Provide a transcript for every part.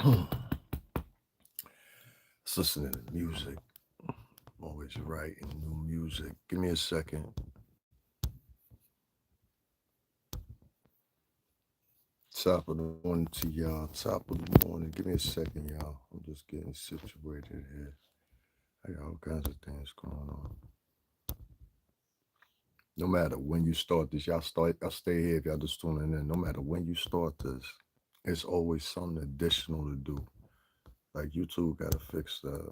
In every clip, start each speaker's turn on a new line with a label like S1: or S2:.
S1: Let's listen to the music. Always writing new music. Give me a second. Top of the morning to y'all. Top of the morning. Give me a second, y'all. I'm just getting situated here. I got all kinds of things going on. No matter when you start this, I'll stay here if y'all just tuning in. No matter when you start this, it's always something additional to do. Like YouTube gotta fix the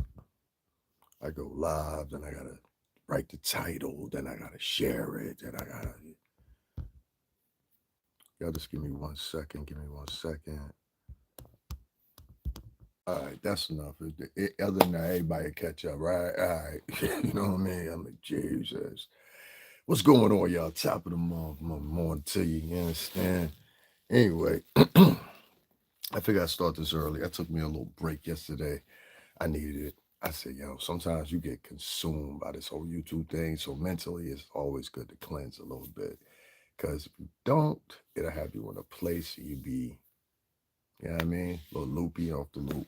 S1: I go live, then I gotta write the title, then I gotta share it, then I gotta y'all just give me 1 second, give me 1 second. All right, that's enough. Other than that, everybody catch up, right? All right, you know what I mean? I'm like, Jesus. What's going on, y'all? Top of the morning to you, you understand? Anyway, I figured I'd start this early. I took me a little break yesterday. I needed it. I said, yo, sometimes you get consumed by this whole YouTube thing. So mentally, it's always good to cleanse a little bit. Because if you don't, it'll have you in a place you be, you know what I mean? A little loopy off the loop.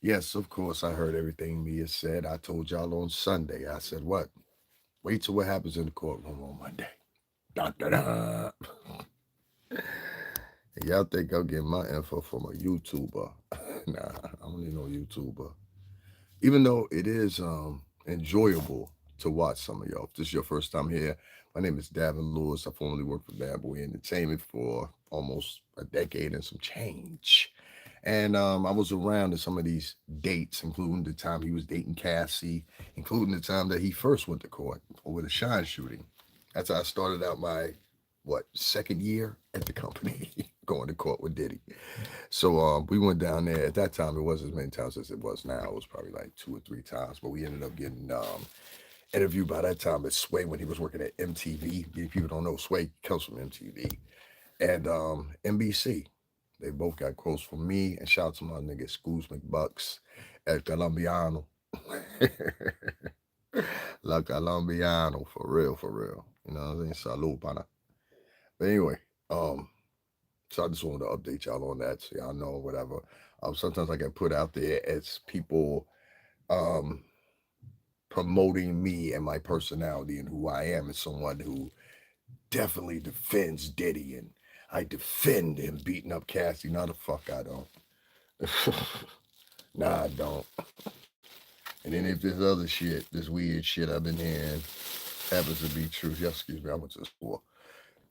S1: Yes, of course, I heard everything Mia said. I told y'all on Sunday. I said, what? Wait till what happens in the courtroom on Monday. Da, da, da. And y'all think I'm getting my info from a YouTuber. Nah, I don't need no YouTuber. Even though it is enjoyable to watch some of y'all. If this is your first time here, my name is Davin Lewis. I formerly worked for Bad Boy Entertainment for almost a decade and some change. And I was around in some of these dates, including the time he was dating Cassie, including the time that he first went to court over the Shine shooting. That's how I started out my, second year at the company, going to court with Diddy. So we went down there. At that time, it wasn't as many times as it was now. It was probably like 2 or 3 times. But we ended up getting interviewed by that time at Sway when he was working at MTV. If people don't know, Sway comes from MTV and NBC. They both got quotes from me. And shout out to my nigga Scoots McBucks at Colombiano. La Colombiano, for real, for real. You know what I'm saying? Salud, pana. But anyway, um, so I just wanted to update y'all on that so y'all know whatever. Sometimes I get put out there as people um, promoting me and my personality and who I am as someone who definitely defends Diddy and I defend him beating up Cassie. No, the fuck I don't. Nah, I don't. And then if this other shit, this weird shit I've been hearing happens to be true, yeah, excuse me, I went to the store.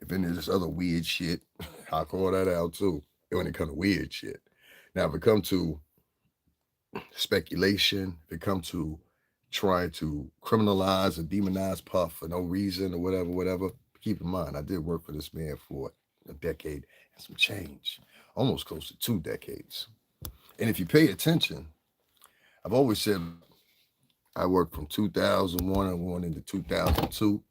S1: If any of this other weird shit, I'll call that out too. When it comes to weird shit. Now, if it comes to speculation, if it comes to trying to criminalize or demonize Puff for no reason or whatever, whatever, keep in mind, I did work for this man for a decade and some change, almost close to 2 decades. And if you pay attention, I've always said I worked from 2001 and went into 2002,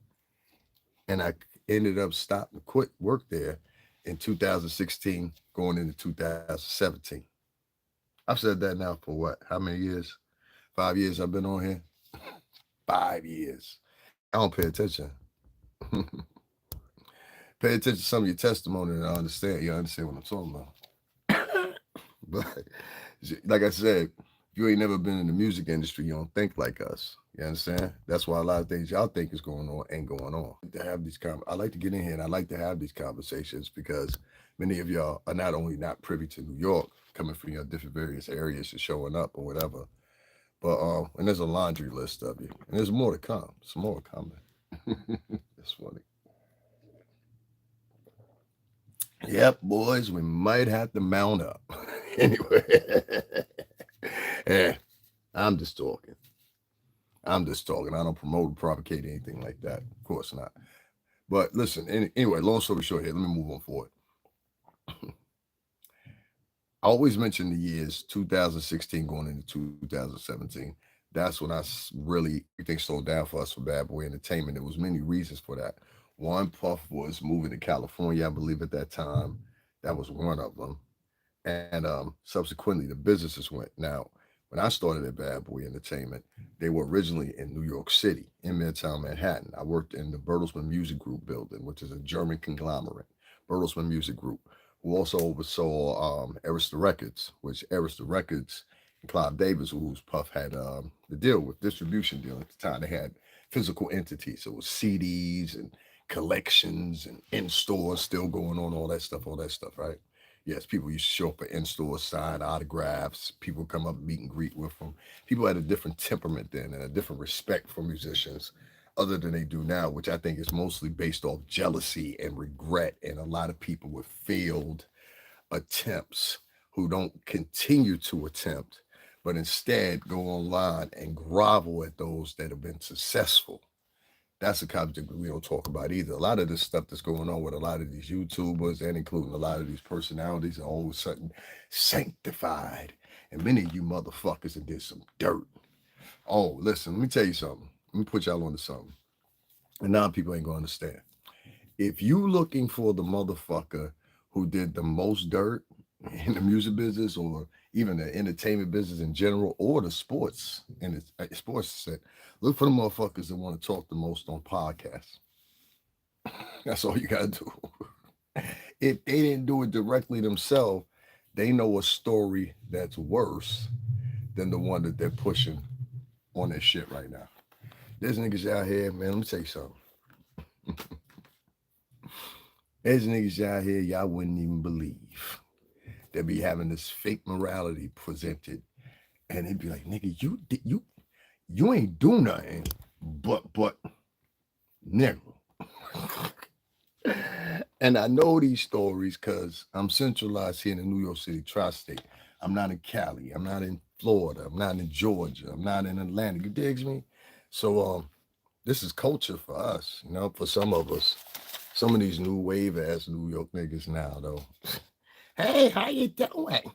S1: and I ended up stopping, quit work there in 2016, going into 2017. I've said that now for what? How many years? 5 years I've been on here. 5 years. I don't pay attention. Pay attention to some of your testimony and I understand. You understand what I'm talking about. But like I said, if you ain't never been in the music industry, you don't think like us. You understand? That's why a lot of things y'all think is going on ain't going on. To have these I like to get in here and I like to have these conversations because many of y'all are not only not privy to New York, coming from your different various areas and showing up or whatever, but and there's a laundry list of you, and there's more to come. Some more coming. It's funny. Yep, boys, we might have to mount up. Anyway, yeah, I'm just talking. I'm just talking. I don't promote or provocate anything like that. Of course not. But listen, anyway, long story short here, let me move on forward. I always mention the years 2016 going into 2017. That's when really everything slowed down for us for Bad Boy Entertainment. There was many reasons for that. One, Puff was moving to California, I believe at that time. That was one of them. And subsequently, the businesses went. Now, when I started at Bad Boy Entertainment, they were originally in New York City, in Midtown Manhattan. I worked in the Bertelsmann Music Group building, which is a German conglomerate. Bertelsmann Music Group. who also oversaw Arista Records, which Arista Records and Clive Davis, who's Puff had the deal with distribution deal at the time. They had physical entities. So it was CDs and collections and in stores still going on, all that stuff, right? Yes, people used to show up at in store, sign autographs. People come up, meet and greet with them. People had a different temperament then and a different respect for musicians other than they do now, which I think is mostly based off jealousy and regret and a lot of people with failed attempts who don't continue to attempt, but instead go online and grovel at those that have been successful. That's a concept we don't talk about either. A lot of this stuff that's going on with a lot of these YouTubers and including a lot of these personalities are all of a sudden sanctified. And many of you motherfuckers that did some dirt. Oh, listen, let me tell you something. Let me put y'all onto something. And now people ain't gonna understand. If you looking for the motherfucker who did the most dirt in the music business or even the entertainment business in general or the sports and the sports set, look for the motherfuckers that want to talk the most on podcasts. That's all you gotta do. If they didn't do it directly themselves, they know a story that's worse than the one that they're pushing on their shit right now. There's niggas out here, man. Let me tell you something. There's niggas out here y'all wouldn't even believe. They be having this fake morality presented, and they'd be like, "Nigga, you ain't do nothing, but nigga." And I know these stories because I'm centralized here in the New York City tri-state. I'm not in Cali. I'm not in Florida. I'm not in Georgia. I'm not in Atlanta. You digs me? So this is culture for us, you know, for some of us. Some of these new wave ass New York niggas now though. Hey, how you doing?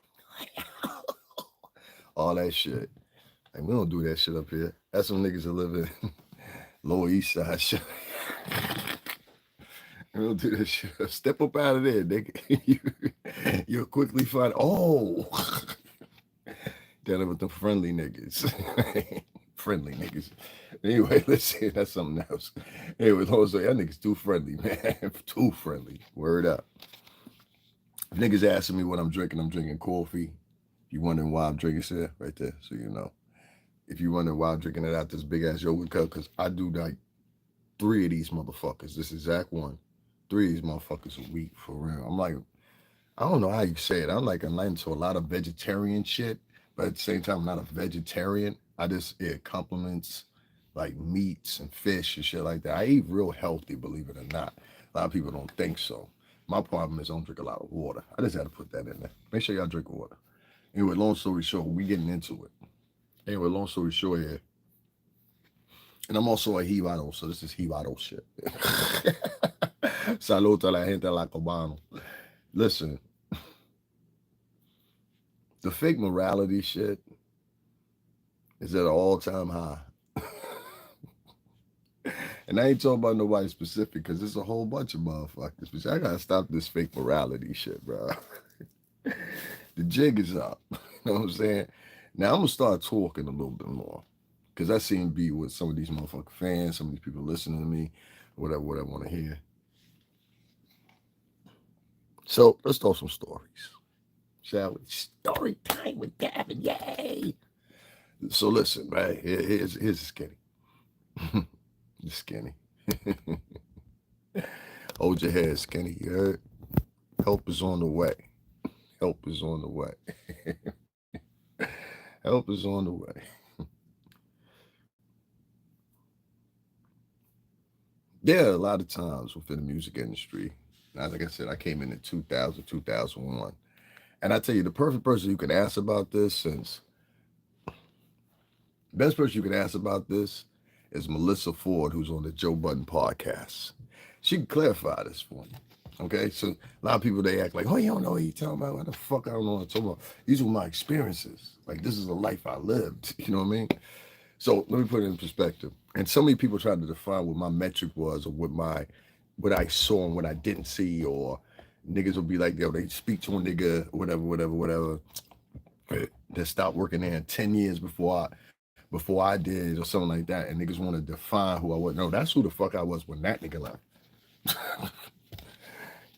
S1: All that shit. Like, we don't do that shit up here. That's some niggas that live in Lower East Side shit. We don't do that shit. Step up out of there, nigga. You'll quickly find, oh, dealing with the friendly niggas. Friendly niggas. Anyway, listen, that's something else. Anyway, also, y'all niggas too friendly, man. Too friendly. Word up. If niggas asking me what I'm drinking coffee. If you wondering why I'm drinking shit, right there, so you know. If you wondering why I'm drinking it out this big ass yogurt cup, because I do like 3 of these motherfuckers. This exact one. 3 of these motherfuckers a week, for real. I'm like, I don't know how you say it. I'm into a lot of vegetarian shit, but at the same time, I'm not a vegetarian. It complements like meats and fish and shit like that. I eat real healthy, believe it or not. A lot of people don't think so. My problem is I don't drink a lot of water. I just had to put that in there. Make sure y'all drink water. Anyway, long story short, we getting into it. Anyway, long story short here. And I'm also a jibaro, so this is jibaro shit. Salud a la gente la cubano. Listen, the fake morality shit is at an all-time high. And I ain't talking about nobody specific because there's a whole bunch of motherfuckers. But I gotta stop this fake morality shit, bro. The jig is up. You know what I'm saying? Now I'm gonna start talking a little bit more. Because I seem to be with some of these motherfucking fans, some of these people listening to me, whatever I want to hear. So let's talk some stories. Shall we? Story time with Gavin. Yay! So listen, right? Here's the skinny. The skinny. Hold your head, skinny. You heard? Help is on the way. Help is on the way. Help is on the way. There are a lot of times within the music industry. Now, like I said, I came in 2000, 2001. And I tell you, the perfect person you can ask about this, since the best person you can ask about this is Melissa Ford, who's on the Joe Budden podcast. She can clarify this for me. Okay, so a lot of people, they act like, oh, you don't know what you're talking about. What the fuck I don't know what I'm talking about. These were my experiences. Like, this is a life I lived. You know what I mean? So let me put it in perspective. And so many people try to define what my metric was or what I saw and what I didn't see, or niggas will be like, yo, they speak to a nigga, whatever, that stopped working there in 10 years before I did or something like that. And niggas want to define who I was. No, that's who the fuck I was when that nigga left.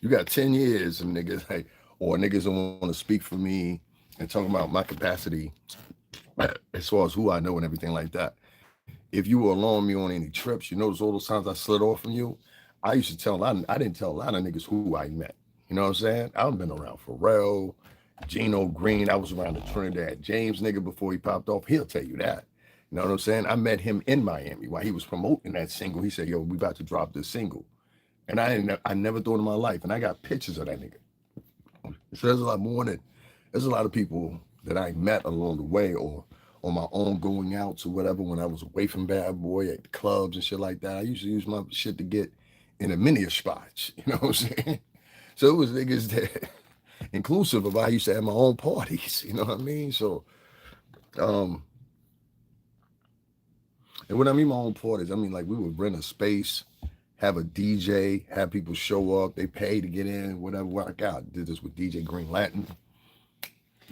S1: You got 10 years and niggas like, or niggas don't want to speak for me and talking about my capacity as far as who I know and everything like that. If you were along me on any trips, you notice all those times I slid off from you. I used to tell a lot. I didn't tell a lot of niggas who I met. You know what I'm saying? I've been around Pharrell, Gino Green. I was around the Trinidad James nigga before he popped off. He'll tell you that. You know what I'm saying? I met him in Miami while he was promoting that single. He said, "Yo, we about to drop this single," and I never thought in my life, and I got pictures of that nigga. So there's a lot more than there's a lot of people that I met along the way or on my own going out or whatever when I was away from Bad Boy at clubs and shit like that. I used to use my shit to get in a many spots. You know what I'm saying? So it was niggas that inclusive of I used to have my own parties. You know what I mean? So um and when I mean my own parties, I mean like we would rent a space, have a DJ, have people show up, they pay to get in, whatever. Work out. Did this with DJ Green Latin.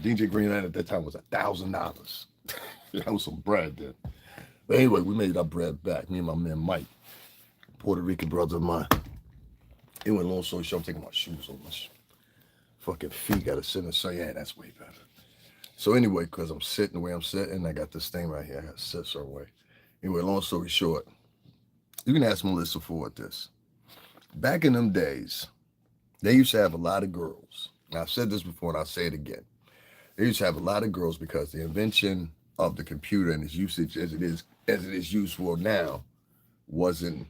S1: DJ Green Latin at that time was $1,000. That was some bread then. But anyway, we made our bread back. Me and my man Mike, Puerto Rican brother of mine. It went long story short, I'm taking my shoes off. My fucking feet got to sit and say, yeah, that's way better. So anyway, because I'm sitting the way I'm sitting, I got this thing right here. I got to sit a certain way. Anyway, long story short, you can ask Melissa Ford this. Back in them days, they used to have a lot of girls. Now, I've said this before and I'll say it again. They used to have a lot of girls because the invention of the computer and its usage as it is used for now wasn't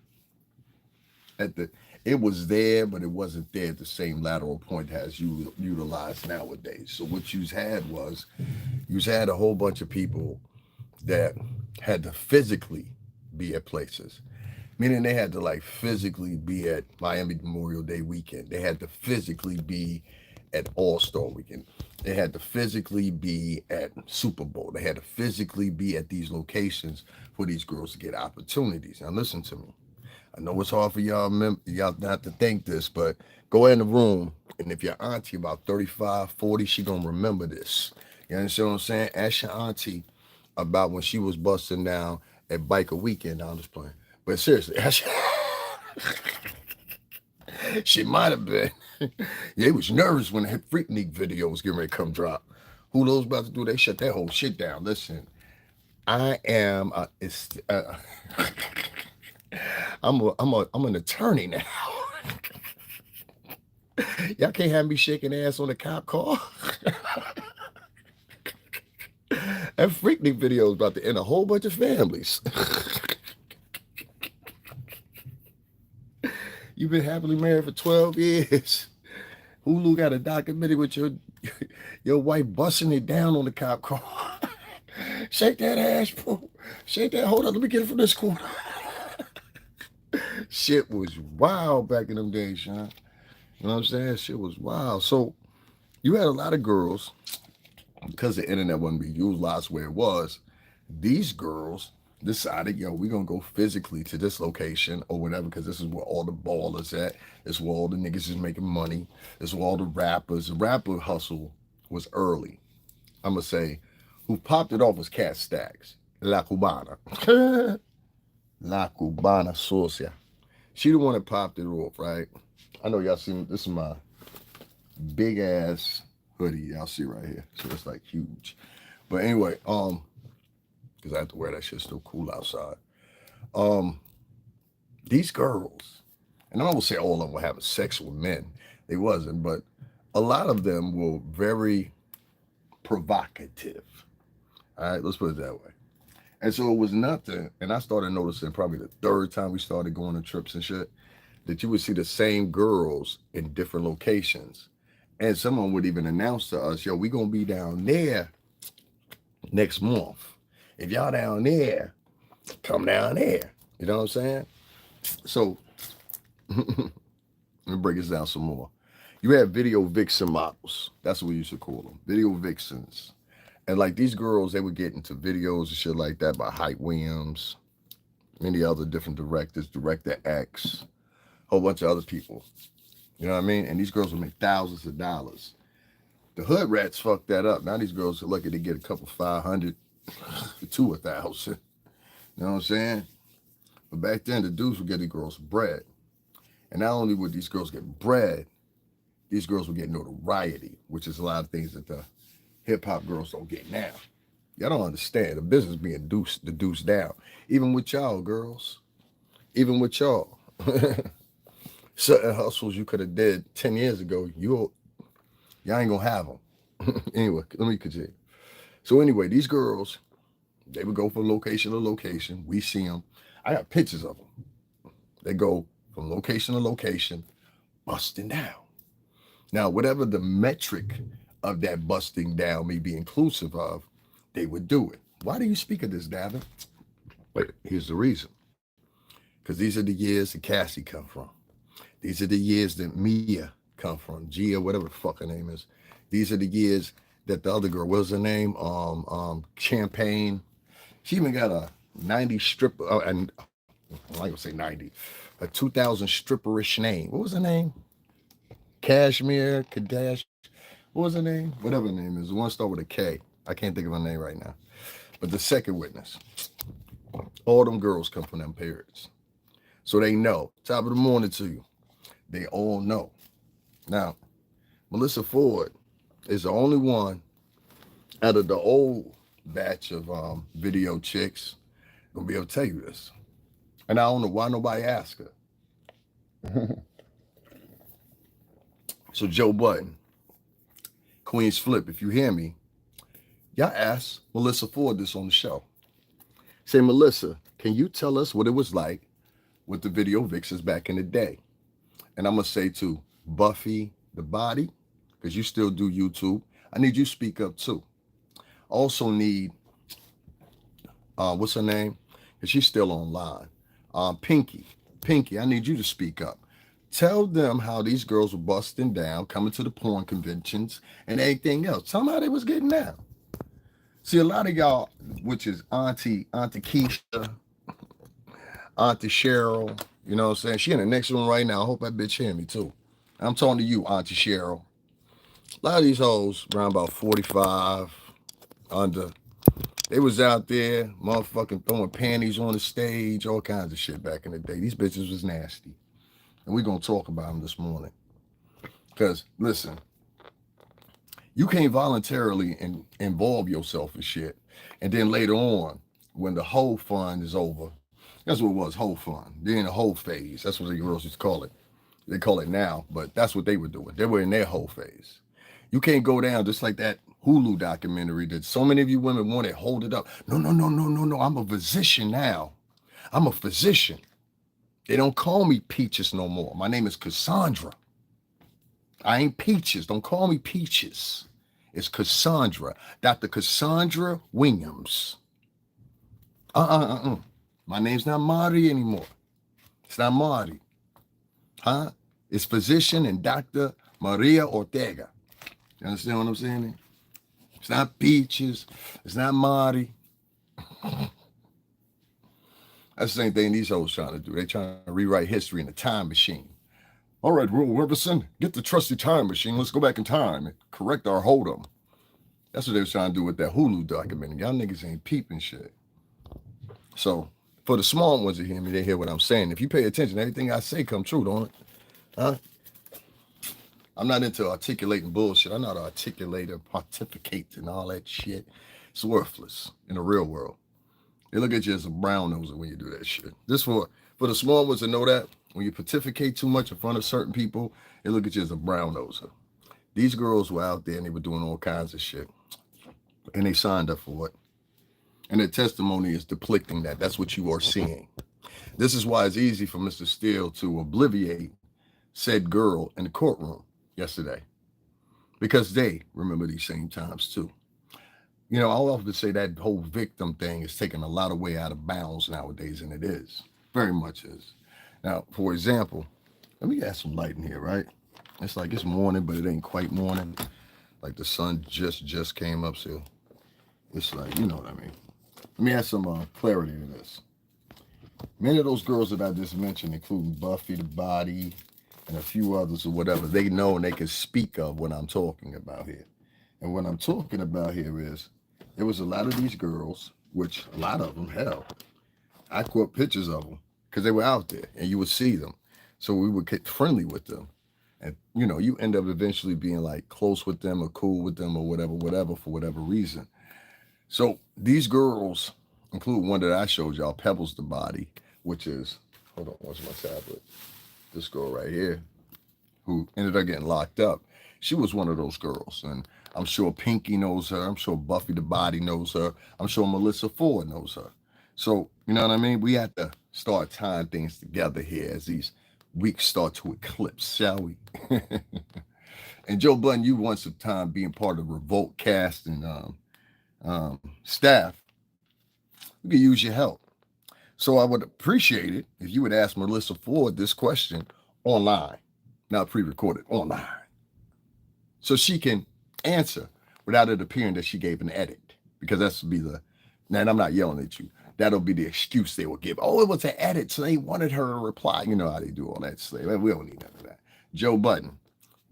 S1: at the it was there, but it wasn't there at the same lateral point as you utilized nowadays. So what you had a whole bunch of people that had to physically be at places. Meaning they had to like physically be at Miami Memorial Day weekend. They had to physically be at All-Star weekend. They had to physically be at Super Bowl. They had to physically be at these locations for these girls to get opportunities. Now listen to me. I know it's hard for y'all not to think this, but go in the room, and if your auntie about 35, 40, she gonna remember this. You understand what I'm saying? Ask your auntie about when she was busting down at Biker Weekend. I'm just playing. But seriously, she might have been. Yeah, was nervous when the Freaknik video was getting ready to come drop. Who knows about to do? They shut that whole shit down. Listen, I am. I'm an attorney now. Y'all can't have me shaking ass on a cop car. That Freaknik video is about to end a whole bunch of families. You've been happily married for 12 years. Hulu got a documentary with your wife busting it down on the cop car. Shake that ass, bro. Shake that. Hold on, let me get it from this corner. Shit was wild back in them days, Sean. You know what I'm saying? Shit was wild. So you had a lot of girls, because the internet wasn't being utilized where it was, these girls decided, yo, we're going to go physically to this location or whatever, because this is where all the ballers at. It's where all the niggas is making money. It's where all the rappers. The rapper hustle was early. I'm going to say, who popped it off was Cat Stacks. La Cubana. La Cubana Socia. She the one that popped it off, right? I know y'all see, this is my big ass hoodie y'all see right here. So it's like huge. But anyway, because I have to wear that shit, still cool outside. These girls, and I don't say all of them were having sex with men. They wasn't, but a lot of them were very provocative. All right, let's put it that way. And so it was nothing, and I started noticing probably the third time we started going on trips and shit, that you would see the same girls in different locations. And someone would even announce to us, yo, we gonna be down there next month. If y'all down there, come down there. You know what I'm saying? So, let me break this down some more. You have video vixen models. That's what we used to call them, video vixens. And like these girls, they would get into videos and shit like that by Hype Williams, many other different directors, Director X, a whole bunch of other people. You know what I mean? And these girls would make thousands of dollars. The hood rats fucked that up. Now these girls are lucky to get a couple 500 to 1,000. You know what I'm saying? But back then, the dudes would get these girls bread. And not only would these girls get bread, these girls were getting notoriety, which is a lot of things that the hip hop girls don't get now. Y'all don't understand. The business being the deuce down. Even with y'all, girls. Even with y'all. Certain hustles you could have did 10 years ago, y'all ain't gonna have them. Anyway, let me continue. So anyway, these girls, they would go from location to location. We see them. I got pictures of them. They go from location to location, busting down. Now, whatever the metric of that busting down may be inclusive of, they would do it. Why do you speak of this, Davin? Wait, here's the reason. Because these are the years that Cassie come from. These are the years that Mia come from. Gia, whatever the fuck her name is. These are the years that the other girl, what was her name? Champagne. She even got a 90 stripper, and I'm not gonna say 90, a 2000 stripperish name. What was her name? Kashmir, Kadash. What was her name? Whatever her name is. The one start with a K. I can't think of her name right now. But the second witness, all them girls come from them periods. So they know. Top of the morning to you. They all know. Now, Melissa Ford is the only one out of the old batch of video chicks gonna be able to tell you this. And I don't know why nobody asked her. So Joe Budden, Queen's Flip, if you hear me, y'all ask Melissa Ford this on the show. Say, Melissa, can you tell us what it was like with the video vixens back in the day? And I'm going to say to Buffy the Body, because you still do YouTube, I need you to speak up too. Also need, what's her name? Because she's still online. Pinky, I need you to speak up. Tell them how these girls were busting down, coming to the porn conventions and everything else. Tell them how they was getting down. See, a lot of y'all, which is Auntie Keisha, Auntie Cheryl, you know what I'm saying? She in the next room right now. I hope that bitch hear me too. I'm talking to you, Auntie Cheryl. A lot of these hoes around about 45 under. They was out there motherfucking throwing panties on the stage, all kinds of shit back in the day. These bitches was nasty. And we're going to talk about them this morning. Because, listen, you can't voluntarily involve yourself in shit. And then later on, when the whole fund is over, that's what it was, whole fund. They're in the whole phase. That's what the girls used to call it. They call it now, but that's what they were doing. They were in their whole phase. You can't go down just like that Hulu documentary that so many of you women wanted, hold it up. No. I'm a physician now. I'm a physician. They don't call me Peaches no more. My name is Cassandra. I ain't Peaches. Don't call me Peaches. It's Cassandra. Dr. Cassandra Williams. My name's not Marty anymore. It's not Marty. Huh? It's physician and Dr. Maria Ortega. You understand what I'm saying? It's not Peaches. It's not Marty. That's the same thing these hoes trying to do. They trying to rewrite history in a time machine. All right, Will Weberson, get the trusty time machine. Let's go back in time and correct our hold-em. That's what they was trying to do with that Hulu documentary. Y'all niggas ain't peeping shit. So, for the small ones that hear me, they hear what I'm saying. If you pay attention, everything I say come true, don't it? Huh? I'm not into articulating bullshit. I'm not an articulator, pontificate, and all that shit. It's worthless in the real world. They look at you as a brown noser when you do that shit. Just for the small ones to know that, when you pontificate too much in front of certain people, they look at you as a brown noser. These girls were out there and they were doing all kinds of shit. And they signed up for it. And their testimony is depicting that. That's what you are seeing. This is why it's easy for Mr. Steele to obliviate said girl in the courtroom yesterday. Because they remember these same times too. You know, I'll often say that whole victim thing is taking a lot of way out of bounds nowadays, and it is. Very much is. Now, for example, let me add some light in here, right? It's like it's morning, but it ain't quite morning. Like the sun just came up, so it's like, you know what I mean. Let me add some clarity to this. Many of those girls that I just mentioned, including Buffy the Body and a few others or whatever, they know and they can speak of what I'm talking about here. And what I'm talking about here is, there was a lot of these girls, which a lot of them, hell, I caught pictures of them because they were out there and you would see them. So we would get friendly with them. And you end up eventually being like close with them or cool with them or whatever for whatever reason. So these girls include one that I showed y'all, Pebbles the Body, which is, hold on, what's my tablet? This girl right here, who ended up getting locked up. She was one of those girls. And I'm sure Pinky knows her. I'm sure Buffy the Body knows her. I'm sure Melissa Ford knows her. So, you know what I mean? We have to start tying things together here as these weeks start to eclipse, shall we? And Joe Budden, you want some time being part of Revolt cast and staff. We could use your help. So I would appreciate it if you would ask Melissa Ford this question online, not pre-recorded, online, so she can answer without it appearing that she gave an edit, because that's be the, now I'm not yelling at you. That'll be the excuse they will give. Oh, it was an edit, so they wanted her to reply. You know how they do all that stuff. We don't need none of that. Joe Budden,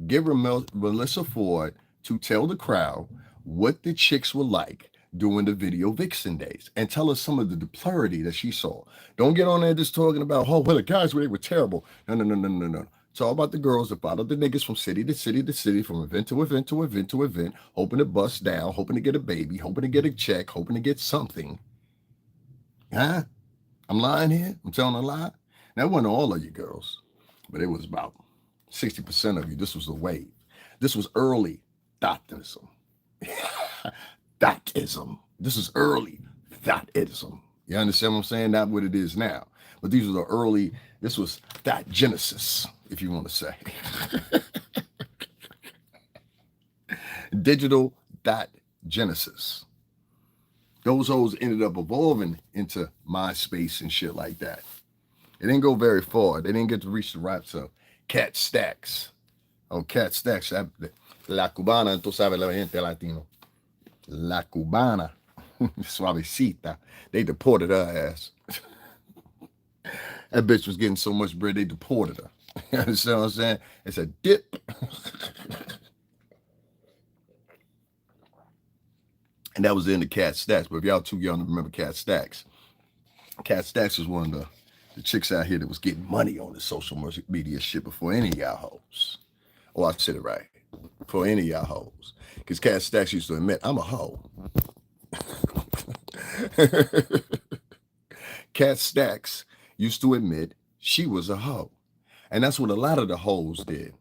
S1: give Melissa Ford to tell the crowd what the chicks were like during the video vixen days and tell us some of the deplority that she saw. Don't get on there just talking about, oh, well, the guys were, they were terrible. No. It's all about the girls that followed the niggas from city to city to city, from event to event to event to event, hoping to bust down, hoping to get a baby, hoping to get a check, hoping to get something. Huh? I'm lying here? I'm telling a lie? That wasn't all of you girls, but it was about 60% of you. This was the wave. This was early thoughtism. Thoughism. This is early thoughism. You understand what I'm saying? Not what it is now. But these are the early, this was thought genesis, if you want to say. Digital dot genesis. Those hoes ended up evolving into MySpace and shit like that. It didn't go very far. They didn't get to reach the rights of Cat Stacks. Oh, Cat Stacks. La Cubana, tú sabes la gente latino. La Cubana. Suavecita. They deported her ass. That bitch was getting so much bread, they deported her. You understand what I'm saying? It's a dip. And that was in the Cat Stacks. But if y'all too young to remember Cat Stacks was one of the chicks out here that was getting money on the social media shit before any of y'all hoes. Oh, I said it right. For any of y'all hoes. Because Cat Stacks used to admit, I'm a hoe. Cat Stacks used to admit she was a hoe. And that's what a lot of the hoes did.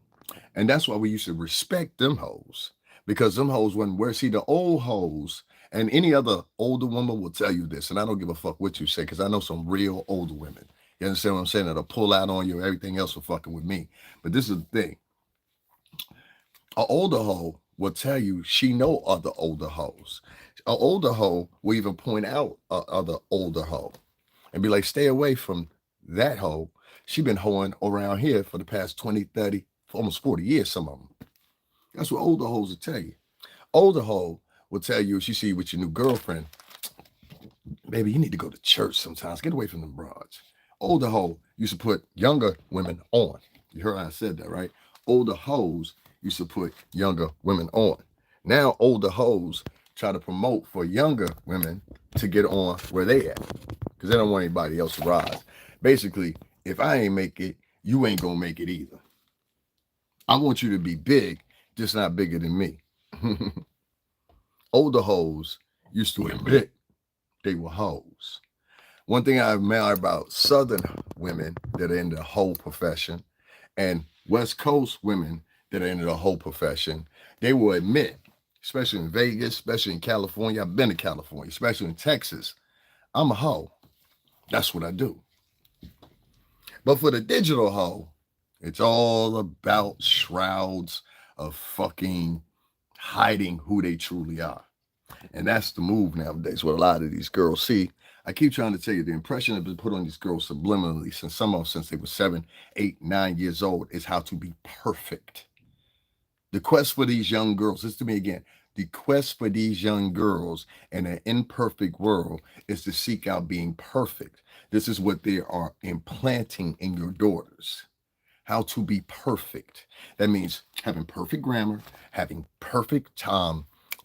S1: And that's why we used to respect them hoes. Because them hoes wasn't where, see, the old hoes, and any other older woman will tell you this, and I don't give a fuck what you say, because I know some real older women. You understand what I'm saying? That'll pull out on you, everything else for fucking with me. But this is the thing. An older hoe will tell you she know other older hoes. An older hoe will even point out other older hoe and be like, stay away from that hoe. She been hoeing around here for the past 20, 30, almost 40 years, some of them. That's what older hoes will tell you. Older hoe will tell you, if she see you with your new girlfriend, baby, you need to go to church sometimes. Get away from them broads. Older hoe used to put younger women on. You heard I said that, right? Older hoes used to put younger women on. Now older hoes try to promote for younger women to get on where they at, because they don't want anybody else to rise. Basically, if I ain't make it, you ain't gonna make it either. I want you to be big, just not bigger than me. Older hoes used to admit they were hoes. One thing I admire about Southern women that are in the whole profession and West Coast women that are in the whole profession, they will admit, especially in Vegas, especially in California, I've been to California, especially in Texas, I'm a hoe. That's what I do. But for the digital hoe, it's all about shrouds of fucking hiding who they truly are. And that's the move nowadays, what a lot of these girls see. I keep trying to tell you, the impression that's been put on these girls subliminally since they were 7, 8, 9 years old is how to be perfect. The quest for these young girls, listen to me again, the quest for these young girls in an imperfect world is to seek out being perfect. This is what they are implanting in your daughters. How to be perfect. That means having perfect grammar, having perfect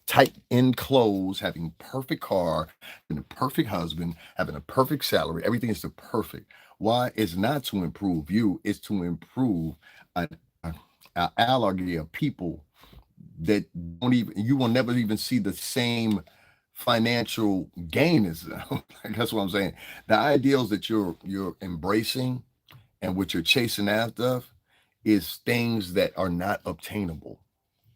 S1: tight in clothes, having perfect car, having a perfect husband, having a perfect salary. Everything is the perfect. Why? It's not to improve you. It's to improve a allergy of people that don't even, you will never even see the same financial gain as them. That's what I'm saying. The ideals that you're embracing and what you're chasing after is things that are not obtainable.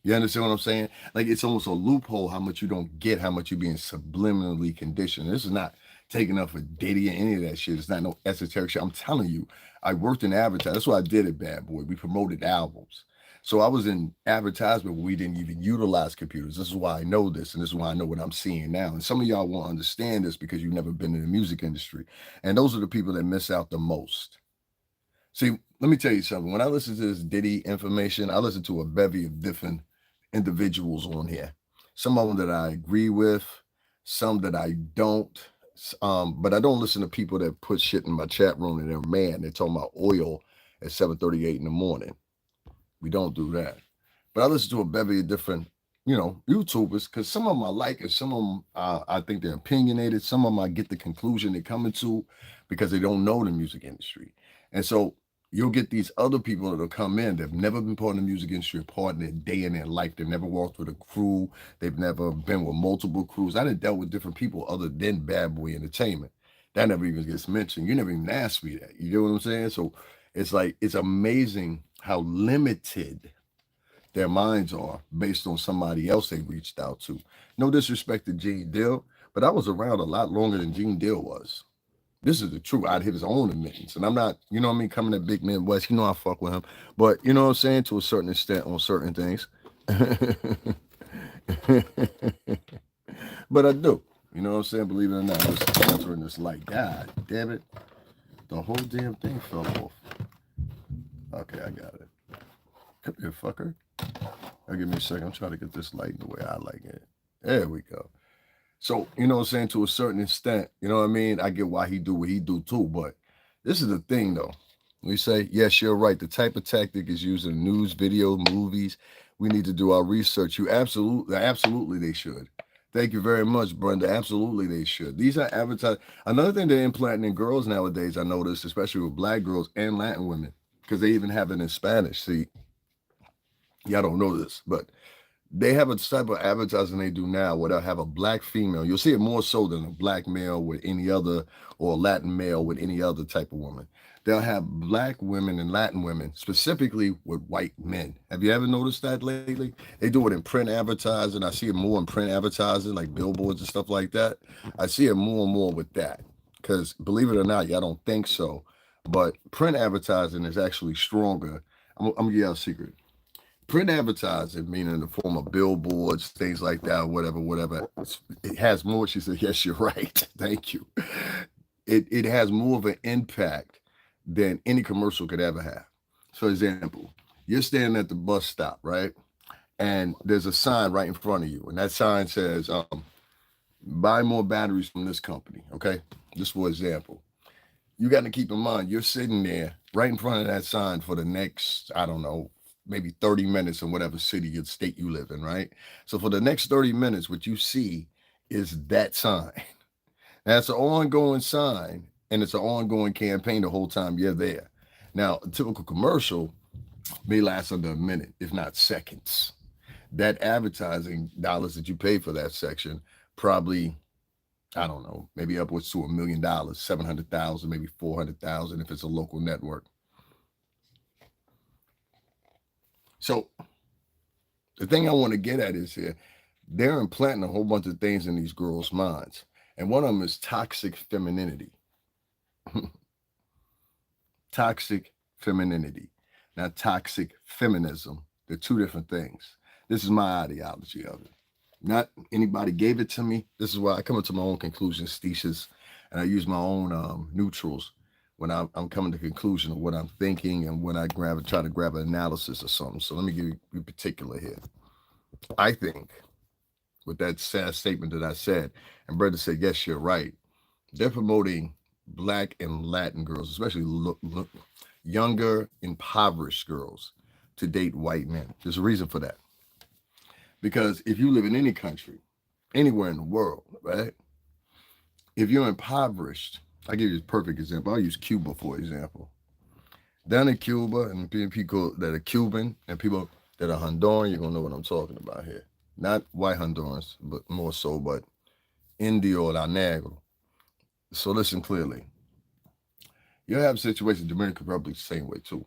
S1: You understand what I'm saying? Like it's almost a loophole how much you don't get, how much you're being subliminally conditioned. This is not taking up for Diddy and any of that shit. It's not no esoteric shit. I'm telling you, I worked in advertising. That's what I did at Bad Boy. We promoted albums. So I was in advertisement where we didn't even utilize computers. This is why I know this, and this is why I know what I'm seeing now. And some of y'all won't understand this because you've never been in the music industry. And those are the people that miss out the most. See, let me tell you something. When I listen to this Diddy information, I listen to a bevy of different individuals on here. Some of them that I agree with, some that I don't. But I don't listen to people that put shit in my chat room and they're mad. They're talking about oil at 7:38 in the morning. We don't do that. But I listen to a bevy of different, YouTubers because some of them I like and some of them I think they're opinionated. Some of them I get the conclusion they're coming to because they don't know the music industry. And so you'll get these other people that'll come in. They've never been part of the music industry, part in their day in their life. They've never walked with a crew. They've never been with multiple crews. I done dealt with different people other than Bad Boy Entertainment. That never even gets mentioned. You never even asked me that. You get what I'm saying? So it's like, it's amazing how limited their minds are based on somebody else they reached out to. No disrespect to Gene Deal, but I was around a lot longer than Gene Deal was. This is the truth. I'd hit his own admittance. And I'm not, coming to Big Midwest, I fuck with him. But you know what I'm saying, to a certain extent on certain things. But I do. You know what I'm saying? Believe it or not, I'm just answering this light. God damn it. The whole damn thing fell off. Okay, I got it. Come here, fucker. Now give me a second. I'm trying to get this light the way I like it. There we go. So, you know what I'm saying, to a certain extent, you know what I mean? I get why he do what he do too, but this is the thing though. We say, yes, you're right. The type of tactic is used in news, video, movies. We need to do our research. Absolutely they should. Thank you very much, Brenda. Absolutely they should. These are advertised. Another thing they're implanting in girls nowadays, I noticed, especially with Black girls and Latin women, because they even have it in Spanish. See, y'all don't know this, but they have a type of advertising they do now where they'll have a Black female. You'll see it more so than a Black male with any other, or a Latin male with any other type of woman. They'll have Black women and Latin women, specifically with white men. Have you ever noticed that lately? They do it in print advertising. I see it more in print advertising, like billboards and stuff like that. I see it more and more with that because, believe it or not, y'all don't think so, but print advertising is actually stronger. I'm gonna give y'all a secret. Print advertising, meaning in the form of billboards, things like that, whatever, it has more. She said, yes, you're right. Thank you. It has more of an impact than any commercial could ever have. For example, you're standing at the bus stop, right? And there's a sign right in front of you. And that sign says, buy more batteries from this company. Okay. Just for example, you got to keep in mind, you're sitting there right in front of that sign for the next, I don't know, maybe 30 minutes in whatever city or state you live in, right? So for the next 30 minutes, what you see is that sign. That's an ongoing sign, and it's an ongoing campaign the whole time you're there. Now, a typical commercial may last under a minute, if not seconds. That advertising dollars that you pay for that section probably, I don't know, maybe upwards to $1 million, 700,000, maybe 400,000 if it's a local network. So the thing I want to get at is here, they're implanting a whole bunch of things in these girls' minds. And one of them is toxic femininity. Toxic femininity, not toxic feminism. They're two different things. This is my ideology of it. Not anybody gave it to me. This is why I come to my own conclusions, thesis, and I use my own neutrals when I'm coming to the conclusion of what I'm thinking and when I try to grab an analysis or something. So let me give you particular here. I think with that sad statement that I said, and Brenda said, yes, you're right. They're promoting Black and Latin girls, especially younger, impoverished girls, to date white men. There's a reason for that. Because if you live in any country, anywhere in the world, right? If you're impoverished, I'll give you a perfect example. I'll use Cuba for example. Down in Cuba, and people that are Cuban and people that are Honduran, you're gonna know what I'm talking about here. Not white Hondurans, but more so, but Indio la Negro. So listen clearly. You have situations, Dominican Republic, the same way too.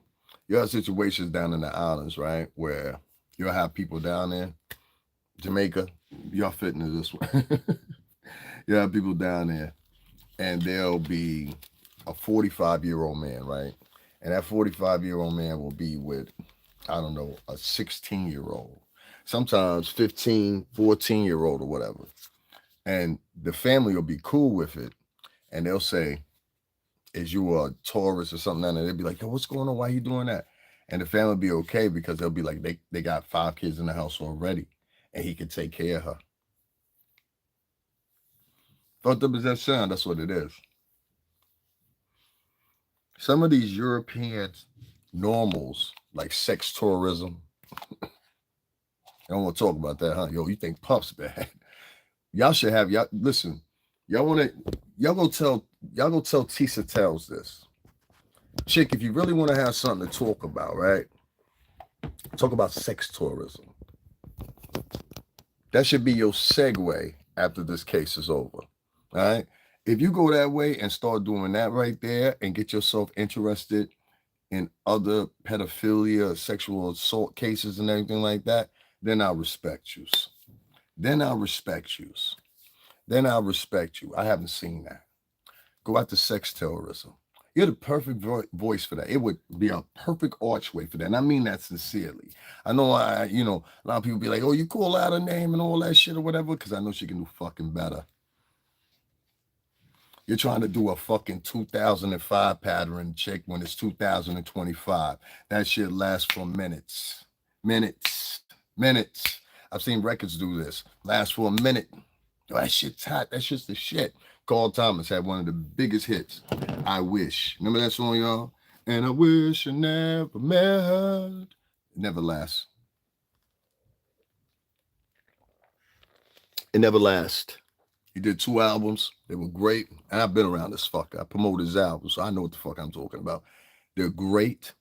S1: You have situations down in the islands, right, where you'll have people down there, Jamaica, y'all fit into this one. You have people down there, and there'll be a 45-year-old man, right? And that 45-year-old man will be with, I don't know, a 16-year-old, sometimes 15, 14-year-old or whatever. And the family will be cool with it. And they'll say, is you a tourist or something? And they'll be like, yo, what's going on? Why are you doing that? And the family will be okay because they'll be like, they got 5 kids in the house already and he can take care of her. Fucked up as that sound, that's what it is. Some of these European normals, like sex tourism, I don't want to talk about that, huh? Yo, you think Puff's bad? Y'all should have y'all listen. Y'all want to y'all go tell Tisa Tells this. Chick, if you really want to have something to talk about, right? Talk about sex tourism. That should be your segue after this case is over. All right. If you go that way and start doing that right there and get yourself interested in other pedophilia, sexual assault cases and everything like that, then I'll respect you. Then I'll respect you. Then I'll respect you. I haven't seen that. Go after sex terrorism. You're the perfect voice for that. It would be a perfect archway for that. And I mean that sincerely. I know a lot of people be like, oh, you call out her name and all that shit or whatever, because I know she can do fucking better. You're trying to do a fucking 2005 pattern, chick, when it's 2025. That shit lasts for minutes. Minutes. Minutes. I've seen records do this. Last for a minute. Oh, that shit's hot. That shit's the shit. Carl Thomas had one of the biggest hits. I Wish. Remember that song, y'all? And I wish I never met her. It never lasts. It never lasts. He did 2 albums. They were great. And I've been around this fucker. I promoted his albums, so I know what the fuck I'm talking about. They're great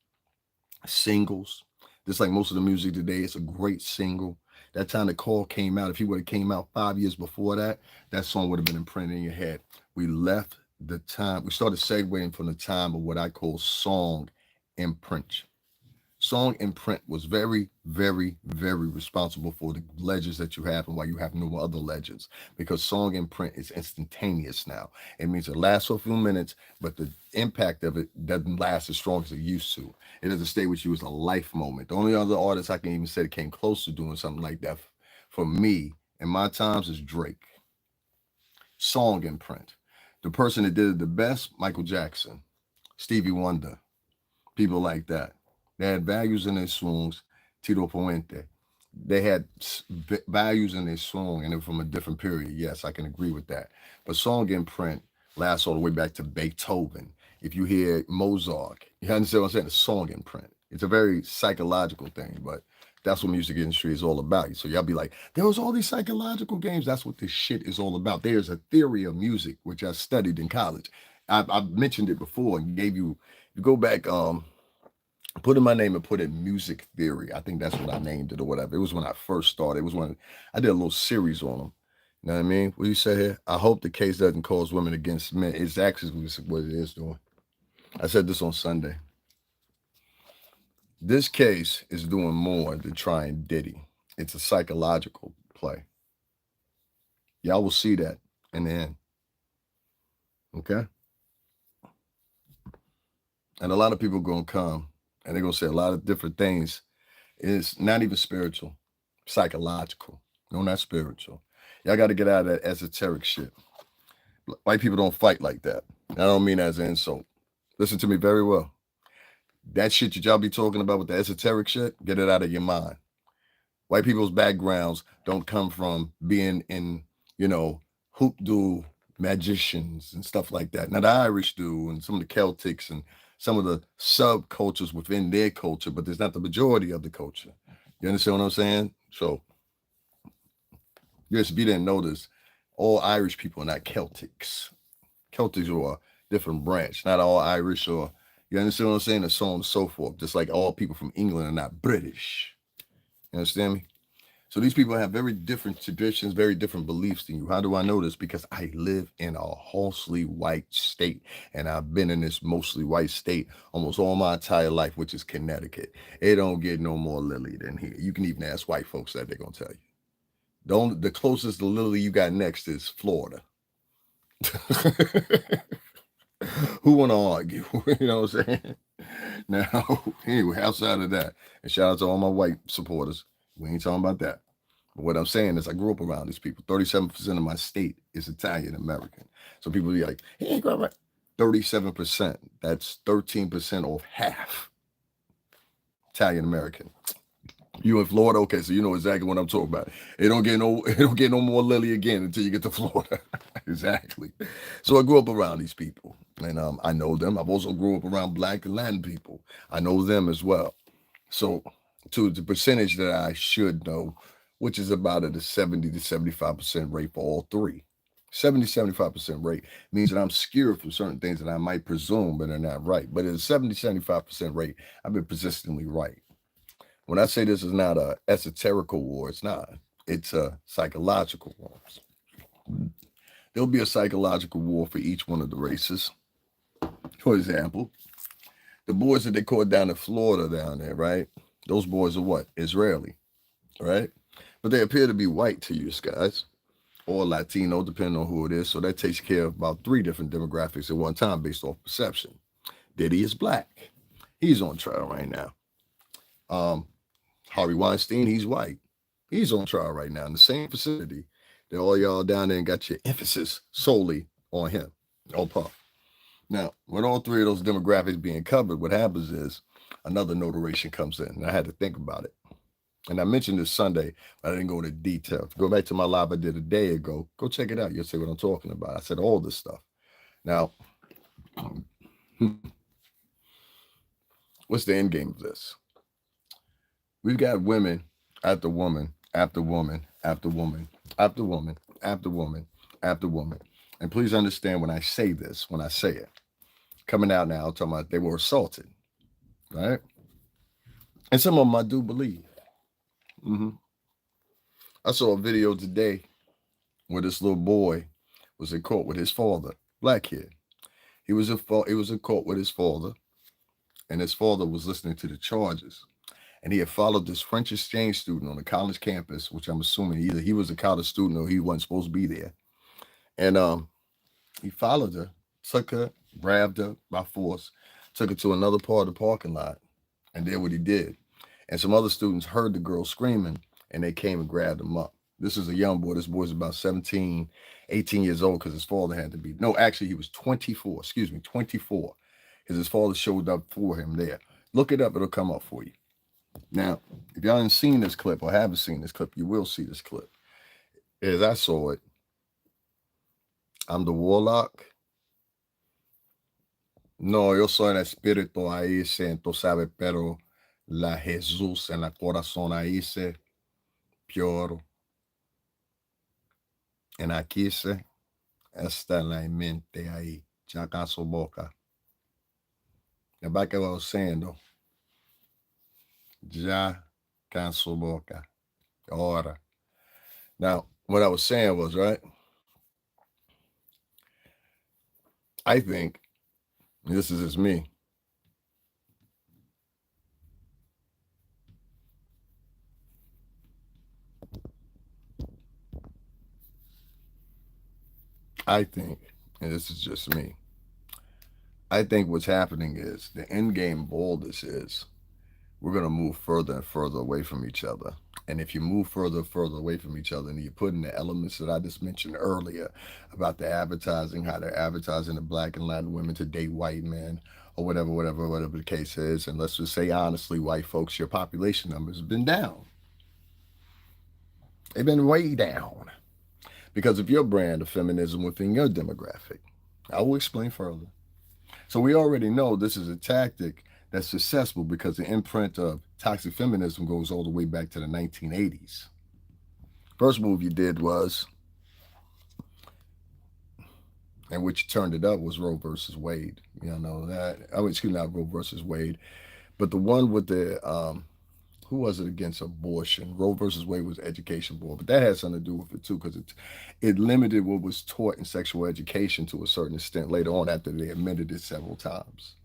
S1: singles. Just like most of the music today, it's a great single. That time the call came out, if he would have came out 5 years before that, that song would have been imprinted in your head. We left the time, we started segueing from the time of what I call song imprint. Song imprint was very, very, very responsible for the legends that you have and why you have no other legends. Because song imprint is instantaneous now. It means it lasts for a few minutes, but the impact of it doesn't last as strong as it used to. It doesn't stay with you as a life moment. The only other artist I can even say that came close to doing something like that for me in my times is Drake. Song imprint. The person that did it the best, Michael Jackson, Stevie Wonder, people like that. They had values in their songs. Tito Puente. They had values in their song, and they're from a different period. Yes, I can agree with that. But song imprint lasts all the way back to Beethoven. If you hear Mozart, you understand what I'm saying? The song imprint. It's a very psychological thing, but that's what music industry is all about. So y'all be like, there was all these psychological games. That's what this shit is all about. There's a theory of music, which I studied in college. I've mentioned it before and gave you, you go back, put in my name and put in music theory. I think that's what I named it or whatever. It was when I first started. It was when I did a little series on them. You know what I mean? What do you say here? I hope the case doesn't cause women against men. It's actually what it is doing. I said this on Sunday. This case is doing more than trying Diddy. It's a psychological play. Y'all will see that in the end. Okay? And a lot of people going to come and they're going to say a lot of different things. It's not even spiritual, psychological. No, not spiritual. Y'all got to get out of that esoteric shit. White people don't fight like that. I don't mean that as an insult. Listen to me very well. That shit that y'all be talking about with the esoteric shit, get it out of your mind. White people's backgrounds don't come from being in, hoopdoo magicians and stuff like that. Now the Irish do, and some of the Celtics and some of the subcultures within their culture, but there's not the majority of the culture. You understand what I'm saying? So, yes, if you didn't notice, all Irish people are not Celtics. Celtics are a different branch. Not all Irish or You understand what I'm saying? And so on and so forth. Just like all people from England are not British. You understand me? So these people have very different traditions, very different beliefs than you. How do I know this? Because I live in a mostly white state, and I've been in this mostly white state almost all my entire life, which is Connecticut. It don't get no more lily than here. You can even ask white folks that, they're gonna tell you. The closest to lily you got next is Florida. Who want to argue? You know what I'm saying? Now, anyway, outside of that, and shout out to all my white supporters. We ain't talking about that. But what I'm saying is, I grew up around these people. 37% of my state is Italian American. So people be like, he ain't grew up 37%. That's 13% off half Italian American. You in Florida? Okay, so you know exactly what I'm talking about. It don't get no more lily again until you get to Florida. Exactly. So I grew up around these people, and I know them. I've also grew up around Black and Latin people. I know them as well. So to the percentage that I should know, which is about at a 70 to 75% rate for all three. 70-75% rate means that I'm scared from certain things that I might presume but are not right. But at a 70-75% rate, I've been persistently right. When I say this is not a esoterical war, it's not. It's a psychological war. There'll be a psychological war for each one of the races. For example, the boys that they caught down in Florida down there, right? Those boys are what? Israeli, right? But they appear to be white to you guys, or Latino, depending on who it is. So that takes care of about 3 different demographics at one time based off perception. Diddy is black. He's on trial right now. Harvey Weinstein, he's white. He's on trial right now in the same facility that all y'all down there and got your emphasis solely on him, on Puff. Now, with all 3 of those demographics being covered, what happens is another notarization comes in, and I had to think about it. And I mentioned this Sunday, but I didn't go into detail. Go back to my live I did a day ago. Go check it out. You'll see what I'm talking about. I said all this stuff. Now, what's the end game of this? We've got women after woman, after woman, after woman, after woman, after woman, after woman. And please understand when I say this, when I say it, coming out now talking about they were assaulted, right? And some of them I do believe. Mm-hmm. I saw a video today where this little boy was in court with his father, black kid. He was in court with his father, and his father was listening to the charges. And he had followed this French exchange student on a college campus, which I'm assuming either he was a college student or he wasn't supposed to be there. And he followed her, took her, grabbed her by force, took her to another part of the parking lot, and did what he did. And some other students heard the girl screaming, and they came and grabbed him up. This is a young boy. This boy's about 17, 18 years old because his father had to be. No, actually, he was 24. 24. Because his father showed up for him there. Look it up. It'll come up for you. Now, if y'all haven't seen this clip or haven't seen this clip, you will see this clip. As I saw it, I'm the warlock. No, yo soy el espíritu ahí, tú sabes, pero la Jesús en la corazón ahí se pure. En aquí se está la mente ahí. Ya caso boca. And back at what I was saying though. Ya caso boca. Ahora. Now, what I was saying was, right? I think, this is just me. I think, and this is just me, I think what's happening is the end game of all this is we're going to move further and further away from each other. And if you move further and further away from each other and you put in the elements that I just mentioned earlier about the advertising, how they're advertising the black and Latin women to date white men or whatever the case is. And let's just say honestly, white folks, your population numbers have been down. They've been way down because of your brand of feminism within your demographic. I will explain further. So we already know this is a tactic that's successful because the imprint of toxic feminism goes all the way back to the 1980s. First move you did was And which turned it up was Roe versus Wade. You know that. I mean, excuse me, not Roe versus Wade, but the one with the who was it against abortion? Roe versus Wade was education board, but that had something to do with it too, because it limited what was taught in sexual education to a certain extent later on after they amended it several times.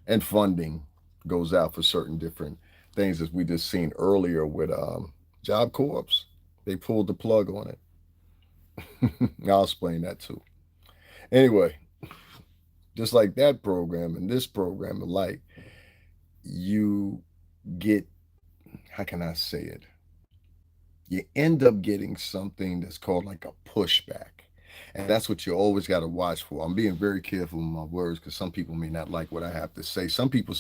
S1: And funding goes out for certain different things, as we just seen earlier with Job Corps. They pulled the plug on it. I'll explain that too. Anyway, just like that program and this program alike, you get, how can I say it? You end up getting something that's called like a pushback. And that's what you always got to watch for. I'm being very careful with my words because some people may not like what I have to say. Some people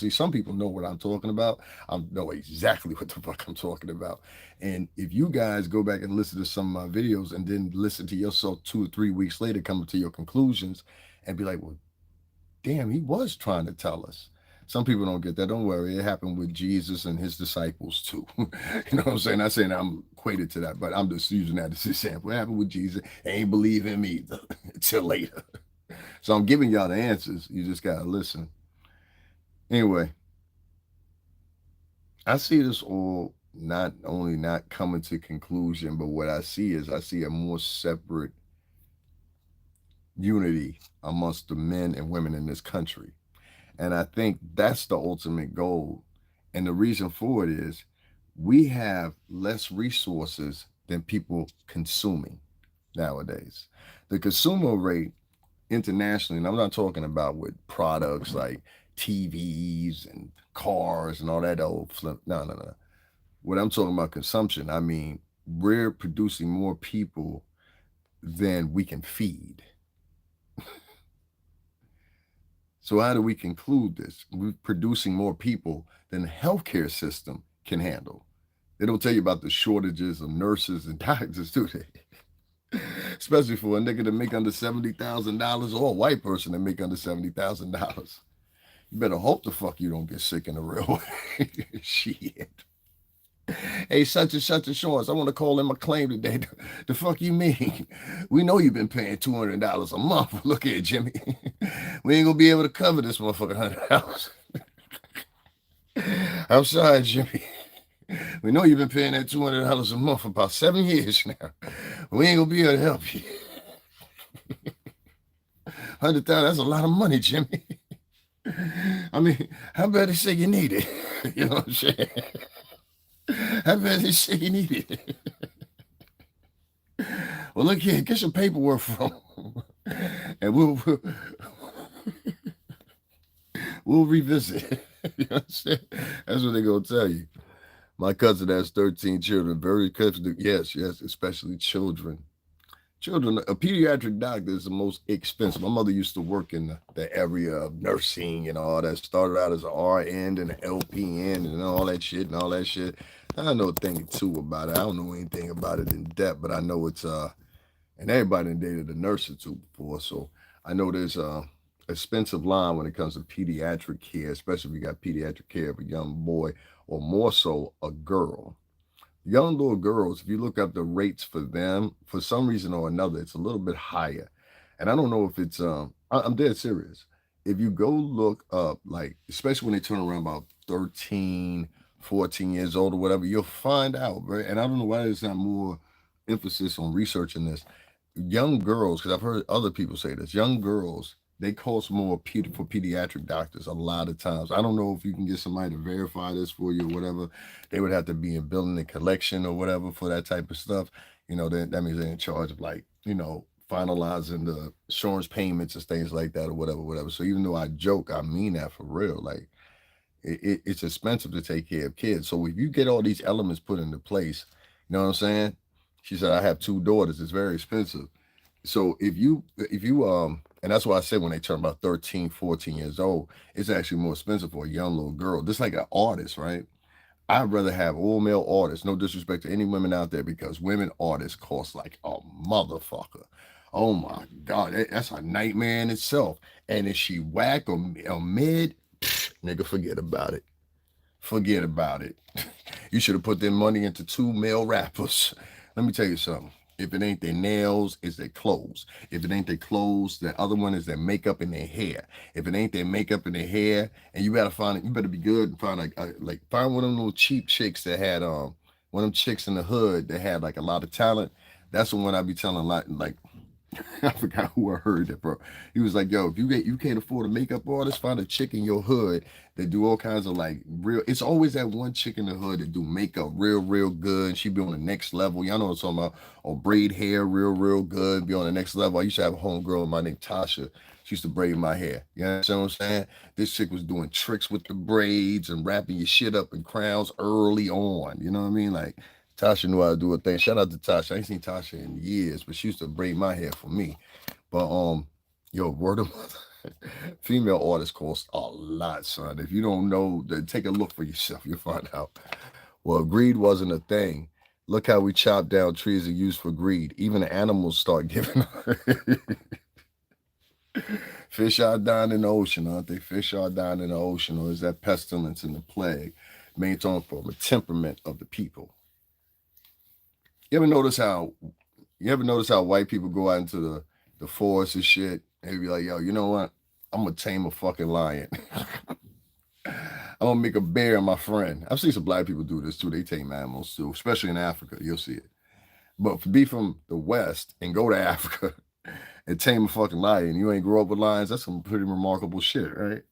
S1: know what I'm talking about. I know exactly what the fuck I'm talking about. And if you guys go back and listen to some of my videos and then listen to yourself 2 or 3 weeks later, come to your conclusions and be like, well, damn, he was trying to tell us. Some people don't get that. Don't worry. It happened with Jesus and his disciples too. You know what I'm saying? Not saying I'm equated to that, but I'm just using that as an example. It happened with Jesus. They ain't believe him either until later. So I'm giving y'all the answers. You just got to listen. Anyway, I see this all not only not coming to conclusion, but what I see is I see a more separate unity amongst the men and women in this country. And I think that's the ultimate goal. And the reason for it is we have less resources than people consuming nowadays. The consumer rate internationally, and I'm not talking about with products like TVs and cars and all that old flip. No, no, no. What I'm talking about consumption, I mean, we're producing more people than we can feed. So how do we conclude this? We're producing more people than the healthcare system can handle. They don't tell you about the shortages of nurses and doctors, do they? Especially for a nigga to make under $70,000 or a white person to make under $70,000. You better hope the fuck you don't get sick in the real way. Shit. Hey, such and shorts, I want to call in my claim today. The fuck you mean? We know you've been paying $200 a month. Look here, Jimmy. We ain't gonna be able to cover this motherfucker $100. I'm sorry, Jimmy. We know you've been paying that $200 a month for about 7 years now. We ain't gonna be able to help you. 100,000, that's a lot of money, Jimmy. I mean, how bad they say you need it? You know what I'm saying? How bad they say you need it? Well, look here, get some paperwork from and we'll revisit. You know what I'm saying? That's what they're gonna tell you. My cousin has 13 children, very careful. Yes, yes, especially children. Children, a pediatric doctor is the most expensive. My mother used to work in the area of nursing and all that. Started out as an RN and an LPN and all that shit and all that shit. I know a thing or two about it. I don't know anything about it in depth, but I know it's and everybody dated a nurse or two before, so I know there's a expensive line when it comes to pediatric care, especially if you got pediatric care of a young boy or more so a girl. Young little girls, if you look up the rates for them, for some reason or another, it's a little bit higher. And I don't know if it's I'm dead serious. If you go look up, like, especially when they turn around about 13, 14 years old or whatever, you'll find out, right? And I don't know why there's not more emphasis on researching this. Young girls, because I've heard other people say this, young girls, they cost more for pediatric doctors a lot of times. I don't know if you can get somebody to verify this for you or whatever. They would have to be in building and collection or whatever for that type of stuff. You know, that means they're in charge of, like, finalizing the insurance payments and things like that or whatever, whatever. So even though I joke, I mean that for real. Like, it's expensive to take care of kids. So if you get all these elements put into place, you know what I'm saying? She said, I have two daughters. It's very expensive. So if you and that's why I said when they turn about 13, 14 years old, it's actually more expensive for a young little girl. Just like an artist, right? I'd rather have all male artists. No disrespect to any women out there, because women artists cost like a motherfucker. Oh my God, that's a nightmare in itself. And if she whack or mid, nigga, forget about it. Forget about it. You should have put their money into two male rappers. Let me tell you something. If it ain't their nails, it's their clothes. If it ain't their clothes, the other one is their makeup and their hair. If it ain't their makeup and their hair, and you gotta find it, you better be good and find like find one of them little cheap chicks that had one of them chicks in the hood that had like a lot of talent. That's the one I be telling a lot like I forgot who I heard that, bro. He was like, "Yo, if you can't afford a makeup artist, find a chick in your hood that do all kinds of like real." It's always that one chick in the hood that do makeup real good. She be on the next level. Y'all know what I'm talking about. Or braid hair real good. Be on the next level. I used to have a homegirl my name Tasha. She used to braid my hair. You know what I'm saying? This chick was doing tricks with the braids and wrapping your shit up in crowns early on. You know what I mean? Like Tasha knew how to do a thing. Shout out to Tasha. I ain't seen Tasha in years, but she used to braid my hair for me. But yo, word of mouth, female artists cost a lot, son. If you don't know, then take a look for yourself. You'll find out. Well, greed wasn't a thing. Look how we chop down trees and use for greed. Even the animals start giving up. Fish are dying in the ocean, aren't they? Fish are dying in the ocean, or is that pestilence and the plague maintained from the temperament of the people? You ever notice how white people go out into the forest and shit and be like, yo, you know what? I'm gonna tame a fucking lion. I'm gonna make a bear my friend. I've seen some black people do this too. They tame animals too, especially in Africa. You'll see it. But to be from the West and go to Africa and tame a fucking lion, you ain't grow up with lions, that's some pretty remarkable shit, right?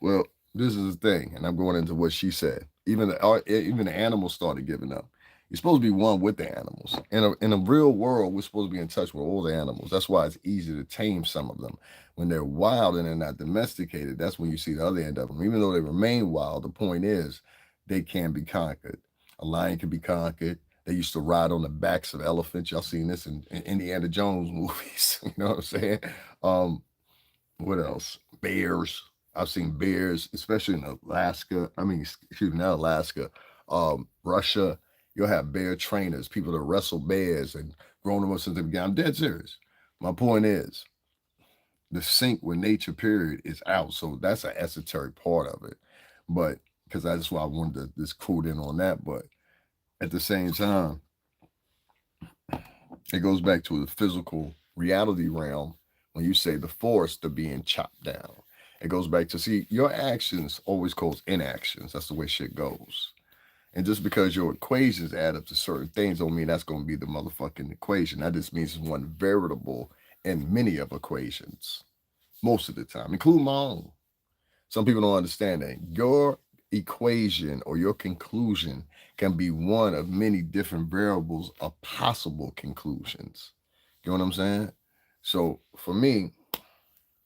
S1: Well, this is the thing, and I'm going into what she said. Even the animals started giving up. You're supposed to be one with the animals. In a real world, we're supposed to be in touch with all the animals. That's why it's easy to tame some of them. When they're wild and they're not domesticated, that's when you see the other end of them. Even though they remain wild, the point is they can be conquered. A lion can be conquered. They used to ride on the backs of elephants. Y'all seen this in Indiana Jones movies. You know what I'm saying? Um, what else? Bears. I've seen bears, especially in Alaska. I mean, excuse me, not Alaska. Russia. You'll have bear trainers, people that wrestle bears and grown them up since they began. I'm dead serious. My point is, the sync with nature, period, is out. So that's an esoteric part of it. But because that's why I wanted to just quote in on that. But at the same time, it goes back to the physical reality realm when you say the forest are being chopped down. It goes back to see your actions always cause inactions. That's the way shit goes. And just because your equations add up to certain things don't mean that's going to be the motherfucking equation. That just means it's one variable in many of equations, most of the time, including my own. Some people don't understand that. Your equation or your conclusion can be one of many different variables of possible conclusions. You know what I'm saying? So for me,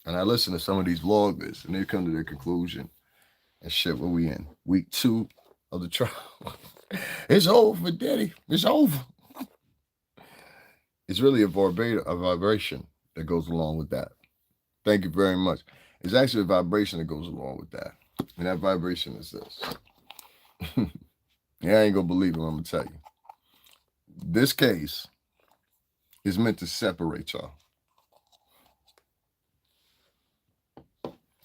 S1: and I listen to some of these vloggers and they come to their conclusion and shit, what we in? Week 2 of the trial. It's over, Daddy. It's over. It's really a vibration that goes along with that. Thank you very much. It's actually a vibration that goes along with that. And that vibration is this. Yeah, I ain't gonna believe it, I'm gonna tell you. This case is meant to separate y'all.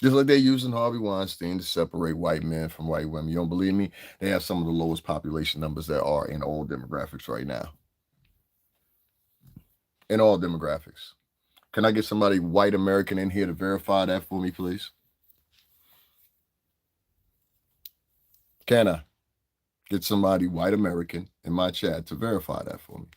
S1: Just like they're using Harvey Weinstein to separate white men from white women. You don't believe me? They have some of the lowest population numbers there are in all demographics right now. In all demographics. Can I get somebody white American in here to verify that for me, please? Can I get somebody white American in my chat to verify that for me?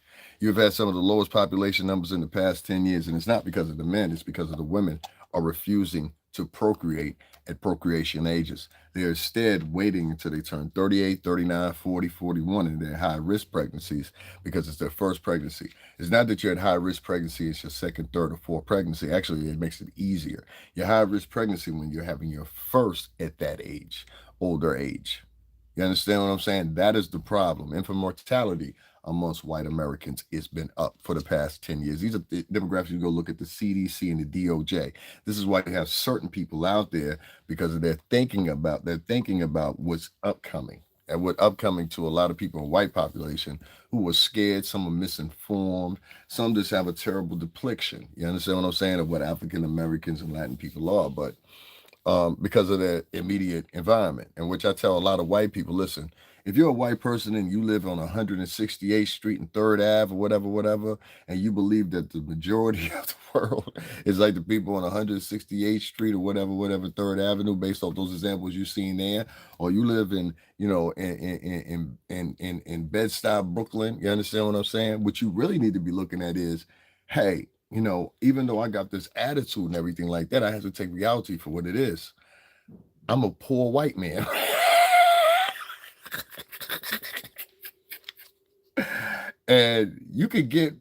S1: You've had some of the lowest population numbers in the past 10 years, and it's not because of the men, it's because of the women are refusing to procreate at procreation ages. They're instead waiting until they turn 38, 39, 40, 41 in their high-risk pregnancies because it's their first pregnancy. It's not that you're at high-risk pregnancy, it's your second, third, or fourth pregnancy. Actually, it makes it easier. Your high-risk pregnancy when you're having your first at that age, older age. You understand what I'm saying? That is the problem. Infant mortality amongst white Americans has been up for the past 10 years. These are the demographics. You go look at the CDC and the DOJ. This is why you have certain people out there because they're thinking about what's upcoming and what upcoming to a lot of people in white population who are scared. Some are misinformed. Some just have a terrible depiction. You understand what I'm saying of what African Americans and Latin people are. But because of their immediate environment. And which I tell a lot of white people, listen, if you're a white person and you live on 168th Street and 3rd Ave or whatever, and you believe that the majority of the world is like the people on 168th Street or whatever, 3rd Avenue, based off those examples you've seen there, or you live in, in Bed-Stuy, Brooklyn, you understand what I'm saying? What you really need to be looking at is, hey, even though I got this attitude and everything like that, I have to take reality for what it is. I'm a poor white man. And you could get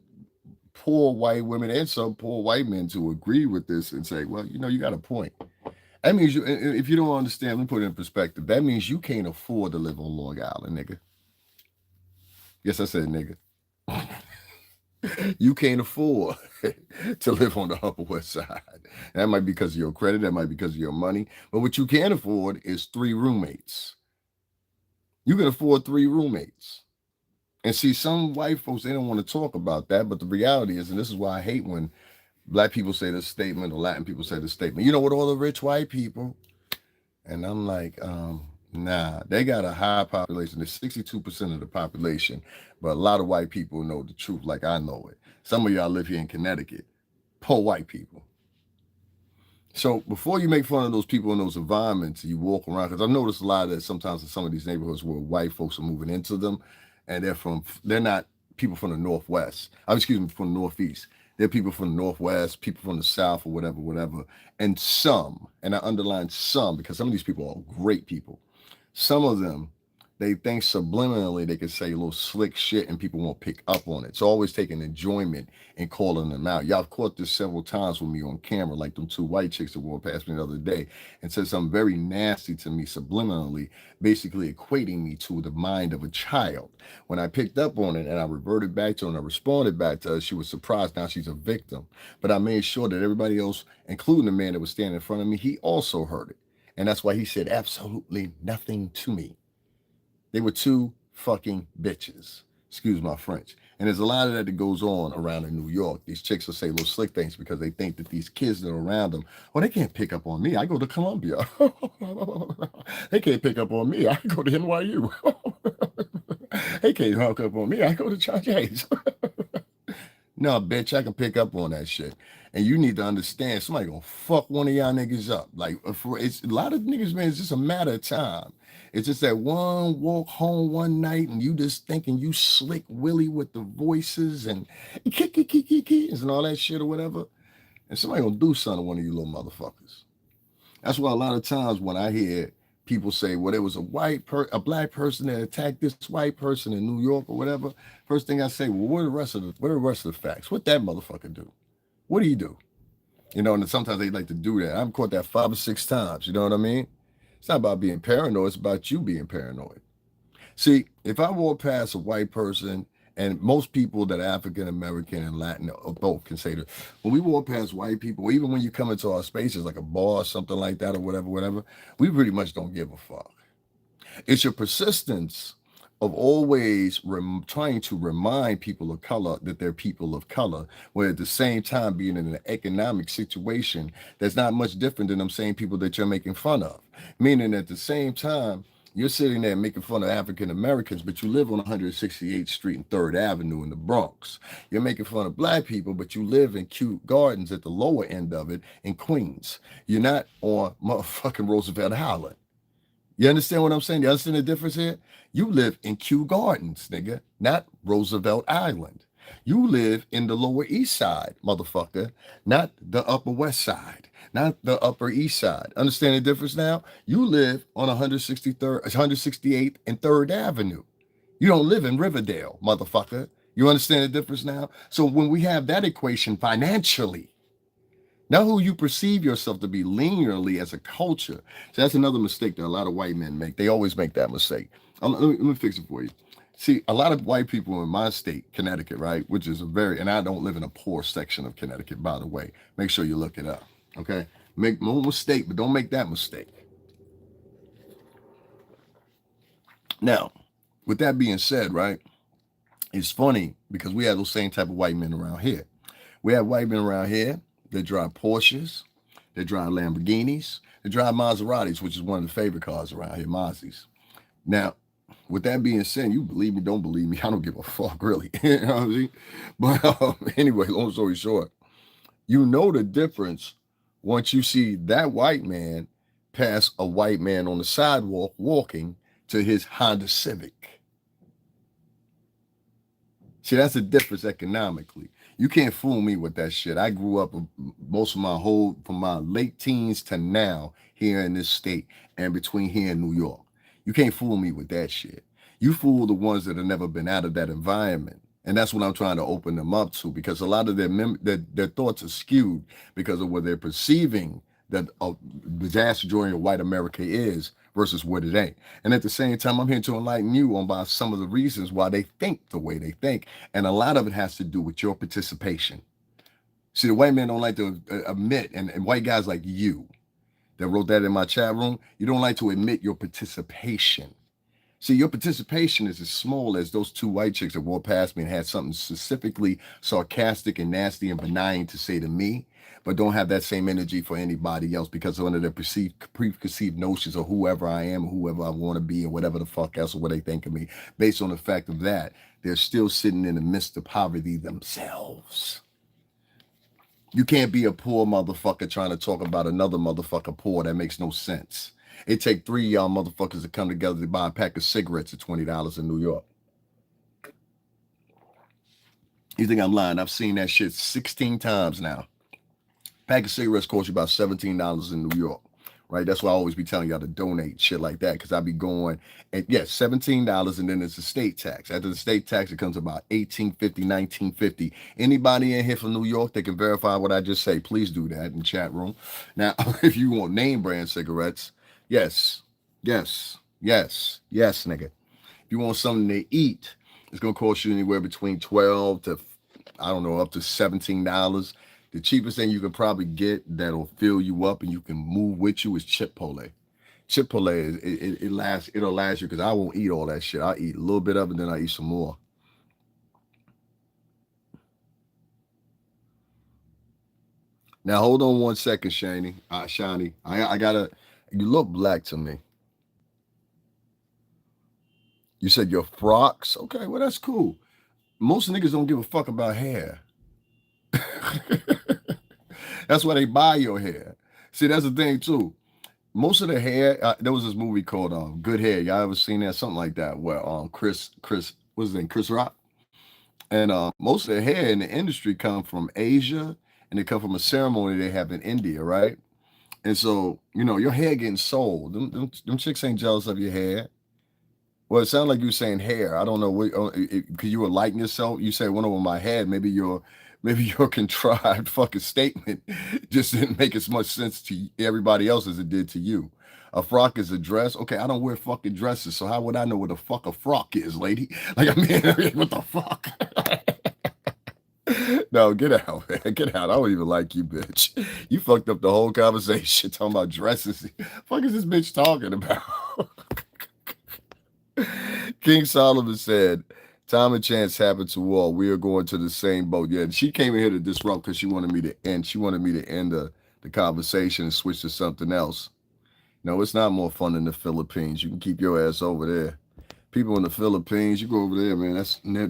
S1: poor white women and some poor white men to agree with this and say, well, you got a point. That means if you don't understand, let me put it in perspective. That means you can't afford to live on Long Island, nigga. Yes, I said nigga. You can't afford to live on the Upper West Side. That might be because of your credit, that might be because of your money. But what you can afford is 3 roommates. You can afford 3 roommates. And see, some white folks, they don't want to talk about that. But the reality is, and this is why I hate when Black people say this statement or Latin people say this statement, what all the rich white people? And I'm like, nah, they got a high population. There's 62% of the population, but a lot of white people know the truth like I know it. Some of y'all live here in Connecticut, poor white people. So before you make fun of those people in those environments, you walk around, because I've noticed a lot of that sometimes in some of these neighborhoods where white folks are moving into them, and they're not people from the Northwest. From the Northeast. They're people from the Northwest, people from the South, or whatever. And some, and I underline some, because some of these people are great people. Some of them, they think subliminally they can say a little slick shit and people won't pick up on it. It's always taking enjoyment in calling them out. Y'all have caught this several times with me on camera, like them 2 white chicks that walked past me the other day and said something very nasty to me subliminally, basically equating me to the mind of a child. When I picked up on it and I reverted back to her and I responded back to her, she was surprised. Now she's a victim. But I made sure that everybody else, including the man that was standing in front of me, he also heard it. And that's why he said absolutely nothing to me. They were 2 fucking bitches. Excuse my French. And there's a lot of that goes on around in New York. These chicks will say little slick things because they think that these kids that are around them, they can't pick up on me. I go to Columbia. They can't pick up on me. I go to NYU. They can't hook up on me. I go to Chargers. No, bitch, I can pick up on that shit. And you need to understand, somebody gonna fuck one of y'all niggas up. Like, it's a lot of niggas, man, it's just a matter of time. It's just that one walk home one night and you just thinking you slick Willie with the voices and and all that shit or whatever. And somebody gonna do something to one of you little motherfuckers. That's why a lot of times when I hear people say, well, there was a black person that attacked this white person in New York or whatever, first thing I say, well, what are the rest of the facts? What that motherfucker do? What do you do? And sometimes they like to do that. I've caught that 5 or 6 times. You know what I mean? It's not about being paranoid. It's about you being paranoid. See, if I walk past a white person, and most people that are African American and Latin or both can say that when we walk past white people, even when you come into our spaces like a bar or something like that or whatever, we pretty much don't give a fuck. It's your persistence of always trying to remind people of color that they're people of color, where at the same time being in an economic situation that's not much different than them same people that you're making fun of. Meaning at the same time, you're sitting there making fun of African Americans, but you live on 168th Street and 3rd Avenue in the Bronx. You're making fun of black people, but you live in Cute Gardens at the lower end of it in Queens. You're not on motherfucking Roosevelt Island. You understand what I'm saying? You understand the difference here? You live in Kew Gardens, nigga, not Roosevelt Island. You live in the Lower East Side, motherfucker, not the Upper West Side, not the Upper East Side. Understand the difference now? You live on 168th and 3rd Avenue. You don't live in Riverdale, motherfucker. You understand the difference now? So when we have that equation financially, not who you perceive yourself to be linearly as a culture. So that's another mistake that a lot of white men make. They always make that mistake. Let me fix it for you. See, a lot of white people in my state, Connecticut, right, which is and I don't live in a poor section of Connecticut, by the way. Make sure you look it up, okay? Make no mistake, but don't make that mistake. Now, with that being said, right, it's funny because we have those same type of white men around here. We have white men around here that drive Porsches, They drive Lamborghinis. They drive Maseratis, which is one of the favorite cars around here, Mazis. Now, with that being said, you believe me, don't believe me, I don't give a fuck, really. You know what I'm saying? But anyway, long story short, you know the difference once you see that white man pass a white man on the sidewalk walking to his Honda Civic. See, that's the difference economically. You can't fool me with that shit. I grew up most of my whole, from my late teens to now, here in this state and between here and New York. You can't fool me with that shit. You fool the ones that have never been out of that environment. And that's what I'm trying to open them up to, because a lot of their thoughts are skewed because of what they're perceiving that a vast majority of white America is versus what it ain't. And at the same time, I'm here to enlighten you on about some of the reasons why they think the way they think. And a lot of it has to do with your participation. See, the white men don't like to admit, and white guys like you that wrote that in my chat room, you don't like to admit your participation. See, your participation is as small as those two white chicks that walked past me and had something specifically sarcastic and nasty and benign to say to me, but don't have that same energy for anybody else because of one of their preconceived notions of whoever I am, or whoever I want to be, and whatever the fuck else, or what they think of me. Based on the fact of that, they're still sitting in the midst of poverty themselves. You can't be a poor motherfucker trying to talk about another motherfucker poor. That makes no sense. It take 3 of y'all motherfuckers to come together to buy a pack of cigarettes at $20 in New York. You think I'm lying? I've seen that shit 16 times now. Pack of cigarettes cost you about $17 in New York, right? That's why I always be telling y'all to donate shit like that, because I be going, and yes, $17, and then there's the state tax. After the state tax, it comes about $18.50, $19.50. Anybody in here from New York that can verify what I just say, please do that in the chat room. Now, if you want name brand cigarettes, yes, nigga. If you want something to eat, it's gonna cost you anywhere between $12 to, I don't know, up to $17. The cheapest thing you can probably get that'll fill you up and you can move with you is Chipotle. Chipotle it'll last you, because I won't eat all that shit. I'll eat a little bit of it, then I'll eat some more. Now hold on 1 second, Shani. I gotta. You look black to me. You said your frocks. Okay, well that's cool. Most niggas don't give a fuck about hair. That's why they buy your hair. See, that's the thing too. Most of the hair, there was this movie called Good Hair. Y'all ever seen that? Something like that, where Chris, what's his name? Chris Rock. And most of the hair in the industry come from Asia, and they come from a ceremony they have in India, right? And so, your hair getting sold. Them chicks ain't jealous of your hair. Well, it sounded like you were saying hair. I don't know what, because you were lighting yourself. You said one over my head. Maybe your contrived fucking statement just didn't make as much sense to everybody else as it did to you. A frock is a dress. Okay, I don't wear fucking dresses, so how would I know what the fuck a frock is, lady? Like, I mean, what the fuck? No, get out, man. Get out. I don't even like you, bitch. You fucked up the whole conversation talking about dresses. Fuck is this bitch talking about? King Solomon said, time and chance happen to all. We are going to the same boat. Yeah, and she came in here to disrupt because she wanted me to end. She wanted me to end the conversation and switch to something else. No, it's not more fun in the Philippines. You can keep your ass over there. People in the Philippines, you go over there, man.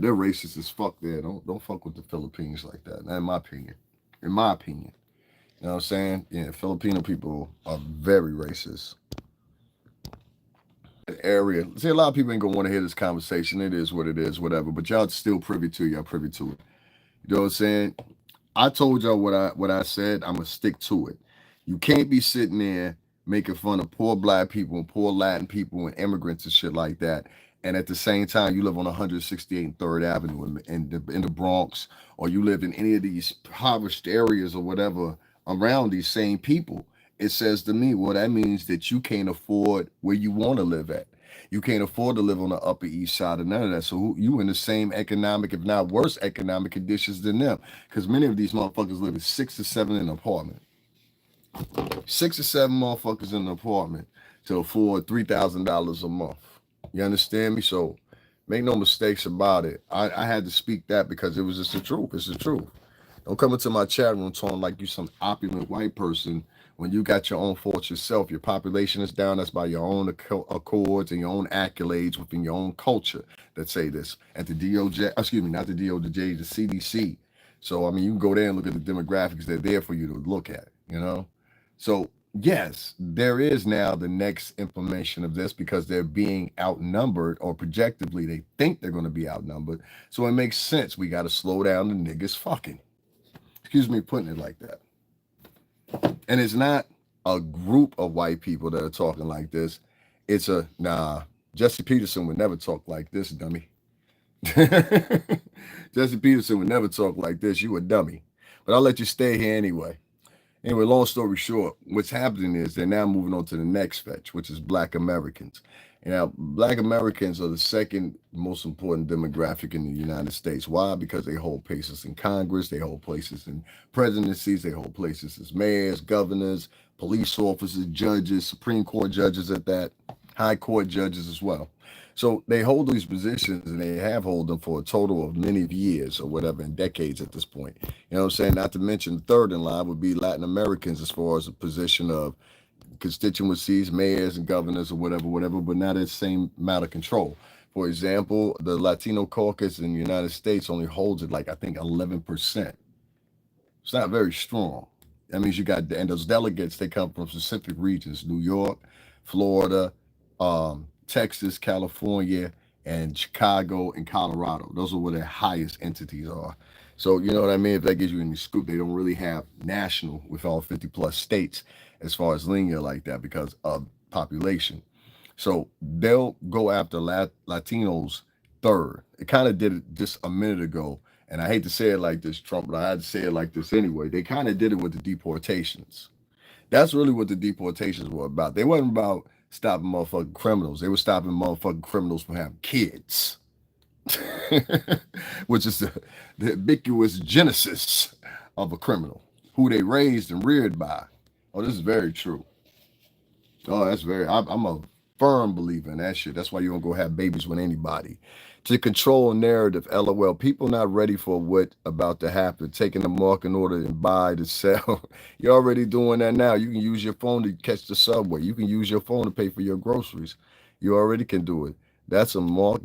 S1: They're racist as fuck there. Don't fuck with the Philippines like that. In my opinion. You know what I'm saying? Yeah, Filipino people are very racist. Area. See, a lot of people ain't gonna want to hear this conversation. It is what it is, whatever. But y'all still privy to it. Y'all privy to it. You know what I'm saying? I told y'all what I said. I'm gonna stick to it. You can't be sitting there making fun of poor black people and poor Latin people and immigrants and shit like that. And at the same time, you live on 168 and 3rd Avenue in the Bronx, or you live in any of these impoverished areas or whatever around these same people. It says to me, well, that means that you can't afford where you want to live at. You can't afford to live on the Upper East Side or none of that. So you in the same economic, if not worse, economic conditions than them. Because many of these motherfuckers live in 6 or 7 in an apartment. 6 or 7 motherfuckers in an apartment to afford $3,000 a month. You understand me? So make no mistakes about it. I had to speak that because it was just the truth. It's the truth. Don't come into my chat room talking like you some opulent white person when you got your own faults yourself. Your population is down. That's by your own accords and your own accolades within your own culture that say this. At the DOJ, excuse me, not the DOJ, the CDC. So, I mean, you can go there and look at the demographics. They're there for you to look at, you know? So, yes, there is now the next implementation of this because they're being outnumbered, or projectively they think they're going to be outnumbered. So it makes sense. We got to slow down the niggas fucking. Excuse me putting it like that. And it's not a group of white people that are talking like this. It's a, nah, Jesse Peterson would never talk like this, dummy. Jesse Peterson would never talk like this. You a dummy. But I'll let you stay here anyway. Anyway, long story short, what's happening is they're now moving on to the next fetch, which is Black Americans. And now, Black Americans are the second most important demographic in the United States. Why? Because they hold places in Congress, they hold places in presidencies, they hold places as mayors, governors, police officers, judges, Supreme Court judges at that, high court judges as well. So they hold these positions and they have hold them for a total of many years or whatever, in decades at this point. You know what I'm saying? Not to mention the third in line would be Latin Americans as far as a position of constituencies, mayors and governors or whatever, but not at the same amount of control. For example, the Latino caucus in the United States only holds it like, I think, 11%. It's not very strong. That means you got, and those delegates, they come from specific regions: New York, Florida, Texas, California, and Chicago and Colorado. Those are where their highest entities are. So, you know what I mean? If that gives you any scoop, they don't really have national with all 50 plus states as far as linear like that because of population. So they'll go after Latinos third. It kind of did it just a minute ago. And I hate to say it like this, Trump, but I had to say it like this anyway. They kind of did it with the deportations. That's really what the deportations were about. They wasn't about stopping motherfucking criminals. They were stopping motherfucking criminals from having kids, which is the ubiquitous genesis of a criminal, who they raised and reared by. Oh, this is very true. Oh, that's very, I'm a firm believer in that shit. That's why you don't go have babies with anybody. To control narrative, LOL. People not ready for what about to happen. Taking the market order and buy to sell. You're already doing that now. You can use your phone to catch the subway. You can use your phone to pay for your groceries. You already can do it. That's a mark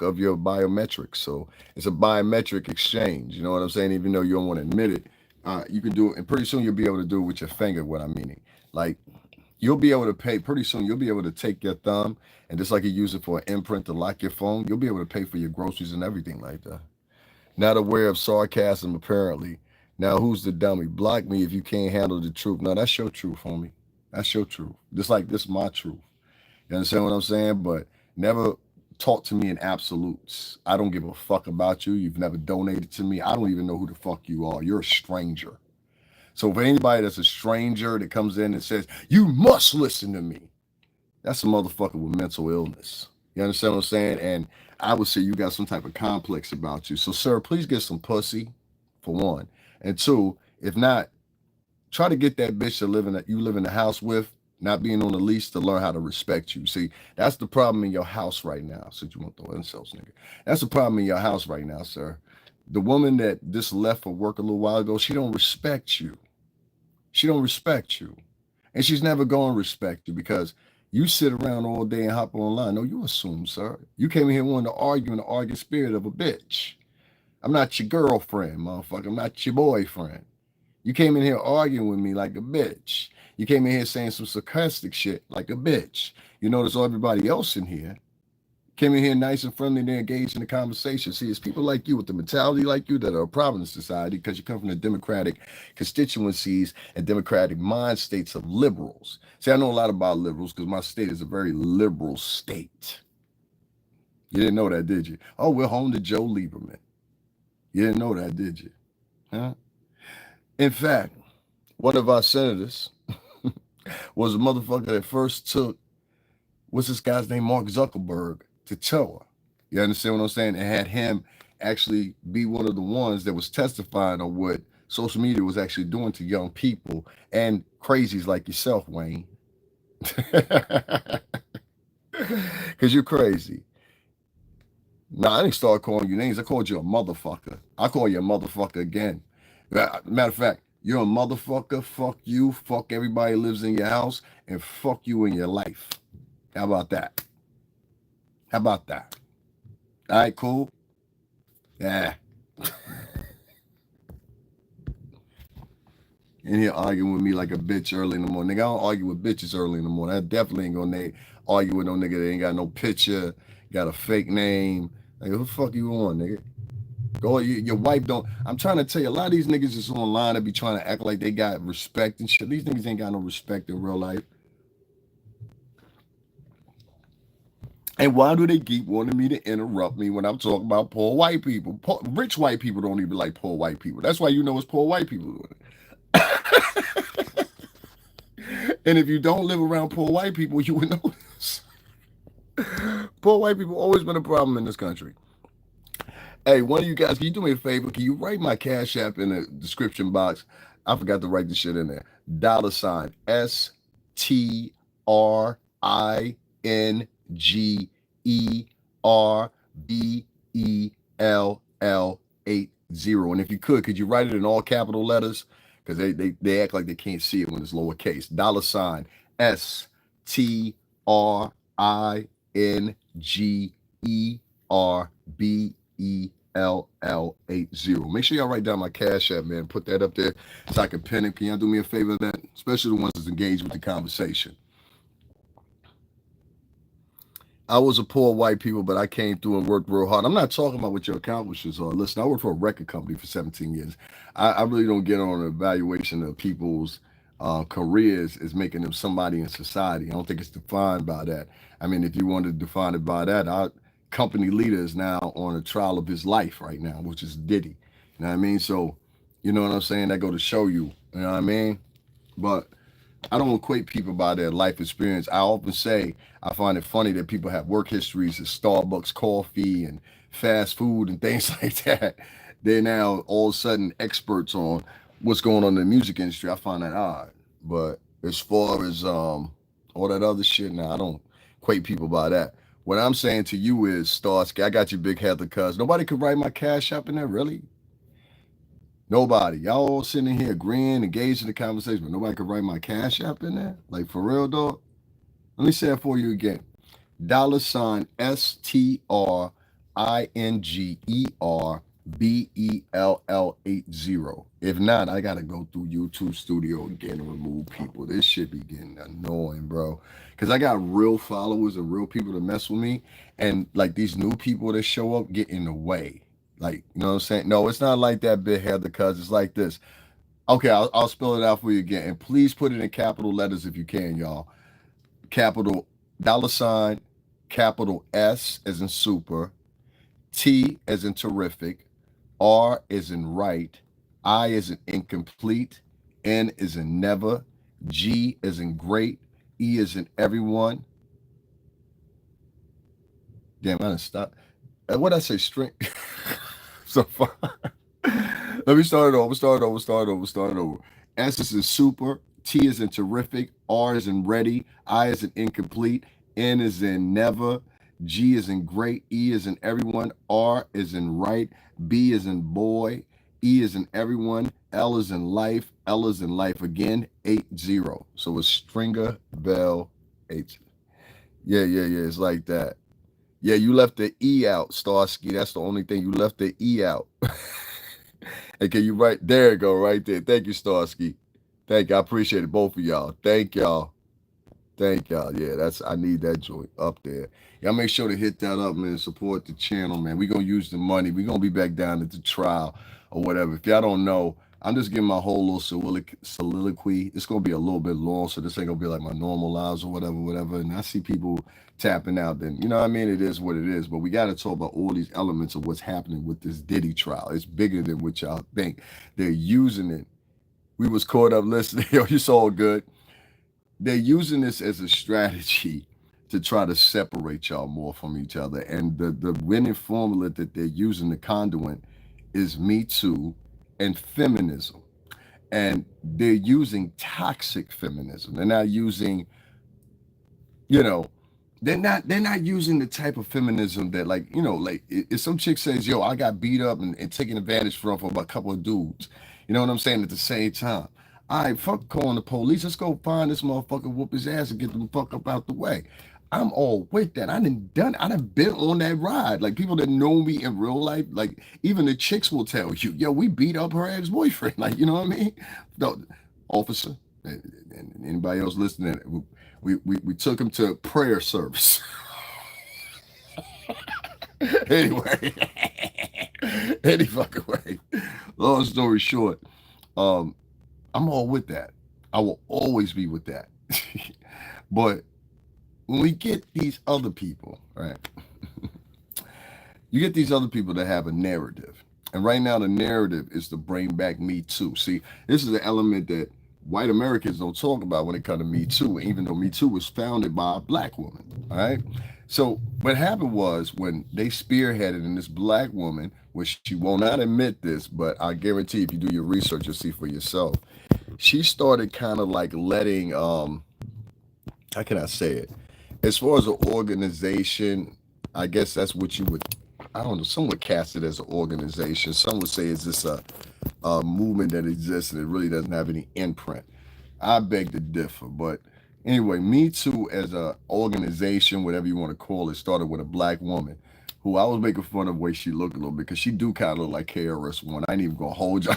S1: of your biometrics. So it's a biometric exchange. You know what I'm saying? Even though you don't want to admit it, you can do it. And pretty soon you'll be able to do it with your finger, what I'm meaning. Like, you'll be able to pay pretty soon. You'll be able to take your thumb and just like you use it for an imprint to lock your phone, you'll be able to pay for your groceries and everything like that. Not aware of sarcasm, apparently. Now, who's the dummy? Block me if you can't handle the truth. No, that's your truth, homie. That's your truth. Just like this is my truth. You understand what I'm saying? But never talk to me in absolutes. I don't give a fuck about you. You've never donated to me. I don't even know who the fuck you are. You're a stranger. So for anybody that's a stranger that comes in and says, you must listen to me, that's a motherfucker with mental illness. You understand what I'm saying? And I would say you got some type of complex about you. So, sir, please get some pussy, for one. And two, if not, try to get that bitch that you live in the house with, not being on the lease, to learn how to respect you. See, that's the problem in your house right now. Since you want to throw insults, nigga. That's the problem in your house right now, sir. The woman that just left for work a little while ago, she don't respect you. She don't respect you. And she's never going to respect you because you sit around all day and hop online. No, you assume, sir. You came in here wanting to argue in the arguing spirit of a bitch. I'm not your girlfriend, motherfucker. I'm not your boyfriend. You came in here arguing with me like a bitch. You came in here saying some sarcastic shit like a bitch. You notice everybody else in here came in here nice and friendly and they're engaged in the conversation. See, it's people like you with the mentality like you that are a problem in society because you come from the democratic constituencies and democratic mind states of liberals. See, I know a lot about liberals because my state is a very liberal state. You didn't know that, did you? Oh, we're home to Joe Lieberman. You didn't know that, did you? Huh? In fact, one of our senators was a motherfucker that first took, what's this guy's name, Mark Zuckerberg, to Toa. You understand what I'm saying? And had him actually be one of the ones that was testifying on what social media was actually doing to young people and crazies like yourself, Wayne. Because you're crazy. Nah, I didn't start calling you names. I called you a motherfucker. I call you a motherfucker again. Matter of fact, you're a motherfucker. Fuck you. Fuck everybody who lives in your house, and fuck you in your life. How about that? How about that? All right, cool. Yeah. In here arguing with me like a bitch early in the morning. Nigga, I don't argue with bitches early in the morning. I definitely ain't gonna argue with no nigga that ain't got no picture, got a fake name. Like, who the fuck you on, nigga? Go, your wife don't. I'm trying to tell you, a lot of these niggas is online and be trying to act like they got respect and shit. These niggas ain't got no respect in real life. And why do they keep wanting me to interrupt me when I'm talking about poor white people? Rich white people don't even like poor white people. That's why you know it's poor white people doing it. And if you don't live around poor white people, you would know this. Poor white people always been a problem in this country. Hey, one of you guys, can you do me a favor? Can you write my Cash App in the description box? I forgot to write the shit in there. $ STRINGERBELL80. And if you could you write it in all capital letters? Because they act like they can't see it when it's lowercase. $STRINGERBELL80. Make sure y'all write down my Cash App, man. Put that up there so I can pin it. Can y'all do me a favor of that? Especially the ones that's engaged with the conversation. I was a poor white people, but I came through and worked real hard. I'm not talking about what your accomplishments are. Listen, I worked for a record company for 17 years. I really don't get on an evaluation of people's careers as making them somebody in society. I don't think it's defined by that. I mean, if you wanted to define it by that, our company leader is now on a trial of his life right now, which is Diddy. You know what I mean? So, you know what I'm saying? That go to show you. You know what I mean? But I don't equate people by their life experience. I often say I find it funny that people have work histories at Starbucks coffee and fast food and things like that. They're now all of a sudden experts on what's going on in the music industry. I find that odd. But as far as all that other shit, now I don't equate people by that. What I'm saying to you is, Starsky, I got you, big headed cuz. Nobody could write my Cash App in there, really? Nobody. Y'all all sitting here agreeing, engaged in the conversation, but nobody could write my Cash App in there? Like, for real, dog? Let me say it for you again. $STRINGERBELL80. If not, I gotta go through YouTube Studio again and remove people. This shit be getting annoying, bro. Cause I got real followers and real people to mess with me. And like these new people that show up get in the way. Like, you know what I'm saying? No, it's not like that, big head, because it's like this. Okay, I'll spell it out for you again. And please put it in capital letters if you can, y'all. Capital $, capital S as in super, T as in terrific, R as in right, I as in incomplete, N as in never, G as in great, E as in everyone. Damn, I done stopped. What I say? String. So far. Let me start it over. S is in super, T is in terrific, R is in ready, I is in incomplete, N is in never, G is in great, E is in everyone, R is in right, B is in boy, E is in everyone, L is in life, L is in life again, 80. So it's Stringer Bell 8. Yeah. It's like that. Yeah, you left the E out, Starsky. That's the only thing. You left the E out. And can you write? There you go, right there. Thank you, Starsky. Thank you. I appreciate it, both of y'all. Thank y'all. Thank y'all. Yeah, I need that joint up there. Y'all make sure to hit that up, man. Support the channel, man. We're gonna use the money. We're gonna be back down at the trial or whatever. If y'all don't know, I'm just giving my whole little soliloquy. It's gonna be a little bit long, so this ain't gonna be like my normal lives or whatever. And I see people tapping out, then you know what I mean? It is what it is. But we gotta talk about all these elements of what's happening with this Diddy trial. It's bigger than what y'all think. They're using it. We was caught up listening. Yo, it's all good. They're using this as a strategy to try to separate y'all more from each other. And the winning formula that they're using, the conduit, is Me Too and feminism. And they're using toxic feminism. They're not using, you know, they're not using the type of feminism that, like, you know, like if some chick says, yo, I got beat up and taken advantage from a couple of dudes, You know what I'm saying? At the same time. All right, fuck calling the police. Let's go find this motherfucker, whoop his ass, and get the fuck up out the way. I'm all with that. I done been on that ride. Like people that know me in real life, like even the chicks will tell you, yo, we beat up her ex-boyfriend. Like, you know what I mean? No, officer, and anybody else listening, we took him to prayer service. Anyway, any fucking way. Long story short, um, I'm all with that. I will always be with that. But when we get these other people, right? You get these other people that have a narrative. And right now, the narrative is to bring back Me Too. See, this is the element that white Americans don't talk about when it comes to Me Too, even though Me Too was founded by a black woman. All right. So what happened was when they spearheaded in this black woman, which she will not admit this, but I guarantee if you do your research, you'll see for yourself. She started kind of like letting how can I say it? As far as an organization, I guess that's what you would, I don't know, some would cast it as an organization. Some would say it's just a movement that exists and it really doesn't have any imprint. I beg to differ. But anyway, Me Too as a organization, whatever you want to call it, started with a black woman who I was making fun of the way she looked a little bit because she do kind of look like KRS-One. I ain't even gonna hold you.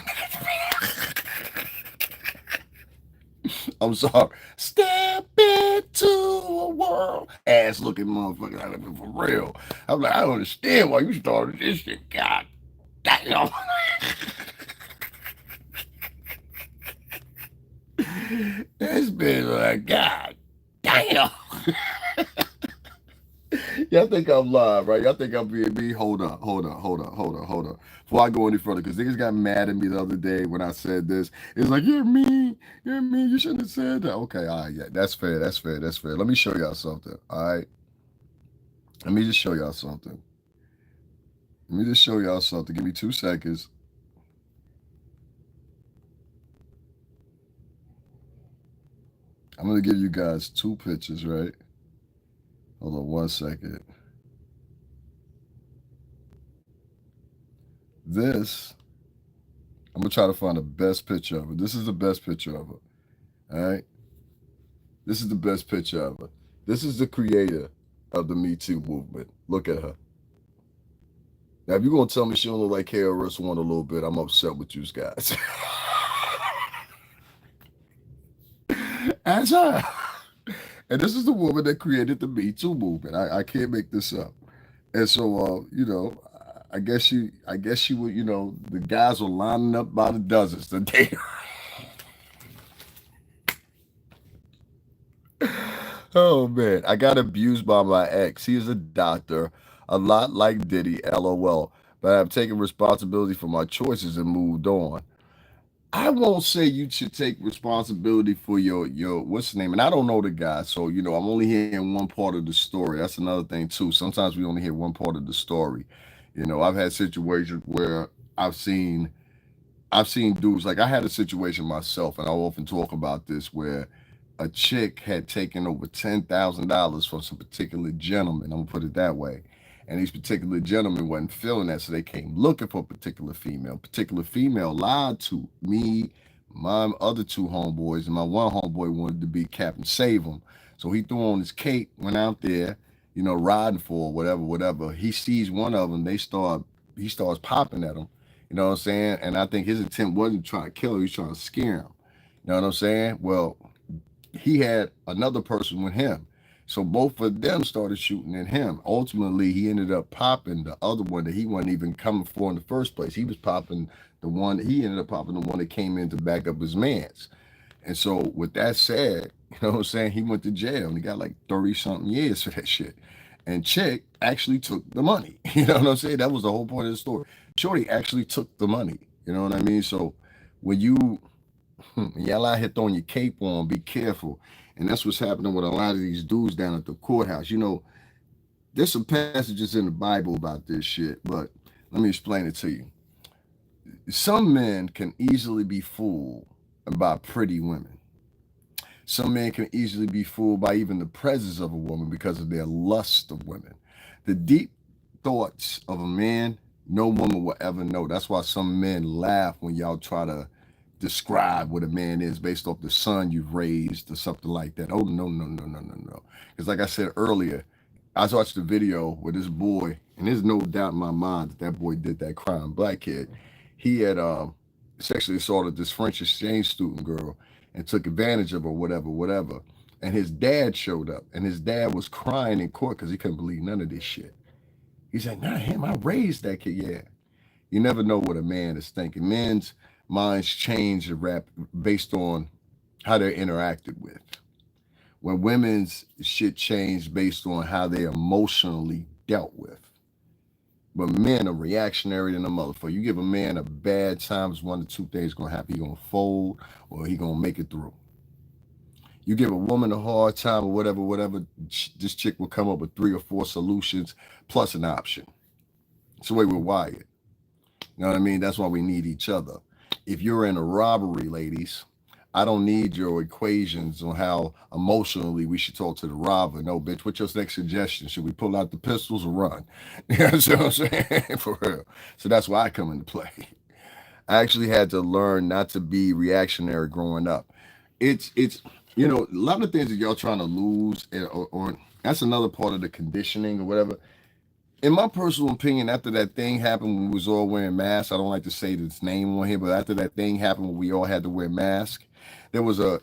S1: I'm sorry. Step into a world. Ass looking motherfucker. I mean, for real. I'm like, I don't understand why you started this shit. God damn. It's been like, God damn. Y'all think I'm live, right? Y'all think I'm being me? Hold up. Before I go any further, because niggas got mad at me the other day when I said this. It's like, you're mean, you shouldn't have said that. Okay, all right, yeah, that's fair. Let me show y'all something, all right? Let me just show y'all something. Let me just show y'all something. Give me 2 seconds. I'm going to give you guys 2 pictures, right? Hold on 1 second. This, I'm going to try to find the best picture of it. This is the best picture of it, all right? This is the best picture of her. This is the creator of the Me Too movement. Look at her. Now, if you're going to tell me she don't look like KRS-One a little bit, I'm upset with you guys. As her. And this is the woman that created the Me Too movement. I can't make this up. And so, I guess she would, the guys were lining up by the dozens to date her. Oh man, I got abused by my ex. He is a doctor, a lot like Diddy, LOL. But I've taken responsibility for my choices and moved on. I won't say you should take responsibility for your what's the name, and I don't know the guy, so I'm only hearing one part of the story. That's another thing too. Sometimes we only hear one part of the story. I've had situations where I've seen dudes like I had a situation myself, and I often talk about this where a chick had taken over $10,000 from some particular gentleman. I'm gonna put it that way. And these particular gentlemen wasn't feeling that, so they came looking for a particular female. Particular female lied to me, my other 2 homeboys, and my one homeboy wanted to be Captain Save him. So he threw on his cape, went out there, riding for whatever. He sees one of them. He starts popping at him. You know what I'm saying? And I think his intent wasn't trying to kill him. He was trying to scare him. You know what I'm saying? Well, he had another person with him. So both of them started shooting at him. Ultimately, he ended up popping the other one that he wasn't even coming for in the first place. He ended up popping the one that came in to back up his mans. And so with that said, you know what I'm saying? He went to jail and he got like 30 something years for that shit. And Chick actually took the money. You know what I'm saying? That was the whole point of the story. Shorty actually took the money. You know what I mean? So when y'all out here throwing your cape on, be careful. And that's what's happening with a lot of these dudes down at the courthouse. There's some passages in the Bible about this shit, but let me explain it to you. Some men can easily be fooled by pretty women. Some men can easily be fooled by even the presence of a woman because of their lust of women. The deep thoughts of a man, no woman will ever know. That's why some men laugh when y'all try to describe what a man is based off the son you've raised or something like that. Oh, no, no, no, no, no, no. Because like I said earlier, I watched a video with this boy, and there's no doubt in my mind that that boy did that crime. Black kid. He had sexually assaulted this French exchange student girl and took advantage of her, whatever, whatever. And his dad showed up, and his dad was crying in court because he couldn't believe none of this shit. He's like, "Not him. I raised that kid." Yeah. You never know what a man is thinking. Men's minds change based on how they're interacted with. When women's shit changed based on how they're emotionally dealt with. But men are reactionary than a motherfucker. You give a man a bad time, it's one of two things gonna happen. He gonna fold or he gonna make it through. You give a woman a hard time or whatever, whatever, this chick will come up with 3 or 4 solutions plus an option. It's the way we're wired. You know what I mean? That's why we need each other. If you're in a robbery, ladies, I don't need your equations on how emotionally we should talk to the robber. No, bitch, what's your next suggestion? Should we pull out the pistols or run? You know what I'm saying? For real. So that's why I come into play. I actually had to learn not to be reactionary growing up. It's a lot of things that y'all trying to lose, or that's another part of the conditioning or whatever. In my personal opinion, after that thing happened when we was all wearing masks, I don't like to say its name on here, but after that thing happened when we all had to wear masks, there was a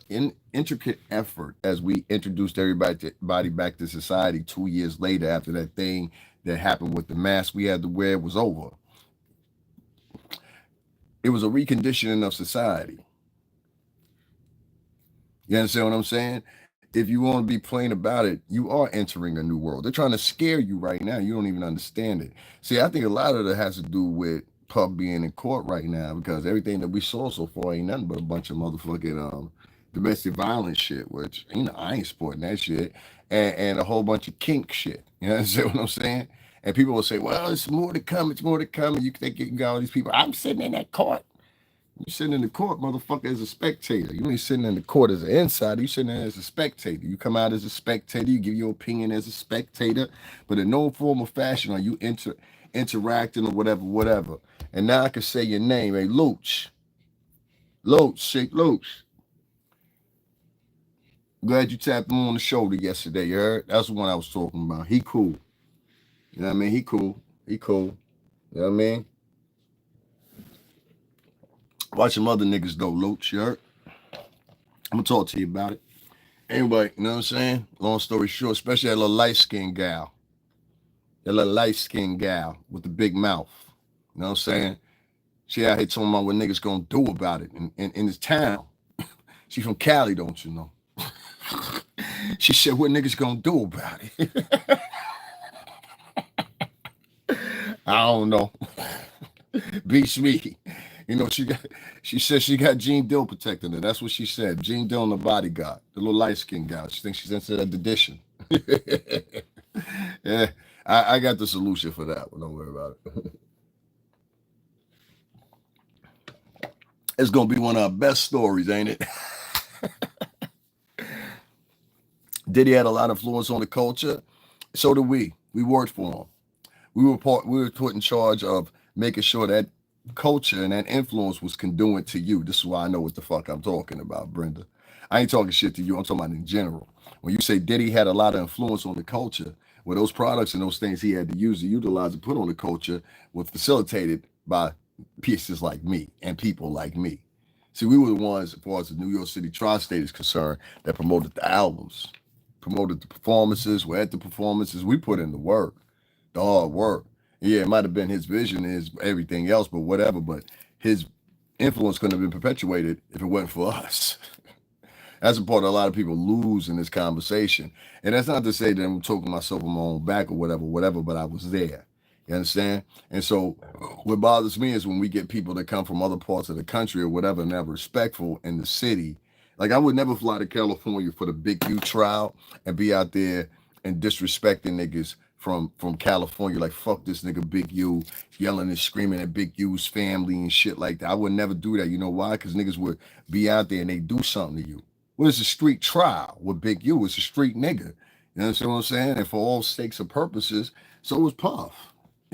S1: intricate effort as we introduced everybody back to society 2 years later after that thing that happened with the mask we had to wear was over. It was a reconditioning of society. You understand what I'm saying? If you want to be plain about it, you are entering a new world. They're trying to scare you right now. You don't even understand it. See, I think a lot of it has to do with Puff being in court right now because everything that we saw so far ain't nothing but a bunch of motherfucking domestic violence shit, which, I ain't supporting that shit, and a whole bunch of kink shit. You understand what I'm saying? And people will say, well, it's more to come. It's more to come. And you think you can got all these people. I'm sitting in that court. You sitting in the court, motherfucker, as a spectator. You ain't sitting in the court as an insider. You sitting there as a spectator. You come out as a spectator. You give your opinion as a spectator, but in no form or fashion are you interacting or whatever, whatever. And now I can say your name, hey, Looch. Looch, Shake Looch. Glad you tapped him on the shoulder yesterday, you heard? That's the one I was talking about. He cool. You know what I mean? He cool. He cool. You know what I mean? Watch some other niggas though, Looch, you heard? I'm gonna talk to you about it. Anyway, you know what I'm saying? Long story short, especially that little light-skinned gal. That little light-skinned gal with the big mouth. You know what I'm saying? She out here talking about what niggas gonna do about it in this town. She from Cali, don't you know? She said, what niggas gonna do about it? I don't know. Beats me. She said she got Gene Dill protecting her. That's what she said. Gene Dill and the bodyguard, the little light skinned guy. She thinks she's into that edition. Yeah, I got the solution for that one. Don't worry about it. It's gonna be one of our best stories, ain't it? Diddy had a lot of influence on the culture. So did we. We worked for him. We were put in charge of making sure that culture and that influence was conduent to you. This is why I know what the fuck I'm talking about, Brenda. I ain't talking shit to you. I'm talking about in general. When you say Diddy had a lot of influence on the culture, well, those products and those things he had to use to utilize and put on the culture was facilitated by pieces like me and people like me. See, we were the ones, as far as the New York City tri-state is concerned, that promoted the albums, promoted the performances. We're at the performances. We put in the work, the hard work. Yeah, it might have been his vision, his everything else, but whatever. But his influence couldn't have been perpetuated if it wasn't for us. That's a part that a lot of people lose in this conversation. And that's not to say that I'm talking myself on my own back or whatever, but I was there. You understand? And so what bothers me is when we get people that come from other parts of the country or whatever and they're respectful in the city. Like I would never fly to California for the Big U trial and be out there and disrespecting niggas from California, like fuck this nigga Big U, yelling and screaming at Big U's family and shit like that. I would never do that. You know why? Because niggas would be out there and they do something to you. Well, it's a street trial with Big U. It's a street nigga. You understand what I'm saying? And for all stakes and purposes, so was Puff.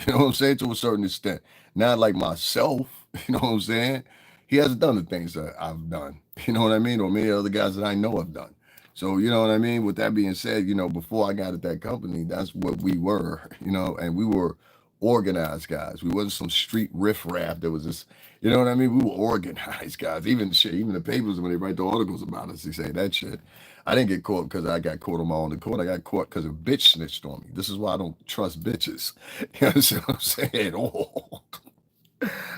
S1: You know what I'm saying? To a certain extent. Not like myself, you know what I'm saying? He hasn't done the things that I've done. You know what I mean? Or many other guys that I know have done. So, you know what I mean? With that being said, before I got at that company, that's what we were, and we were organized guys. We wasn't some street riffraff that was just, you know what I mean? We were organized guys. Even shit, even the papers, when they write the articles about us, they say that shit. I didn't get caught because I got caught on my own accord. I got caught because a bitch snitched on me. This is why I don't trust bitches. You understand what I'm saying? Oh,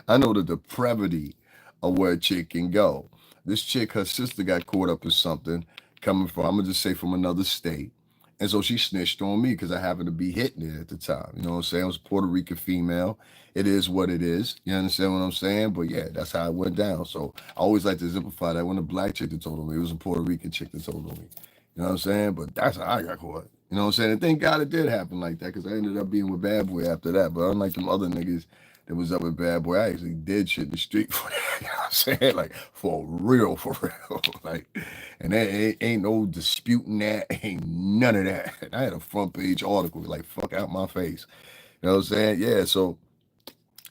S1: I know the depravity of where a chick can go. This chick, her sister got caught up in something coming from, I'm gonna just say from another state. And so she snitched on me because I happened to be hitting it at the time. You know what I'm saying? I was a Puerto Rican female. It is what it is. You understand what I'm saying? But yeah, that's how it went down. So I always like to exemplify that when a black chick that told on me, it was a Puerto Rican chick that told on me. You know what I'm saying? But that's how I got caught. You know what I'm saying? And thank God it did happen like that because I ended up being with Bad Boy after that. But unlike them other niggas that was up with Bad Boy, I actually did shit in the street for that. You know what I'm saying? Like for real, for real. Like, and there ain't no disputing that. Ain't none of that. I had a front page article like fuck out my face. You know what I'm saying? Yeah. So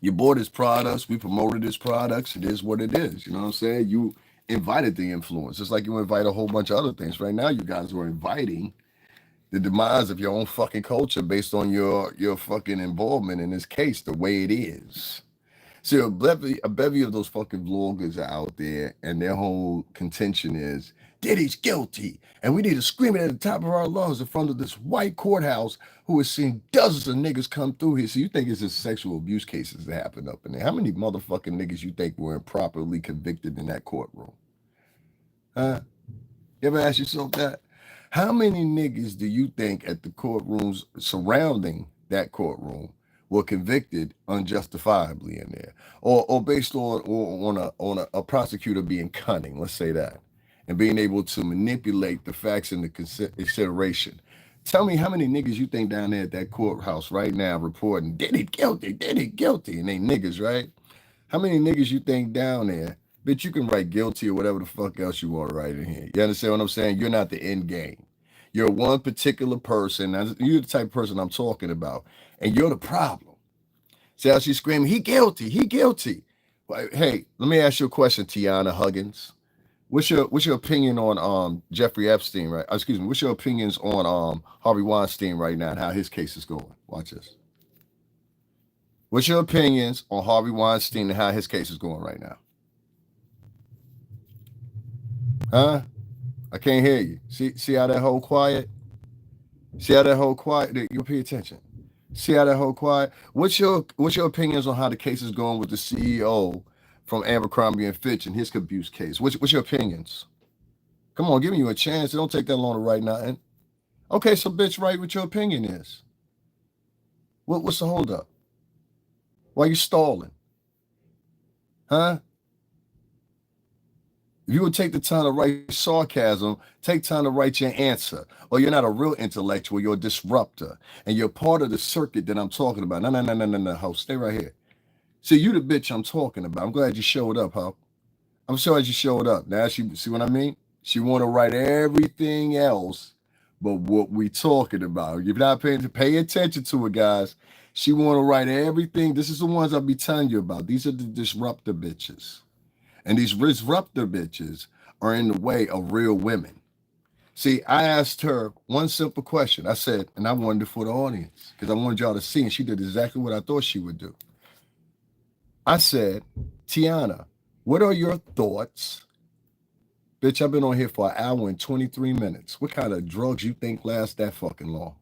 S1: you bought his products. We promoted his products. It is what it is. You know what I'm saying? You invited the influence, just like you invite a whole bunch of other things. Right now, you guys are inviting the demise of your own fucking culture based on your fucking involvement in this case, the way it is. See, a bevy of those fucking vloggers are out there, and their whole contention is Diddy's guilty, and we need to scream it at the top of our lungs in front of this white courthouse who has seen dozens of niggas come through here. So you think it's just sexual abuse cases that happened up in there? How many motherfucking niggas you think were improperly convicted in that courtroom? Huh? You ever ask yourself that? How many niggas do you think at the courtrooms surrounding that courtroom were convicted unjustifiably in there, or based on a prosecutor being cunning? Let's say that, and being able to manipulate the facts into consideration. Tell me how many niggas you think down there at that courthouse right now reporting did it guilty, and they niggas, right? How many niggas you think down there? Bitch, you can write guilty or whatever the fuck else you want to write in here. You understand what I'm saying? You're not the end game. You're one particular person. You're the type of person I'm talking about, and you're the problem. See how she's screaming, he guilty, he guilty. Hey, let me ask you a question, Tiana Huggins. What's your opinion on Jeffrey Epstein, right? Excuse me. What's your opinions on Harvey Weinstein right now and how his case is going? Watch this. What's your opinions on Harvey Weinstein and how his case is going right now? Huh? I can't hear you. See how that whole quiet? See how that whole quiet? You pay attention. See how that whole quiet? What's your opinions on how the case is going with the CEO from Abercrombie and Fitch and his abuse case? What's your opinions? Come on, give me a chance. It don't take that long to write nothing. Okay, so bitch, write what your opinion is. What's the holdup? Why you stalling? Huh? If you would take the time to write sarcasm, take time to write your answer. Or you're not a real intellectual, you're a disruptor. And you're part of the circuit that I'm talking about. No, ho. Stay right here. See, you the bitch I'm talking about. I'm glad you showed up, ho. I'm sorry you showed up. Now she see what I mean? She want to write everything else but what we talking about. If you're not pay attention to it, guys. She want to write everything. This is the ones I'll be telling you about. These are the disruptor bitches. And these disruptor bitches are in the way of real women. See, I asked her one simple question. I said, and I wanted it for the audience because I wanted y'all to see, and she did exactly what I thought she would do. I said, Tiana, what are your thoughts? Bitch, I've been on here for 1 hour and 23 minutes. What kind of drugs you think last that fucking long?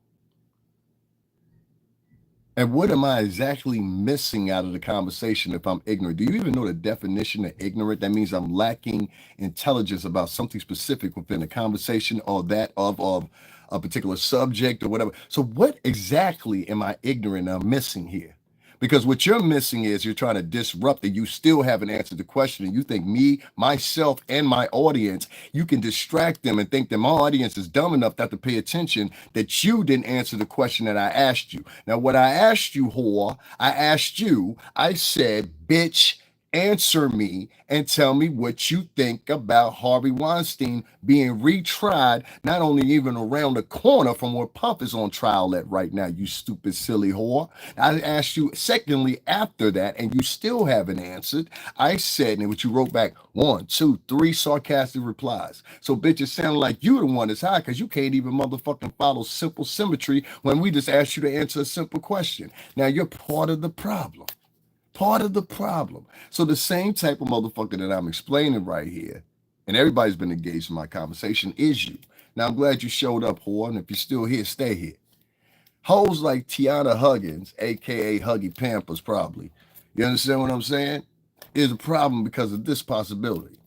S1: And what am I exactly missing out of the conversation if I'm ignorant? Do you even know the definition of ignorant? That means I'm lacking intelligence about something specific within the conversation or that of a particular subject or whatever. So what exactly am I ignorant of missing here? Because what you're missing is you're trying to disrupt and you still haven't answered the question. And you think me, myself, and my audience, you can distract them and think that my audience is dumb enough not to pay attention that you didn't answer the question that I asked you. Now, what I asked you, whore, I said, bitch, Answer me and tell me what you think about Harvey Weinstein being retried, not only even around the corner from where Puff is on trial at right now, you stupid, silly whore. I asked you, secondly, after that, and you still haven't answered. I said, and what you wrote back, 1, 2, 3 sarcastic replies. So, bitch, it sounded like you the one that's high because you can't even motherfucking follow simple symmetry when we just asked you to answer a simple question. Now, you're part of the problem. Part of the problem. So the same type of motherfucker that I'm explaining right here, and everybody's been engaged in my conversation, is you. Now I'm glad you showed up, whore, and if you're still here, stay here. Hoes like Tiana Huggins, aka Huggy Pampers, probably. You understand what I'm saying? Is a problem because of this possibility.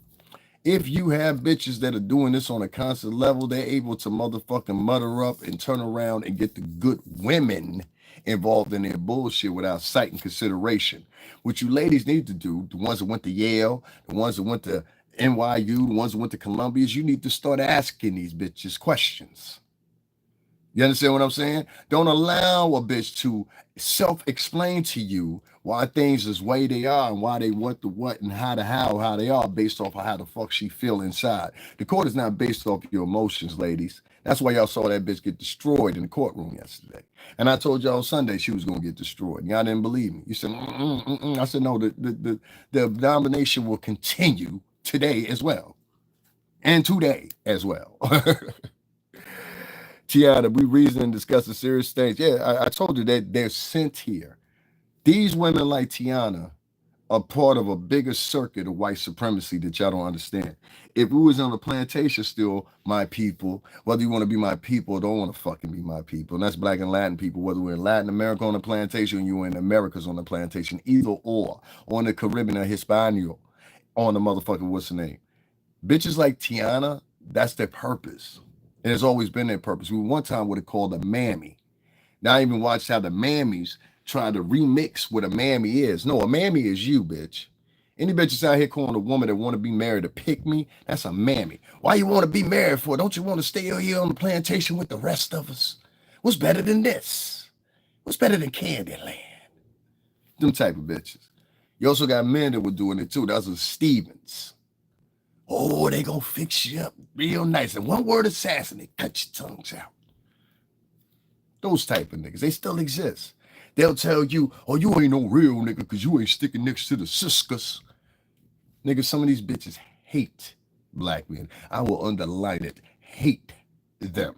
S1: If you have bitches that are doing this on a constant level, they're able to motherfucking mutter up and turn around and get the good women involved in their bullshit without sight and consideration. What you ladies need to do, the ones that went to Yale, the ones that went to NYU, the ones that went to Columbia, is you need to start asking these bitches questions. You understand what I'm saying? Don't allow a bitch to self-explain to you why things is way they are and why they want the what and how they are based off of how the fuck she feel inside. The court is not based off your emotions, ladies. That's why y'all saw that bitch get destroyed in the courtroom yesterday. And I told y'all Sunday she was gonna get destroyed. Y'all didn't believe me. You said, I said, no, the domination will continue today as well. And today as well. Tiana, we reason and discuss the serious things. Yeah, I told you that they're sent here. These women like Tiana are part of a bigger circuit of white supremacy that y'all don't understand. If we was on a plantation still, my people, whether you want to be my people or don't want to fucking be my people, and that's black and Latin people, whether we're in Latin America on the plantation or you're in Americas on the plantation, either or on the Caribbean or Hispaniola on the motherfucking, what's the name? Bitches like Tiana, that's their purpose. And it's always been their purpose. We one time would have called a mammy. Now I even watched how the mammies try to remix what a mammy is. No, a mammy is you, bitch. Any bitches out here calling a woman that want to be married to pick me, that's a mammy. Why you want to be married for? Don't you want to stay here on the plantation with the rest of us? What's better than this? What's better than Candyland? Them type of bitches. You also got men that were doing it too. Those are Stevens. Oh, they gonna fix you up real nice. And one word assassin, they cut your tongues out. Those type of niggas, they still exist. They'll tell you, oh, you ain't no real nigga because you ain't sticking next to the sisters. Nigga, some of these bitches hate black men. I will underline it, hate them.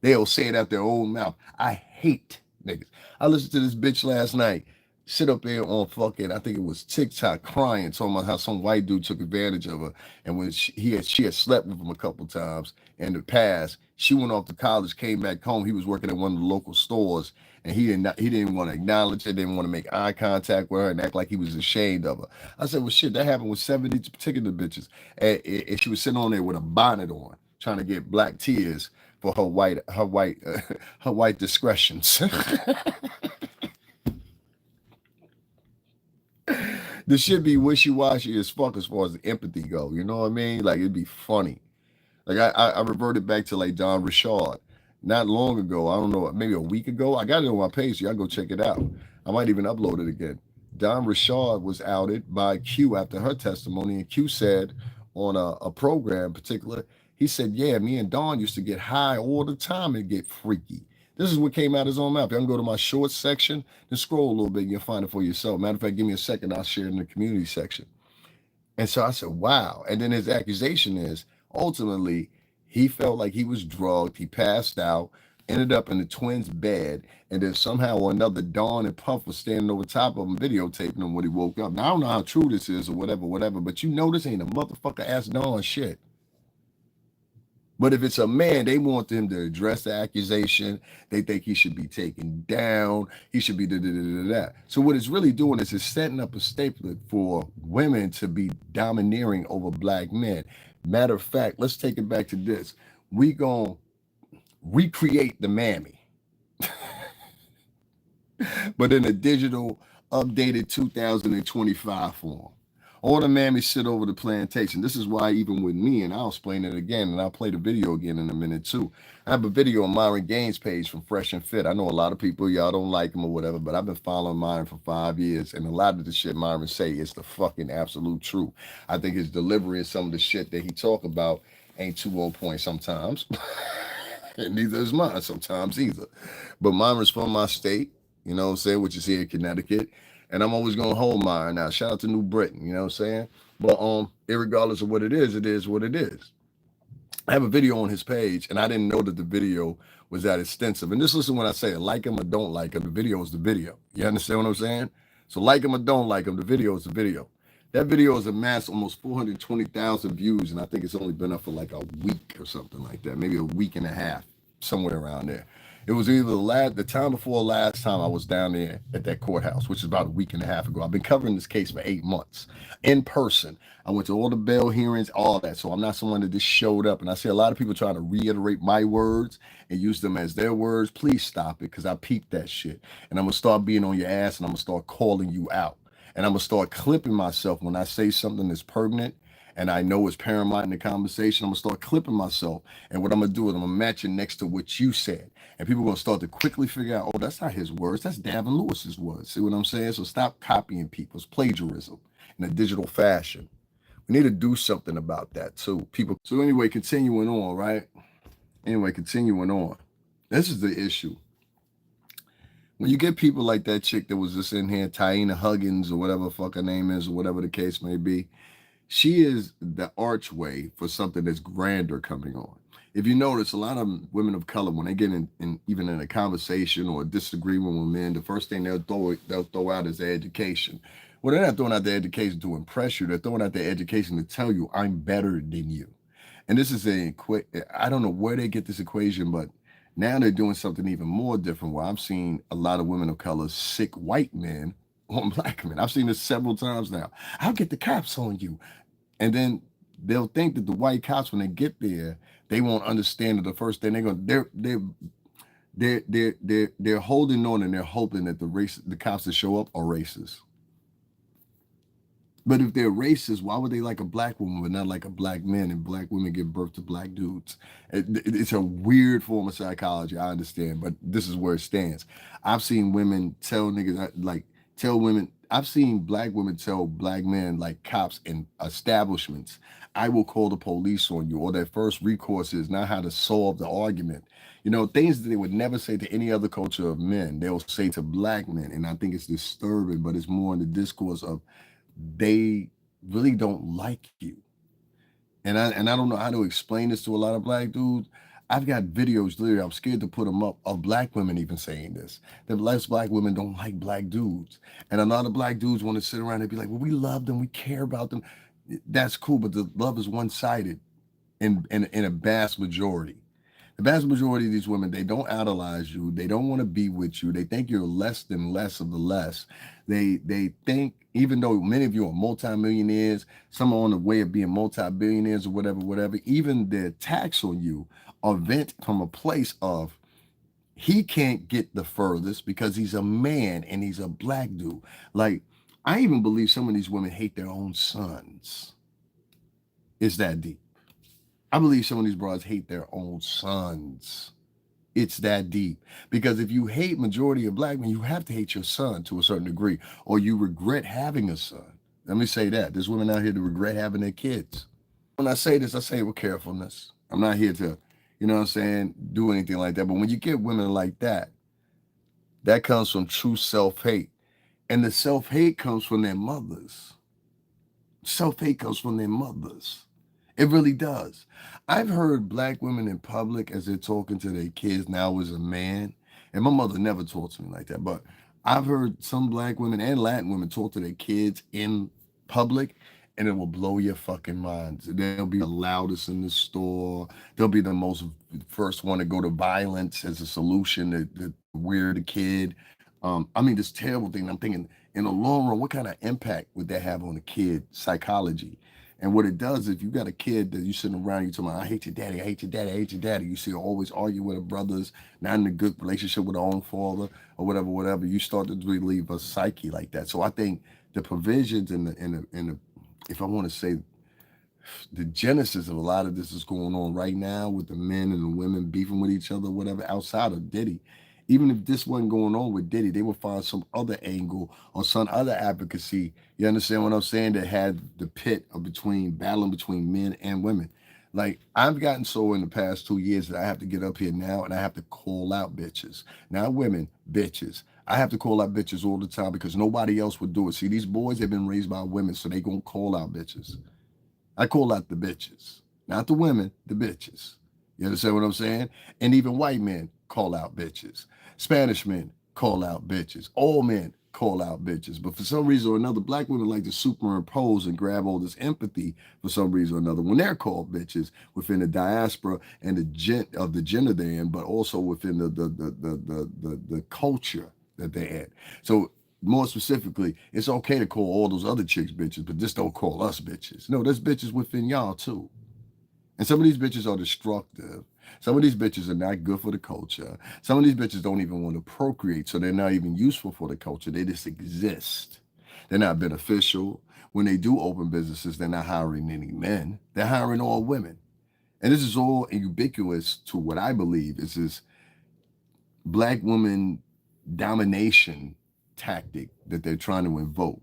S1: They'll say it out their own mouth. I hate niggas. I listened to this bitch last night sit up there on fucking, I think it was TikTok, crying, talking about how some white dude took advantage of her. And when she had slept with him a couple times in the past, she went off to college, came back home. He was working at one of the local stores, and he didn't want to acknowledge it, didn't want to make eye contact with her and act like he was ashamed of her. I said, well, shit, that happened with 70 particular bitches. And she was sitting on there with a bonnet on, trying to get black tears for her white discretions. This should be wishy-washy as fuck as far as the empathy go. You know what I mean? Like, it'd be funny. Like, I reverted back to, like, Don Richard. Not long ago, I don't know, maybe a week ago. I got it on my page, so y'all go check it out. I might even upload it again. Don Richard was outed by Q after her testimony, and Q said on a program in particular, he said, yeah, me and Don used to get high all the time and get freaky. This is what came out of his own mouth. Y'all can go to my shorts section and scroll a little bit and you'll find it for yourself. Matter of fact, give me a second. I'll share it in the community section. And so I said, wow. And then his accusation is ultimately he felt like he was drugged. He passed out, ended up in the twins' bed. And then somehow or another, Dawn and Puff was standing over top of him, videotaping him when he woke up. Now, I don't know how true this is or whatever, but you know this ain't a motherfucker ass Dawn shit. But if it's a man, they want him to address the accusation. They think he should be taken down. He should be da. So what it's really doing is it's setting up a staple for women to be domineering over black men. Matter of fact, let's take it back to this. We gonna recreate the mammy, but in a digital, updated 2025 form. All the mammies sit over the plantation. This is why even with me, and I'll explain it again, and I'll play the video again in a minute too. I have a video on Myron Gaines' page from Fresh and Fit. I know a lot of people, y'all don't like him or whatever, but I've been following Myron for 5 years, and a lot of the shit Myron say is the fucking absolute truth. I think his delivery and some of the shit that he talk about ain't too on point sometimes. And neither is mine sometimes either. But Myron's from my state, you know what I'm saying, which is here in Connecticut. And I'm always gonna hold mine now. Shout out to New Britain, you know what I'm saying? But irregardless of what it is what it is. I have a video on his page, and I didn't know that the video was that extensive. And just listen when I say it, like him or don't like him, the video is the video. You understand what I'm saying? So like him or don't like him, the video is the video. That video has amassed almost 420,000 views, and I think it's only been up for like a week or something like that, maybe a week and a half, somewhere around there. It was either the time before last time I was down there at that courthouse, which is about a week and a half ago. I've been covering this case for 8 months in person. I went to all the bail hearings, all that. So I'm not someone that just showed up. And I see a lot of people trying to reiterate my words and use them as their words. Please stop it, because I peeped that shit. And I'm going to start being on your ass, and I'm going to start calling you out. And I'm going to start clipping myself when I say something that's pertinent and I know it's paramount in the conversation. I'm going to start clipping myself. And what I'm going to do is I'm going to match it next to what you said. And people are going to start to quickly figure out, oh, that's not his words. That's Davin Lewis's words. See what I'm saying? So stop copying people's plagiarism in a digital fashion. We need to do something about that too. People. So anyway, continuing on, right? Continuing on. This is the issue. When you get people like that chick that was just in here, Taina Huggins or whatever the fuck her name is, or whatever the case may be, she is the archway for something that's grander coming on. If you notice, a lot of women of color, when they get even in a conversation or a disagreement with men, the first thing they'll throw out is their education. Well, they're not throwing out their education to impress you. They're throwing out their education to tell you, I'm better than you. And this is I don't know where they get this equation, but now they're doing something even more different, where I've seen a lot of women of color sick white men on black men. I've seen this several times now. I'll get the cops on you. And then they'll think that the white cops, when they get there, they won't understand that the first thing they're holding on, and they're hoping that the cops that show up are racist. But if they're racist, why would they like a black woman but not like a black man, and black women give birth to black dudes? It's a weird form of psychology, I understand, but this is where it stands. I've seen women tell niggas, I've seen black women tell black men, like cops in establishments, I will call the police on you, or their first recourse is not how to solve the argument. You know, things that they would never say to any other culture of men, they'll say to black men. And I think it's disturbing, but it's more in the discourse of they really don't like you. And I don't know how to explain this to a lot of black dudes. I've got videos, literally, I'm scared to put them up, of black women even saying this. That less black women don't like black dudes. And a lot of black dudes want to sit around and be like, well, we love them, we care about them. That's cool, but the love is one-sided in a vast majority. The vast majority of these women, they don't idolize you. They don't want to be with you. They think you're less than less of the less. They think, even though many of you are multimillionaires, some are on the way of being multi-billionaires or whatever, even their attacks on you are vent from a place of, he can't get the furthest because he's a man and he's a black dude. Like, I even believe some of these women hate their own sons. It's that deep. I believe some of these broads hate their own sons. It's that deep. Because if you hate majority of black men, you have to hate your son to a certain degree, or you regret having a son. Let me say that. There's women out here that regret having their kids. When I say this, I say it with carefulness. I'm not here to, you know what I'm saying, do anything like that. But when you get women like that, that comes from true self-hate. And the self-hate comes from their mothers. Self-hate comes from their mothers. It really does. I've heard black women in public as they're talking to their kids now as a man, and my mother never talked to me like that, but I've heard some black women and Latin women talk to their kids in public, and it will blow your fucking minds. They'll be the loudest in the store. They'll be the most first one to go to violence as a solution to wear the kid. I mean, this terrible thing. I'm thinking, in the long run, what kind of impact would that have on a kid psychology? And what it does, if you got a kid that you sitting around, you talking about, I hate your daddy, I hate your daddy, I hate your daddy. You see her always argue with her brothers, not in a good relationship with her own father, or whatever. You start to relieve a psyche like that. So I think the provisions in the if I want to say, the genesis of a lot of this is going on right now with the men and the women beefing with each other, whatever, outside of Diddy. Even if this wasn't going on with Diddy, they would find some other angle or some other advocacy. You understand what I'm saying? That had the pit of between battling between men and women. Like I've gotten so in the past 2 years that I have to get up here now and I have to call out bitches. Not women, bitches. I have to call out bitches all the time because nobody else would do it. See, these boys have been raised by women, so they gonna call out bitches. I call out the bitches, not the women, the bitches. You understand what I'm saying? And even white men call out bitches. Spanish men call out bitches. All men call out bitches. But for some reason or another, black women like to superimpose and grab all this empathy for some reason or another when they're called bitches within the diaspora and the of the gender they're in, but also within the culture that they're in. So more specifically, it's okay to call all those other chicks bitches, but just don't call us bitches. No, there's bitches within y'all too. And some of these bitches are destructive. Some of these bitches are not good for the culture. Some of these bitches don't even want to procreate, so they're not even useful for the culture. They just exist. They're not beneficial. When they do open businesses, they're not hiring any men. They're hiring all women. And this is all ubiquitous to what I believe is this black woman domination tactic that they're trying to invoke.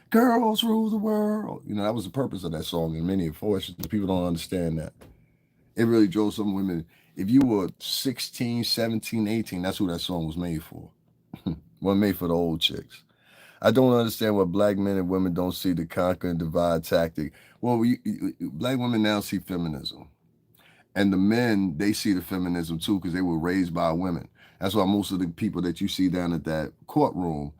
S1: Girls rule the world. That was the purpose of that song in many voices. People don't understand that. It really drove some women. If you were 16, 17, 18, that's who that song was made for. Wasn't made for the old chicks. I don't understand why black men and women don't see the conquer and divide tactic. Well, black women now see feminism. And the men, they see the feminism too because they were raised by women. That's why most of the people that you see down at that courtroom,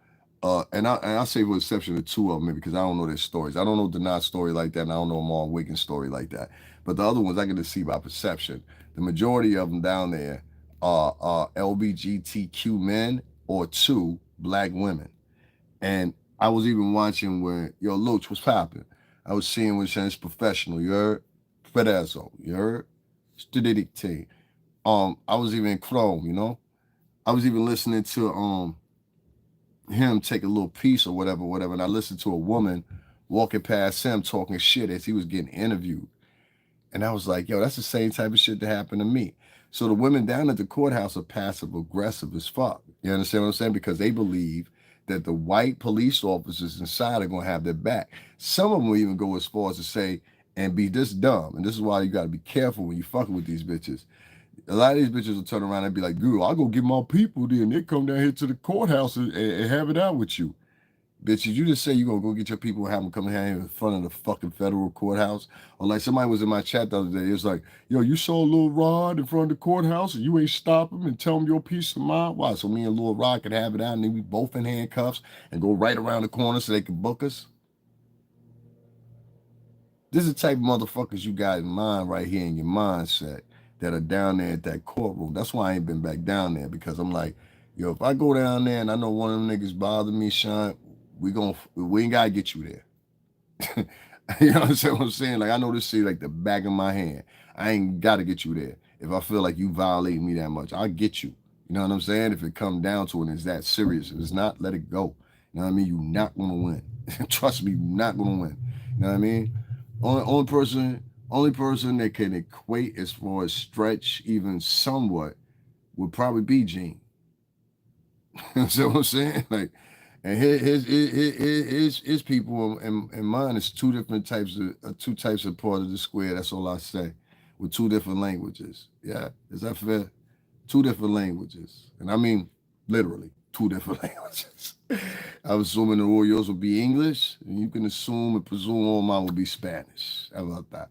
S1: and I say with exception of two of them, because I don't know their stories. I don't know Denard's story like that, and I don't know Maul Wiggins' story like that. But the other ones I get to see by perception. The majority of them down there are LBGTQ men or two black women. And I was even watching where, Loach was popping. I was seeing when it's professional, you heard? Pedazzo, you heard? Diddy team. I was even in Chrome, I was even listening to him take a little piece or whatever, and I listened to a woman walking past him talking shit as he was getting interviewed. And I was like, yo, that's the same type of shit that happened to me. So the women down at the courthouse are passive aggressive as fuck. You understand what I'm saying? Because they believe that the white police officers inside are gonna have their back. Some of them will even go as far as to say and be this dumb. And this is why you gotta be careful when you fucking with these bitches. A lot of these bitches will turn around and be like, girl, I'll go get my people then. They come down here to the courthouse and have it out with you. Bitches, you just say you gonna go get your people and have them come here in front of the fucking federal courthouse. Or like somebody was in my chat the other day, it was like, yo, you saw Lil Rod in front of the courthouse and you ain't stop him and tell him your peace of mind? Why? So me and Lil Rod could have it out and then we both in handcuffs and go right around the corner so they can book us? This is the type of motherfuckers you got in mind right here in your mindset that are down there at that courtroom. That's why I ain't been back down there because I'm like, yo, if I go down there and I know one of them niggas bother me, Sean, we ain't gotta get you there. You know what I'm saying? Like I know this shit like the back of my hand. I ain't gotta get you there. If I feel like you violate me that much, I'll get you. You know what I'm saying? If it come down to it and it's that serious, if it's not, let it go. You know what I mean? You're not gonna win. Trust me, you're not gonna win. You know what I mean? Only person that can equate as far as stretch even somewhat would probably be Gene. You know what I'm saying? Like, and his people and mine is two types of part of the square. That's all I say, with two different languages. Yeah, is that fair? Two different languages, and I mean literally two different languages. I was assuming the Royals would be English, and you can assume and presume all mine would be Spanish. How about that?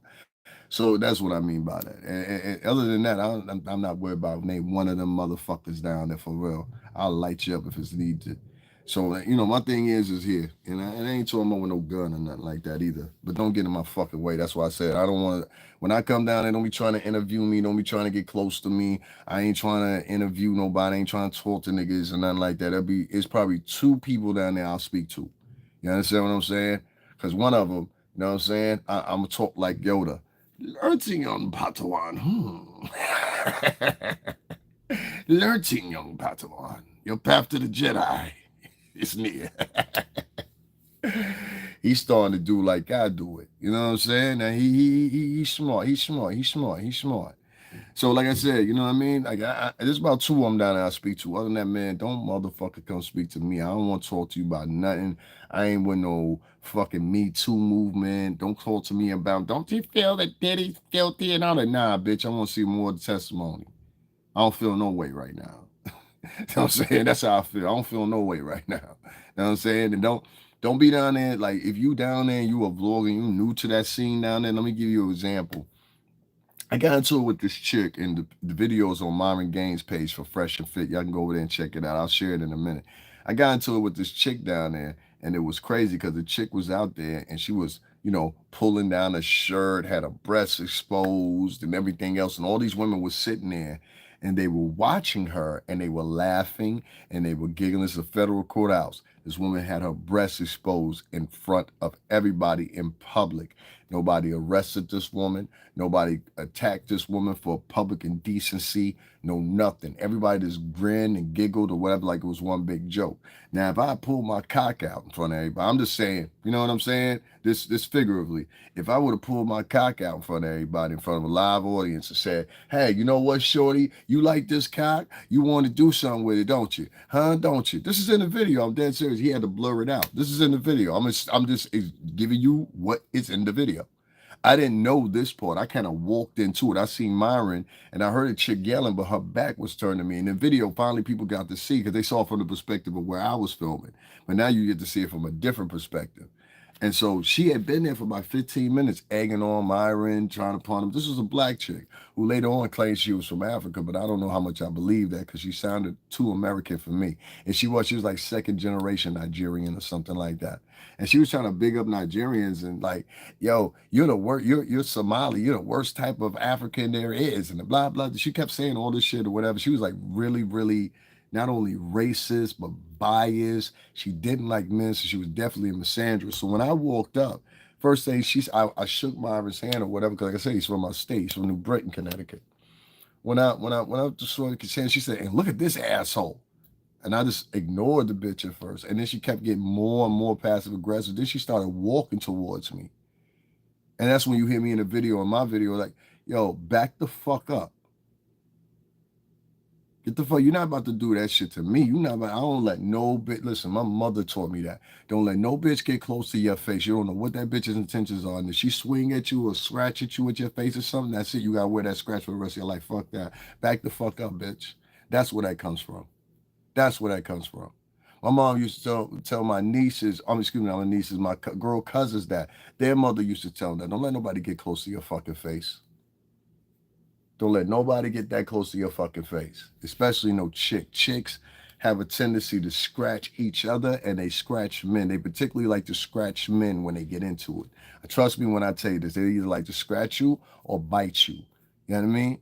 S1: So that's what I mean by that. And other than that, I'm not worried about name one of them motherfuckers down there for real. I'll light you up if it's needed. So my thing is here, and I ain't talking about with no gun or nothing like that either. But don't get in my fucking way. That's why I said I don't want to. When I come down there, don't be trying to interview me. Don't be trying to get close to me. I ain't trying to interview nobody. I ain't trying to talk to niggas or nothing like that. It's probably two people down there I'll speak to. You understand what I'm saying? Because one of them, you know what I'm saying? I'm gonna talk like Yoda. Learning young Padawan. Learning young Padawan. Your path to the Jedi is near. He's starting to do like I do it. You know what I'm saying? Now he's smart. He's smart. He's smart. He's smart. So like I said, you know what I mean? Like there's about two of them down there I speak to. Other than that, man, don't motherfucker come speak to me. I don't want to talk to you about nothing. I ain't with no fucking Me Too movement. Don't talk to me about, don't you feel that Diddy's guilty and all that? Nah, bitch, I want to see more of the testimony. I don't feel no way right now. You know what I'm saying? That's how I feel. I don't feel no way right now. You know what I'm saying? And don't be down there. Like if you down there and you a vlogger, you new to that scene down there. Let me give you an example. I got into it with this chick, and the videos on Myron Gaines' page for Fresh and Fit. Y'all can go over there and check it out. I'll share it in a minute. I got into it with this chick down there, and it was crazy because the chick was out there and she was, pulling down her shirt, had her breasts exposed and everything else. And all these women were sitting there and they were watching her and they were laughing and they were giggling. It's a federal courthouse. This woman had her breasts exposed in front of everybody in public. Nobody arrested this woman. Nobody attacked this woman for public indecency. No nothing. Everybody just grinned and giggled or whatever like it was one big joke. Now, if I pulled my cock out in front of everybody, I'm just saying, you know what I'm saying? This figuratively. If I would have pulled my cock out in front of everybody, in front of a live audience and said, hey, you know what, shorty? You like this cock? You want to do something with it, don't you? Huh? Don't you? This is in the video. I'm dead serious. He had to blur it out. This is in the video. I'm just giving you what is in the video. I didn't know this part. I kind of walked into it. I seen Myron and I heard a chick yelling, but her back was turned to me. And the video, finally, people got to see because they saw it from the perspective of where I was filming. But now you get to see it from a different perspective. And so she had been there for about 15 minutes, egging on Myron, trying to pawn him. This was a black chick who later on claimed she was from Africa, but I don't know how much I believe that because she sounded too American for me. And she was like second generation Nigerian or something like that. And she was trying to big up Nigerians and like, yo, you're the worst, you're Somali, you're the worst type of African there is, and the blah blah. She kept saying all this shit or whatever. She was like really, really not only racist but biased. She didn't like men, so she was definitely a misandrist. So when I walked up, first thing I shook Myron's hand or whatever because like I said, he's from my state, he's from New Britain, Connecticut. When I saw his hand, she said, "And look at this asshole." And I just ignored the bitch at first. And then she kept getting more and more passive aggressive. Then she started walking towards me. And that's when you hear me in the video, in my video, like, yo, back the fuck up. Get the fuck, you're not about to do that shit to me. I don't let no bitch, listen, my mother taught me that. Don't let no bitch get close to your face. You don't know what that bitch's intentions are. And if she swing at you or scratch at you with your face or something, that's it. You gotta wear that scratch for the rest of your life. Fuck that. Back the fuck up, bitch. That's where that comes from. That's where that comes from. My mom used to tell my nieces, excuse me, not my nieces, my girl cousins that their mother used to tell them that don't let nobody get close to your fucking face. Don't let nobody get that close to your fucking face, especially no chick. Chicks have a tendency to scratch each other and they scratch men. They particularly like to scratch men when they get into it. Trust me when I tell you this, they either like to scratch you or bite you. You know what I mean?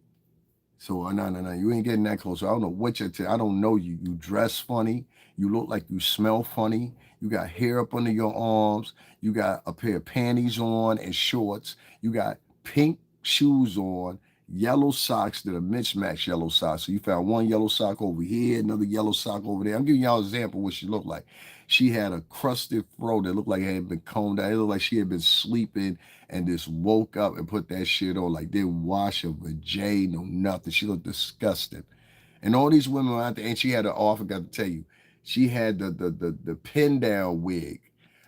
S1: So no, you ain't getting that close. I don't know what you're I don't know you. You dress funny. You look like you smell funny. You got hair up under your arms. You got a pair of panties on and shorts. You got pink shoes on, yellow socks that are mismatched yellow socks. So you found one yellow sock over here, another yellow sock over there. I'm giving y'all an example of what she looked like. She had a crusted throat that looked like it had been combed out. It looked like she had been sleeping and just woke up and put that shit on. Like didn't wash her vajay, no nothing. She looked disgusting. And all these women were out there, and she had I forgot to tell you, she had the pin down wig.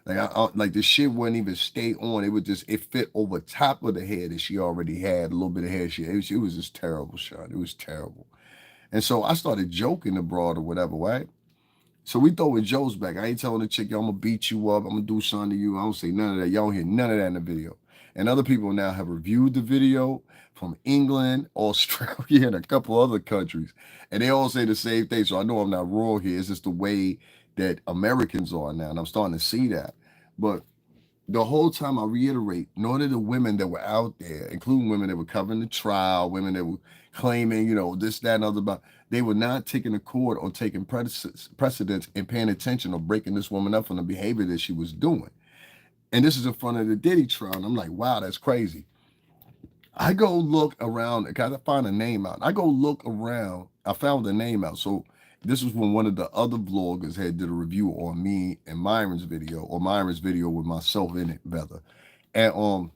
S1: Like the shit wouldn't even stay on. It fit over top of the hair that she already had, a little bit of hair. It was just terrible, Sean. It was terrible. And so I started joking abroad or whatever, right? So we throwing jokes back. I ain't telling the chick, yo, I'm gonna beat you up. I'm gonna do something to you. I don't say none of that. Y'all don't hear none of that in the video. And other people now have reviewed the video from England, Australia, and a couple other countries. And they all say the same thing. So I know I'm not wrong here. It's just the way that Americans are now. And I'm starting to see that. But the whole time I reiterate, none of the women that were out there, including women that were covering the trial, women that were claiming, this, that, and other, about they were not taking a court or taking precedence and paying attention or breaking this woman up from the behavior that she was doing. And this is in front of the Diddy trial. And I'm like, wow, that's crazy. I go look around, because I find a name out. I go look around. I found the name out. So This was when one of the other vloggers had did a review on me and Myron's video, or Myron's video with myself in it, rather. And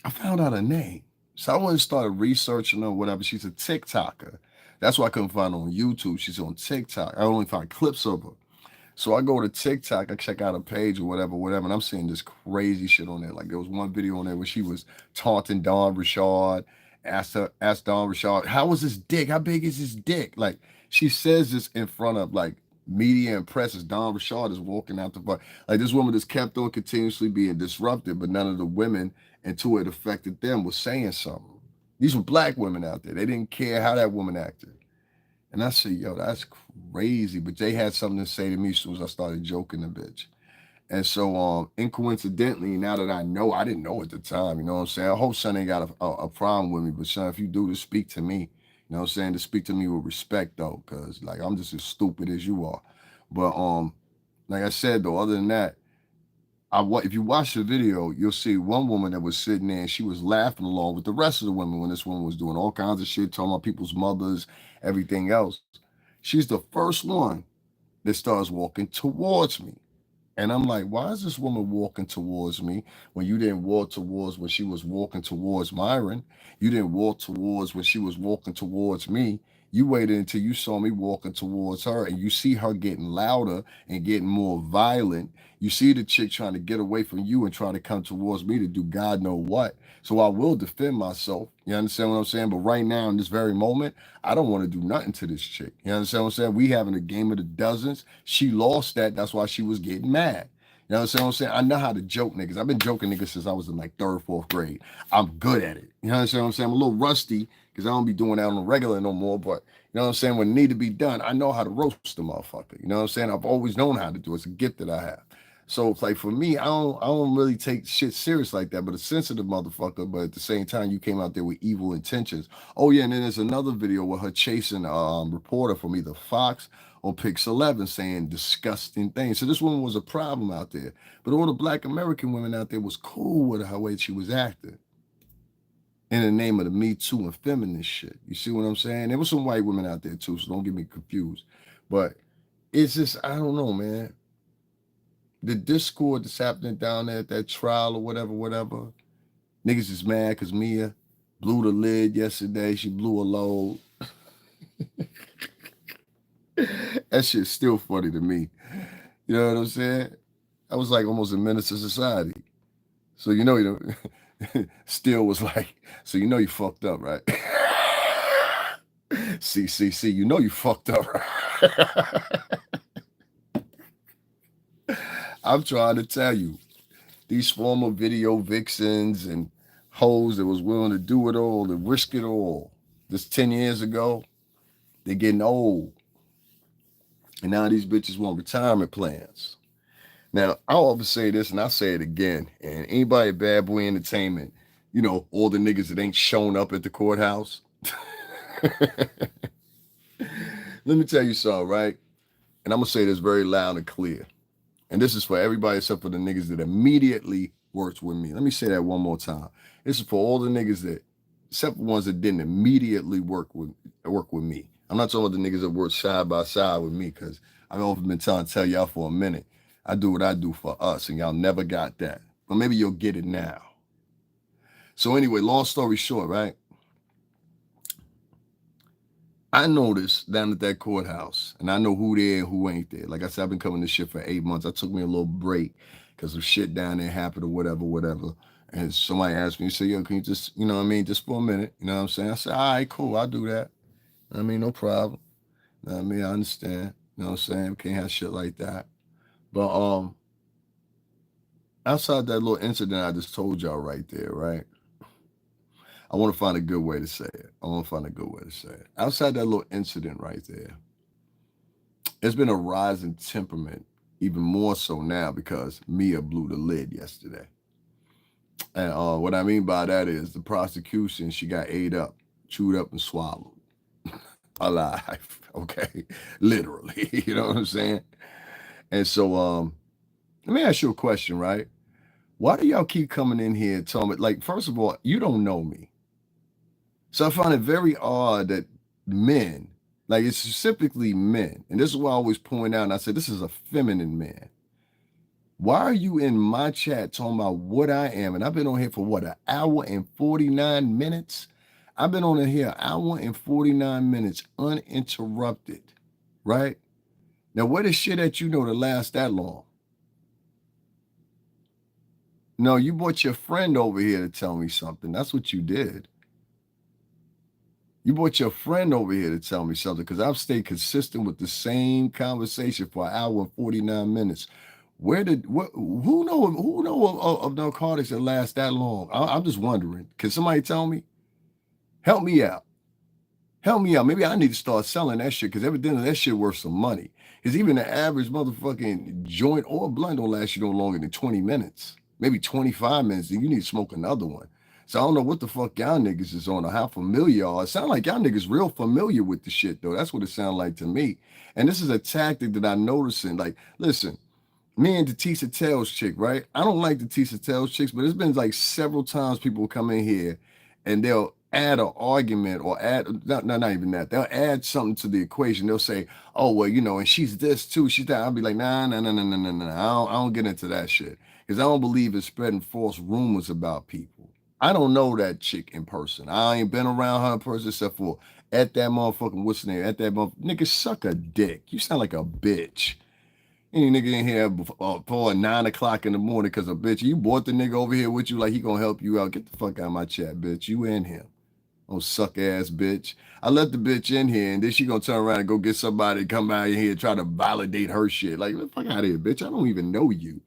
S1: I found out her name. So I went and started researching her, whatever. She's a TikToker. That's why I couldn't find her on YouTube. She's on TikTok. I only found clips of her. So I go to TikTok, I check out a page or whatever, and I'm seeing this crazy shit on there. Like there was one video on there where she was taunting Don Richard, asked Don Richard, how was his dick? How big is his dick? Like she says this in front of like media and press as Don Richard is walking out the bar. Like this woman just kept on continuously being disrupted, but none of the women until it affected them was saying something. These were black women out there. They didn't care how that woman acted. And I said, yo, that's crazy. But they had something to say to me as soon as I started joking the bitch. And so, incoincidentally, now that I know, I didn't know at the time, you know what I'm saying? I hope son ain't got a problem with me, but son, if you do, to speak to me, you know what I'm saying? To speak to me with respect, though, because, like, I'm just as stupid as you are. But, like I said, though, other than that, if you watch the video, you'll see one woman that was sitting there and she was laughing along with the rest of the women when this woman was doing all kinds of shit, talking about people's mothers, everything else. She's the first one that starts walking towards me. And I'm like, why is this woman walking towards me when you didn't walk towards when she was walking towards Myron? You didn't walk towards when she was walking towards me. You waited until you saw me walking towards her and you see her getting louder and getting more violent. You see the chick trying to get away from you and try to come towards me to do God know what. So I will defend myself. You understand what I'm saying? But right now, in this very moment, I don't want to do nothing to this chick. You understand what I'm saying? We having a game of the dozens. She lost that. That's why she was getting mad. You know what I'm saying? I know how to joke niggas. I've been joking niggas since I was in like third, fourth grade. I'm good at it. You know what I'm saying? I'm a little rusty because I don't be doing that on the regular no more. But you know what I'm saying? When it need to be done, I know how to roast the motherfucker. You know what I'm saying? I've always known how to do it. It's a gift that I have. So it's like for me, I don't really take shit serious like that, but a sensitive motherfucker, but at the same time, you came out there with evil intentions. Oh yeah, and then there's another video with her chasing reporter from either Fox or Pix 11 saying disgusting things. So this woman was a problem out there. But all the black American women out there was cool with her way she was acting. In the name of the Me Too and feminist shit. You see what I'm saying? There was some white women out there too, so don't get me confused. But it's just, I don't know, man. The discord that's happening down there at that trial or whatever. Niggas is mad because Mia blew the lid yesterday. She blew a load. That shit's still funny to me. You know what I'm saying? I was like almost a menace to society. So you know, still was like, so you know you fucked up, right? See, you know you fucked up, right? I'm trying to tell you, these former video vixens and hoes that was willing to do it all and risk it all, just 10 years ago, they're getting old. And now these bitches want retirement plans. Now, I'll always say this and I'll say it again. And anybody at Bad Boy Entertainment, you know, all the niggas that ain't shown up at the courthouse. Let me tell you something, right? And I'm going to say this very loud and clear. And this is for everybody except for the niggas that immediately worked with me. Let me say that one more time. This is for all the niggas that, except for ones that didn't immediately work with me. I'm not talking about the niggas that worked side by side with me, because I've often been trying to tell y'all for a minute. I do what I do for us, and y'all never got that. But maybe you'll get it now. So anyway, long story short, right? I noticed down at that courthouse, and I know who there and who ain't there. Like I said, I've been coming this shit for 8 months. I took me a little break because of shit down there happened or whatever. And somebody asked me, he said, yo, can you just, you know what I mean, just for a minute, you know what I'm saying? I said, all right, cool, I'll do that. I mean, no problem. You know what I mean, I understand. You know what I'm saying? Can't have shit like that. But outside that little incident I just told y'all right there, right? I want to find a good way to say it. Outside that little incident right there, it's been a rise in temperament, even more so now because Mia blew the lid yesterday. And what I mean by that is the prosecution, she got ate up, chewed up, and swallowed alive. Okay, literally. You know what I'm saying? And so, let me ask you a question, right? Why do y'all keep coming in here and telling me, like, first of all, you don't know me. So I find it very odd that men Like it's specifically men. And this is what I always point out. And I said, this is a feminine man. Why are you in my chat talking about what I am? And I've been on here for what, an hour and 49 minutes? I've been on here an hour and 49 minutes uninterrupted, right? Now, what is shit that you know to last that long? No, you brought your friend over here to tell me something. That's what you did. You brought your friend over here to tell me something because I've stayed consistent with the same conversation for an hour and 49 minutes. Who know of narcotics that last that long? I'm just wondering. Can somebody tell me? Help me out. Help me out. Maybe I need to start selling that shit because evidently that shit worth some money. Because even the average motherfucking joint or blunt don't last you no longer than 20 minutes. Maybe 25 minutes, and you need to smoke another one. So I don't know what the fuck y'all niggas is on or how familiar y'all. It sound like y'all niggas real familiar with the shit, though. That's what it sound like to me. And this is a tactic that I'm noticing. Like, listen, me and the Tisa Tells chick, right? I don't like the Tisa Tells chicks, but it's been like several times people come in here and they'll add an argument or not even that. They'll add something to the equation. They'll say, oh, well, you know, and she's this too. She's that. I'll be like, nah. I don't get into that shit because I don't believe in spreading false rumors about people. I don't know that chick in person. I ain't been around her in person except for at that motherfucking, what's the name? At that motherfucking, nigga, suck a dick. You sound like a bitch. Any nigga in here before 9 o'clock in the morning because a bitch, you brought the nigga over here with you like he gonna help you out. Get the fuck out of my chat, bitch. You in him. Oh, suck ass bitch. I let the bitch in here and then she gonna turn around and go get somebody to come out here and try to validate her shit. Like, get the fuck out of here, bitch. I don't even know you.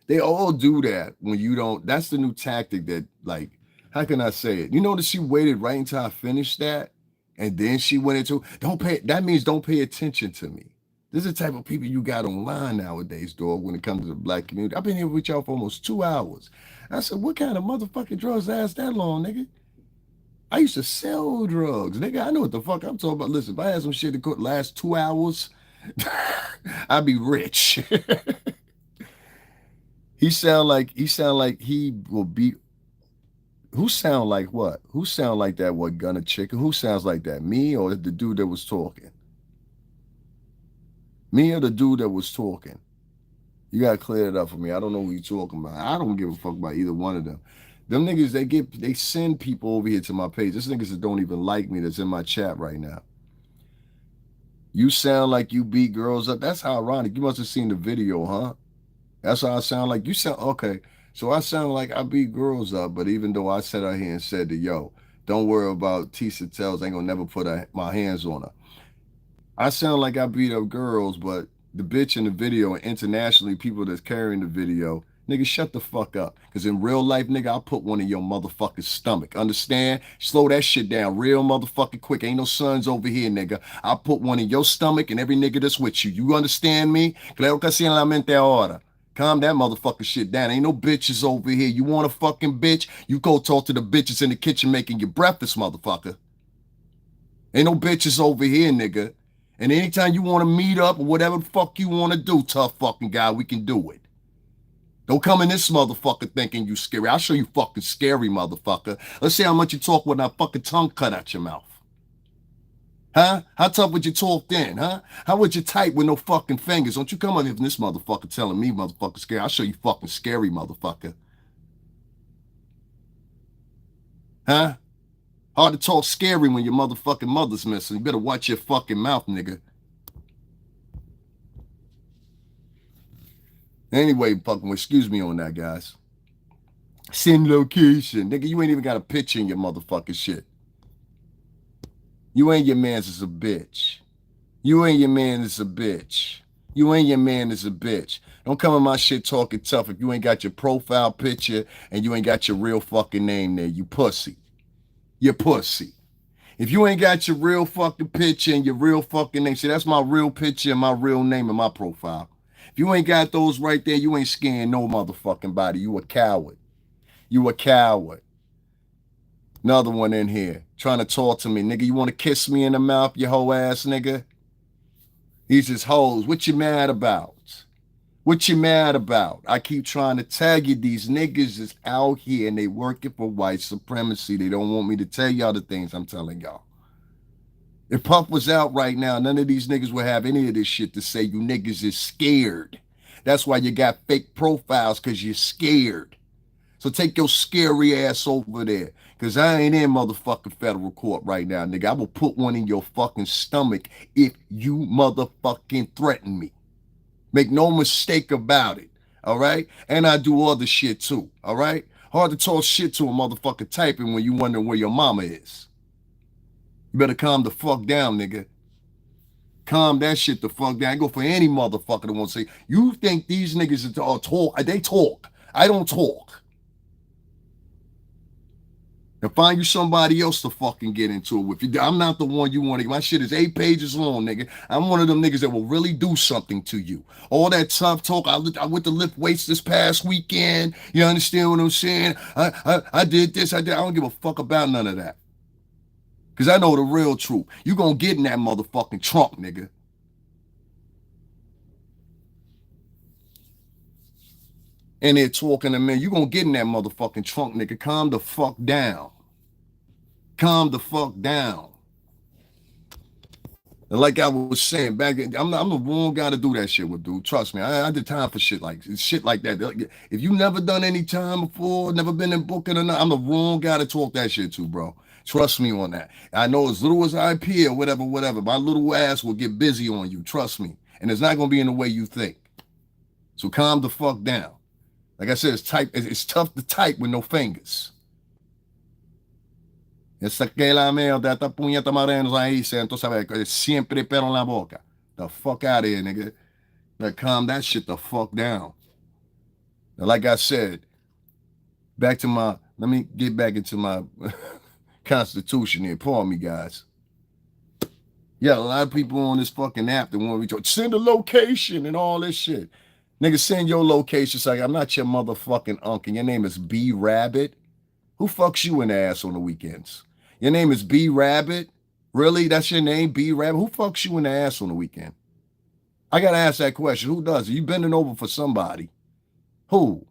S1: They all do that when you don't. That's the new tactic that, like, how can I say it? You notice she waited right until I finished that, and then she went into don't pay. That means don't pay attention to me. This is the type of people you got online nowadays, dog. When it comes to the black community, I've been here with y'all for almost 2 hours. I said, what kind of motherfucking drugs last that long, nigga? I used to sell drugs, nigga. I know what the fuck I'm talking about. Listen, if I had some shit that could last 2 hours, I'd be rich. He sound like he will be. Who sound like what? Who sound like that? What gunna chicken? Who sounds like that? Me or the dude that was talking? Me or the dude that was talking? You gotta clear it up for me. I don't know who you talking about. I don't give a fuck about either one of them. Them niggas, they send people over here to my page. This niggas that don't even like me that's in my chat right now. You sound like you beat girls up. That's ironic. You must have seen the video, huh? That's how I sound like. You sound okay. So I sound like I beat girls up, but even though I sat out here and said that, yo, don't worry about Tisa Tells, I ain't gonna never put my hands on her. I sound like I beat up girls, but the bitch in the video and internationally people that's carrying the video, nigga, shut the fuck up. Because in real life, nigga, I'll put one in your motherfucking stomach. Understand? Slow that shit down real motherfucking quick. Ain't no sons over here, nigga. I'll put one in your stomach and every nigga that's with you. You understand me? Claro que sí en la mente ahora. Calm that motherfucking shit down. Ain't no bitches over here. You want a fucking bitch? You go talk to the bitches in the kitchen making your breakfast, motherfucker. Ain't no bitches over here, nigga. And anytime you want to meet up or whatever the fuck you want to do, tough fucking guy, we can do it. Don't come in this motherfucker thinking you scary. I'll show you fucking scary, motherfucker. Let's see how much you talk with that fucking tongue cut out your mouth. Huh? How tough would you talk then, huh? How would you type with no fucking fingers? Don't you come up here from this motherfucker telling me motherfucker scary. I'll show you fucking scary, motherfucker. Huh? Hard to talk scary when your motherfucking mother's missing. You better watch your fucking mouth, nigga. Anyway, fucking excuse me on that, guys. Send location. Nigga, you ain't even got a picture in your motherfucking shit. You ain't your man's is a bitch. You ain't your man is a bitch. You ain't your man is a bitch. Don't come in my shit talking tough if you ain't got your profile picture and you ain't got your real fucking name there. You pussy. You pussy. If you ain't got your real fucking picture and your real fucking name, see, that's my real picture and my real name and my profile. If you ain't got those right there, you ain't scaring no motherfucking body. You a coward. You a coward. Another one in here trying to talk to me. Nigga, you want to kiss me in the mouth, you hoe ass nigga? He's just hoes. What you mad about? What you mad about? I keep trying to tell you these niggas is out here and they working for white supremacy. They don't want me to tell y'all the things I'm telling y'all. If Puff was out right now, none of these niggas would have any of this shit to say. You niggas is scared. That's why you got fake profiles, because you're scared. So take your scary ass over there. Because I ain't in motherfucking federal court right now, nigga. I will put one in your fucking stomach if you motherfucking threaten me. Make no mistake about it. All right? And I do other shit too. All right? Hard to talk shit to a motherfucker typing when you wondering where your mama is. You better calm the fuck down, nigga. Calm that shit the fuck down. I go for any motherfucker that wants to say, you think these niggas are talk? They talk. I don't talk. And find you somebody else to fucking get into it with. I'm not the one you want to. My shit is 8 pages long, nigga. I'm one of them niggas that will really do something to you. All that tough talk. I went to lift weights this past weekend. You understand what I'm saying? I did this. I don't give a fuck about none of that. Because I know the real truth. You gonna get in that motherfucking trunk, nigga. And they're talking to me. You gonna get in that motherfucking trunk, nigga. Calm the fuck down. Calm the fuck down. And like I was saying back, I'm the wrong guy to do that shit with, dude. Trust me, I did time for shit like that. If you never done any time before, never been in booking or nothing, I'm the wrong guy to talk that shit to, bro. Trust me on that. I know as little as I appear, whatever, my little ass will get busy on you. Trust me. And it's not gonna be in the way you think. So calm the fuck down. Like I said, it's tough to type with no fingers. Esa que la mierda, esta puñeta marenos ahí, entonces siempre pero en la boca. The fuck out of here, nigga. Like, calm that shit the fuck down. Now, like I said, let me get back into my constitution here. Pardon me, guys. Yeah, a lot of people on this fucking app that want to send a location and all this shit. Nigga, send your location. It's like, I'm not your motherfucking uncle. Your name is B Rabbit. Who fucks you in the ass on the weekends? Your name is B Rabbit? Really? That's your name, B Rabbit? Who fucks you in the ass on the weekend? I gotta ask that question. Who does it? You bending over for somebody. Who?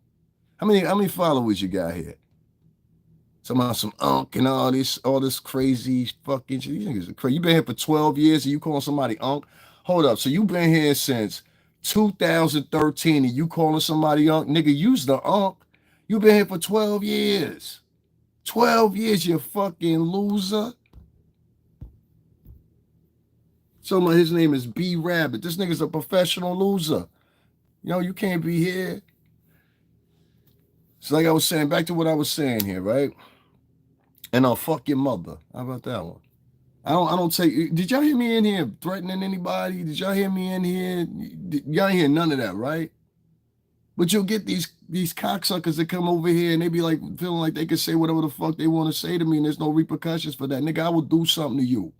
S1: How many followers you got here? Some unk and all this crazy fucking shit. You niggas are crazy. You been here for 12 years and you calling somebody unk? Hold up. So you been here since 2013 and you calling somebody unk? Nigga, you's the unk. You been here for 12 years. 12 years, you fucking loser. So his name is B Rabbit. This nigga's a professional loser. You can't be here. So like I was saying, back to what I was saying here, right? And I'll fuck your mother. How about that one? I don't take. Did y'all hear me in here threatening anybody? Did y'all hear me in here? Y'all ain't hear none of that, right? But you'll get these cocksuckers that come over here and they be like feeling like they can say whatever the fuck they want to say to me and there's no repercussions for that. Nigga, I will do something to you.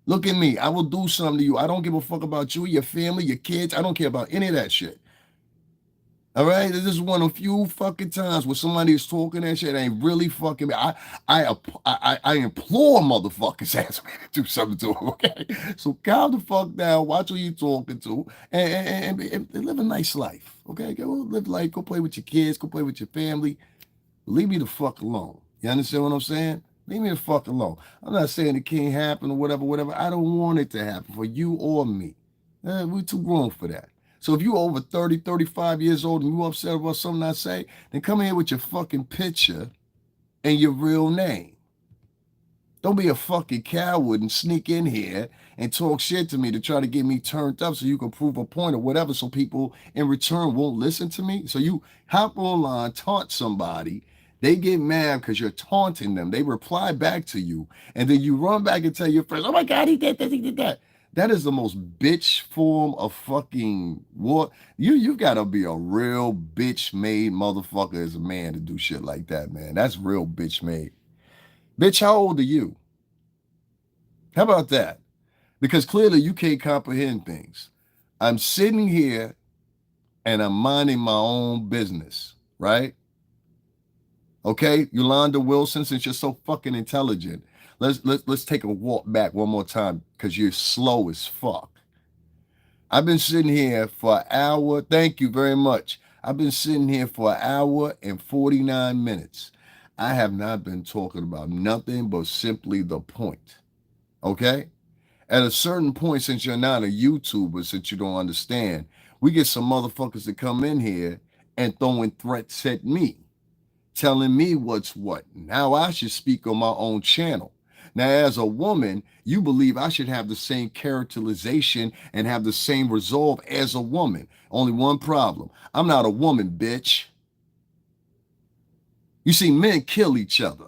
S1: Look at me. I will do something to you. I don't give a fuck about you, your family, your kids. I don't care about any of that shit. All right? This is one of few fucking times where somebody is talking that shit ain't really fucking me. I implore motherfuckers ask me to do something to them, okay? So calm the fuck down, watch who you talking to, and live a nice life, okay? Go live life, go play with your kids, go play with your family. Leave me the fuck alone. You understand what I'm saying? Leave me the fuck alone. I'm not saying it can't happen or whatever. I don't want it to happen for you or me. We're too grown for that. So if you're over 30, 35 years old and you upset about something I say, then come here with your fucking picture and your real name. Don't be a fucking coward and sneak in here and talk shit to me to try to get me turned up so you can prove a point or whatever so people in return won't listen to me. So you hop online, taunt somebody, they get mad because you're taunting them. They reply back to you, and then you run back and tell your friends, oh my God, he did this, he did that. That is the most bitch form of fucking what you gotta be a real bitch made motherfucker as a man to do shit like that, man. That's real bitch made. Bitch, how old are you? How about that? Because clearly you can't comprehend things. I'm sitting here and I'm minding my own business, right? Okay, Yolanda Wilson, since you're so fucking intelligent, let's take a walk back one more time because you're slow as fuck. I've been sitting here for an hour. Thank you very much. I've been sitting here for an hour and 49 minutes. I have not been talking about nothing but simply the point. Okay? At a certain point, since you're not a YouTuber, since you don't understand, we get some motherfuckers that come in here and throwing threats at me, telling me what's what. Now I should speak on my own channel. Now, as a woman, you believe I should have the same characterization and have the same resolve as a woman. Only one problem. I'm not a woman, bitch. You see, men kill each other.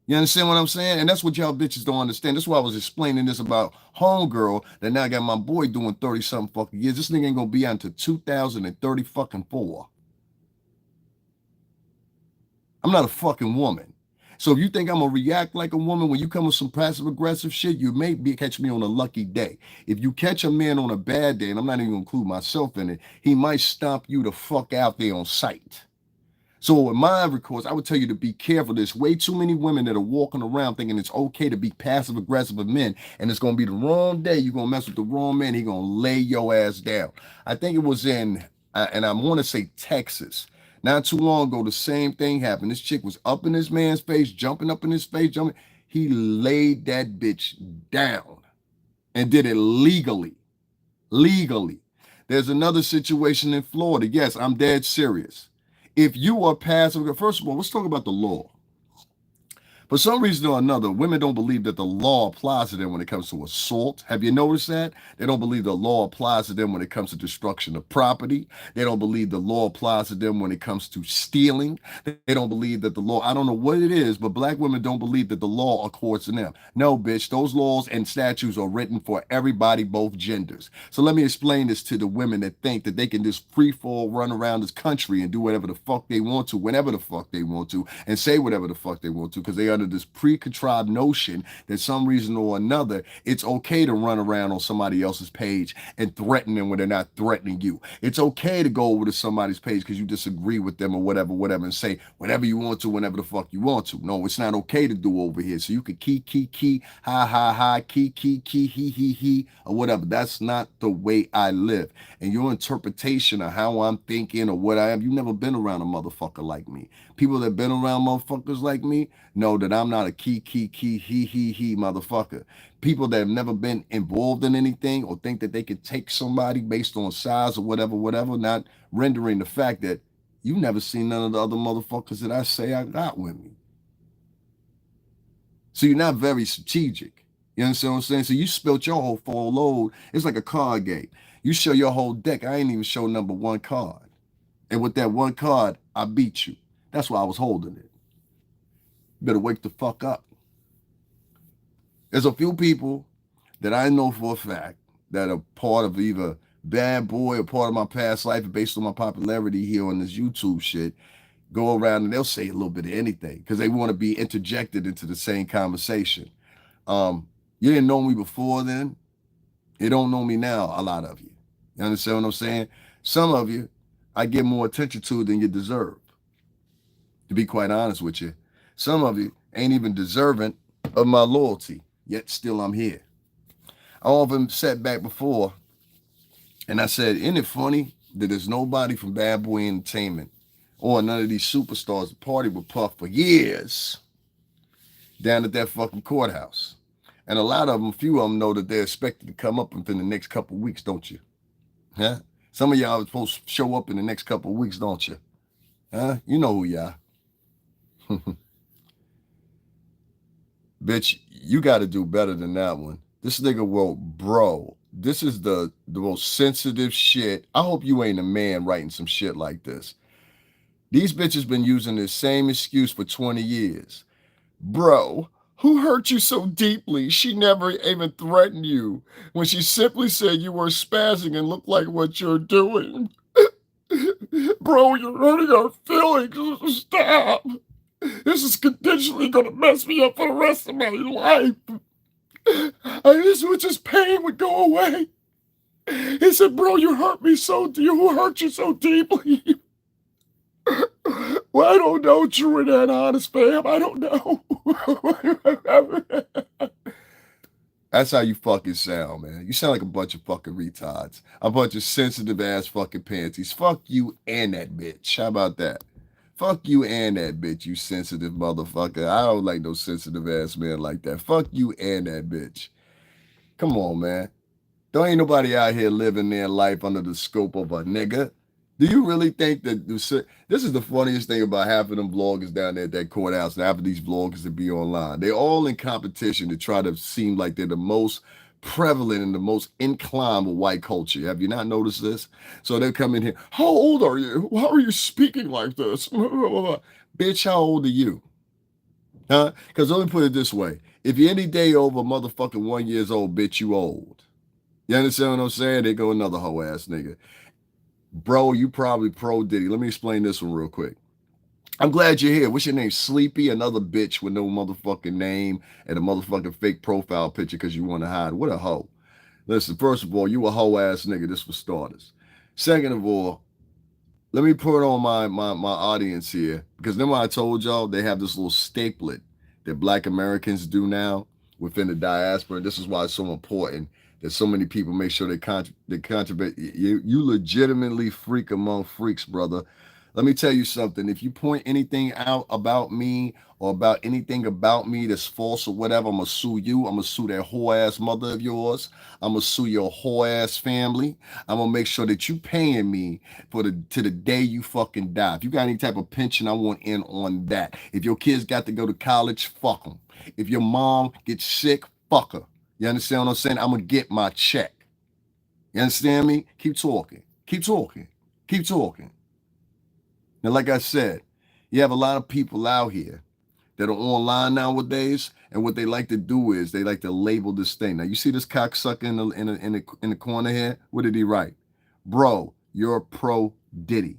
S1: You understand what I'm saying? And that's what y'all bitches don't understand. That's why I was explaining this about homegirl that now I got my boy doing 30 something fucking years. This nigga ain't gonna be out until 2030 fucking 4. I'm not a fucking woman. So if you think I'm gonna react like a woman when you come with some passive aggressive shit, you may catch me on a lucky day. If you catch a man on a bad day, and I'm not even gonna include myself in it, he might stomp you the fuck out there on sight. So with my recourse, I would tell you to be careful. There's way too many women that are walking around thinking it's okay to be passive aggressive with men, and it's gonna be the wrong day. You're gonna mess with the wrong man. He gonna lay your ass down. I think it was in, and I want to say Texas. Not too long ago, the same thing happened. This chick was up in this man's face, jumping up in his face, jumping. He laid that bitch down and did it legally. Legally. There's another situation in Florida. Yes, I'm dead serious. If you are passive, first of all, let's talk about the law. For some reason or another, women don't believe that the law applies to them when it comes to assault. Have you noticed that? They don't believe the law applies to them when it comes to destruction of property. They don't believe the law applies to them when it comes to stealing. They don't believe that the law, I don't know what it is, but black women don't believe that the law accords to them. No, bitch, those laws and statutes are written for everybody, both genders. So let me explain this to the women that think that they can just free fall, run around this country and do whatever the fuck they want to, whenever the fuck they want to, and say whatever the fuck they want to, because they under this pre-contrived notion that some reason or another, it's okay to run around on somebody else's page and threaten them when they're not threatening you. It's okay to go over to somebody's page because you disagree with them or whatever, and say whatever you want to, whenever the fuck you want to. No, it's not okay to do over here. So you could key, hi, key, he, or whatever. That's not the way I live. And your interpretation of how I'm thinking or what I am, you've never been around a motherfucker like me. People that been around motherfuckers like me know that I'm not a key, he, motherfucker. People that have never been involved in anything or think that they could take somebody based on size or whatever, not rendering the fact that you've never seen none of the other motherfuckers that I say I got with me. So you're not very strategic. You understand what I'm saying? So you spilt your whole full load. It's like a card game. You show your whole deck. I ain't even show number one card. And with that one card, I beat you. That's why I was holding it. You better wake the fuck up. There's a few people that I know for a fact that are part of either Bad Boy or part of my past life based on my popularity here on this YouTube shit, go around and they'll say a little bit of anything because they want to be interjected into the same conversation. You didn't know me before then. You don't know me now, a lot of you. You understand what I'm saying? Some of you, I give more attention to than you deserve. To be quite honest with you, some of you ain't even deserving of my loyalty, yet still I'm here. I often sat back before and I said, isn't it funny that there's nobody from Bad Boy Entertainment or none of these superstars that party with Puff for years down at that fucking courthouse? And a lot of them, a few of them know that they're expected to come up within the next couple of weeks, don't you? Huh? Some of y'all are supposed to show up in the next couple of weeks, don't you? Huh? You know who y'all. Bitch, you got to do better than that one. This nigga wrote, bro, this is the most sensitive shit. I hope you ain't a man writing some shit like this. These bitches been using this same excuse for 20 years. Bro, who hurt you so deeply? She never even threatened you when she simply said you were spazzing and looked like what you're doing. Bro, you're hurting our feelings. Stop. This is conditionally going to mess me up for the rest of my life. I just wish this pain would go away. He said, bro, you hurt me so deep. Who hurt you so deeply? Well, I don't know, true and that honest, fam. I don't know. That's how you fucking sound, man. You sound like a bunch of fucking retards. A bunch of sensitive ass fucking panties. Fuck you and that bitch. How about that? Fuck you and that bitch, you sensitive motherfucker. I don't like no sensitive ass man like that. Fuck you and that bitch. Come on, man. There ain't nobody out here living their life under the scope of a nigga. Do you really think that this is the funniest thing about half of them vloggers down there at that courthouse and half of these vloggers that be online? They're all in competition to try to seem like they're the most prevalent and the most inclined with white culture. Have you not noticed this? So they come in here, how old are you? How are you speaking like this? Bitch, how old are you? Huh? Because let me put it this way. If you're any day over motherfucking 1 year old, bitch, you old. You understand what I'm saying? They go another hoe ass nigga. Bro, you probably pro Diddy. Let me explain this one real quick. I'm glad you're here. What's your name? Sleepy? Another bitch with no motherfucking name and a motherfucking fake profile picture because you want to hide. What a hoe. Listen, first of all, you a hoe ass nigga. This for starters. Second of all, let me put on my audience here because remember I told y'all they have this little staplet that Black Americans do now within the diaspora. And this is why it's so important that so many people make sure they contribute. You legitimately freak among freaks, brother. Let me tell you something. If you point anything out about me or about anything about me that's false or whatever, I'm going to sue you. I'm going to sue that whore ass mother of yours. I'm going to sue your whore ass family. I'm going to make sure that you paying me to the day you fucking die. If you got any type of pension, I want in on that. If your kids got to go to college, fuck them. If your mom gets sick, fuck her. You understand what I'm saying? I'm going to get my check. You understand me? Keep talking. Keep talking. Keep talking. Now, like I said, you have a lot of people out here that are online nowadays, and what they like to do is they like to label this thing. Now, you see this cocksucker in the corner here? What did he write? Bro, you're pro Diddy.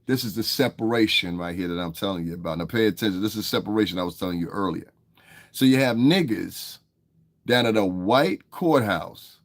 S1: This is the separation right here that I'm telling you about. Now, pay attention. This is separation I was telling you earlier. So you have niggas down at a white courthouse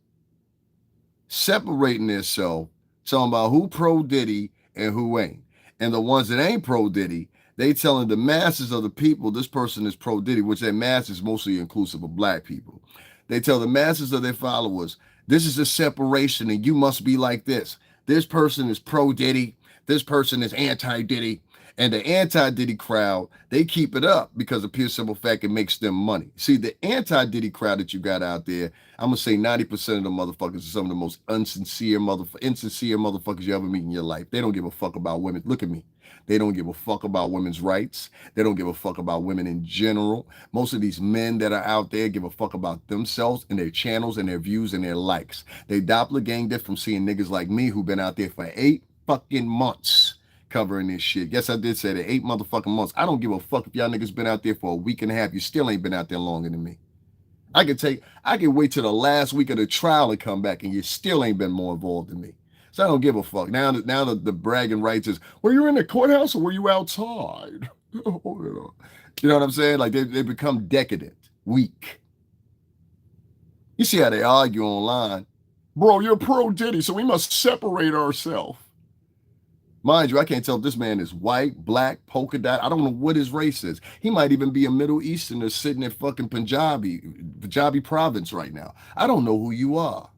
S1: separating themselves, talking about who pro Diddy and who ain't. And the ones that ain't pro Diddy, they telling the masses of the people this person is pro Diddy, which that mass is mostly inclusive of black people. They tell the masses of their followers, this is a separation and you must be like this. This person is pro Diddy. This person is anti Diddy. And the anti-Diddy crowd, they keep it up because of pure simple fact it makes them money. See, the anti-Diddy crowd that you got out there, I'm going to say 90% of the motherfuckers are some of the most insincere motherfuckers you ever meet in your life. They don't give a fuck about women. Look at me. They don't give a fuck about women's rights. They don't give a fuck about women in general. Most of these men that are out there give a fuck about themselves and their channels and their views and their likes. They doppelganged it from seeing niggas like me who've been out there for 8 fucking months covering this shit. Yes, I did say that 8 motherfucking months. I don't give a fuck if y'all niggas been out there for a week and a half. You still ain't been out there longer than me. I can wait till the last week of the trial and come back and you still ain't been more involved than me. So I don't give a fuck. Now the bragging rights is, were you in the courthouse or were you outside? You know what I'm saying? Like they become decadent, weak. You see how they argue online. Bro, you're pro Diddy, so we must separate ourselves. Mind you, I can't tell if this man is white, black, polka dot. I don't know what his race is. He might even be a Middle Easterner sitting in fucking Punjabi province right now. I don't know who you are.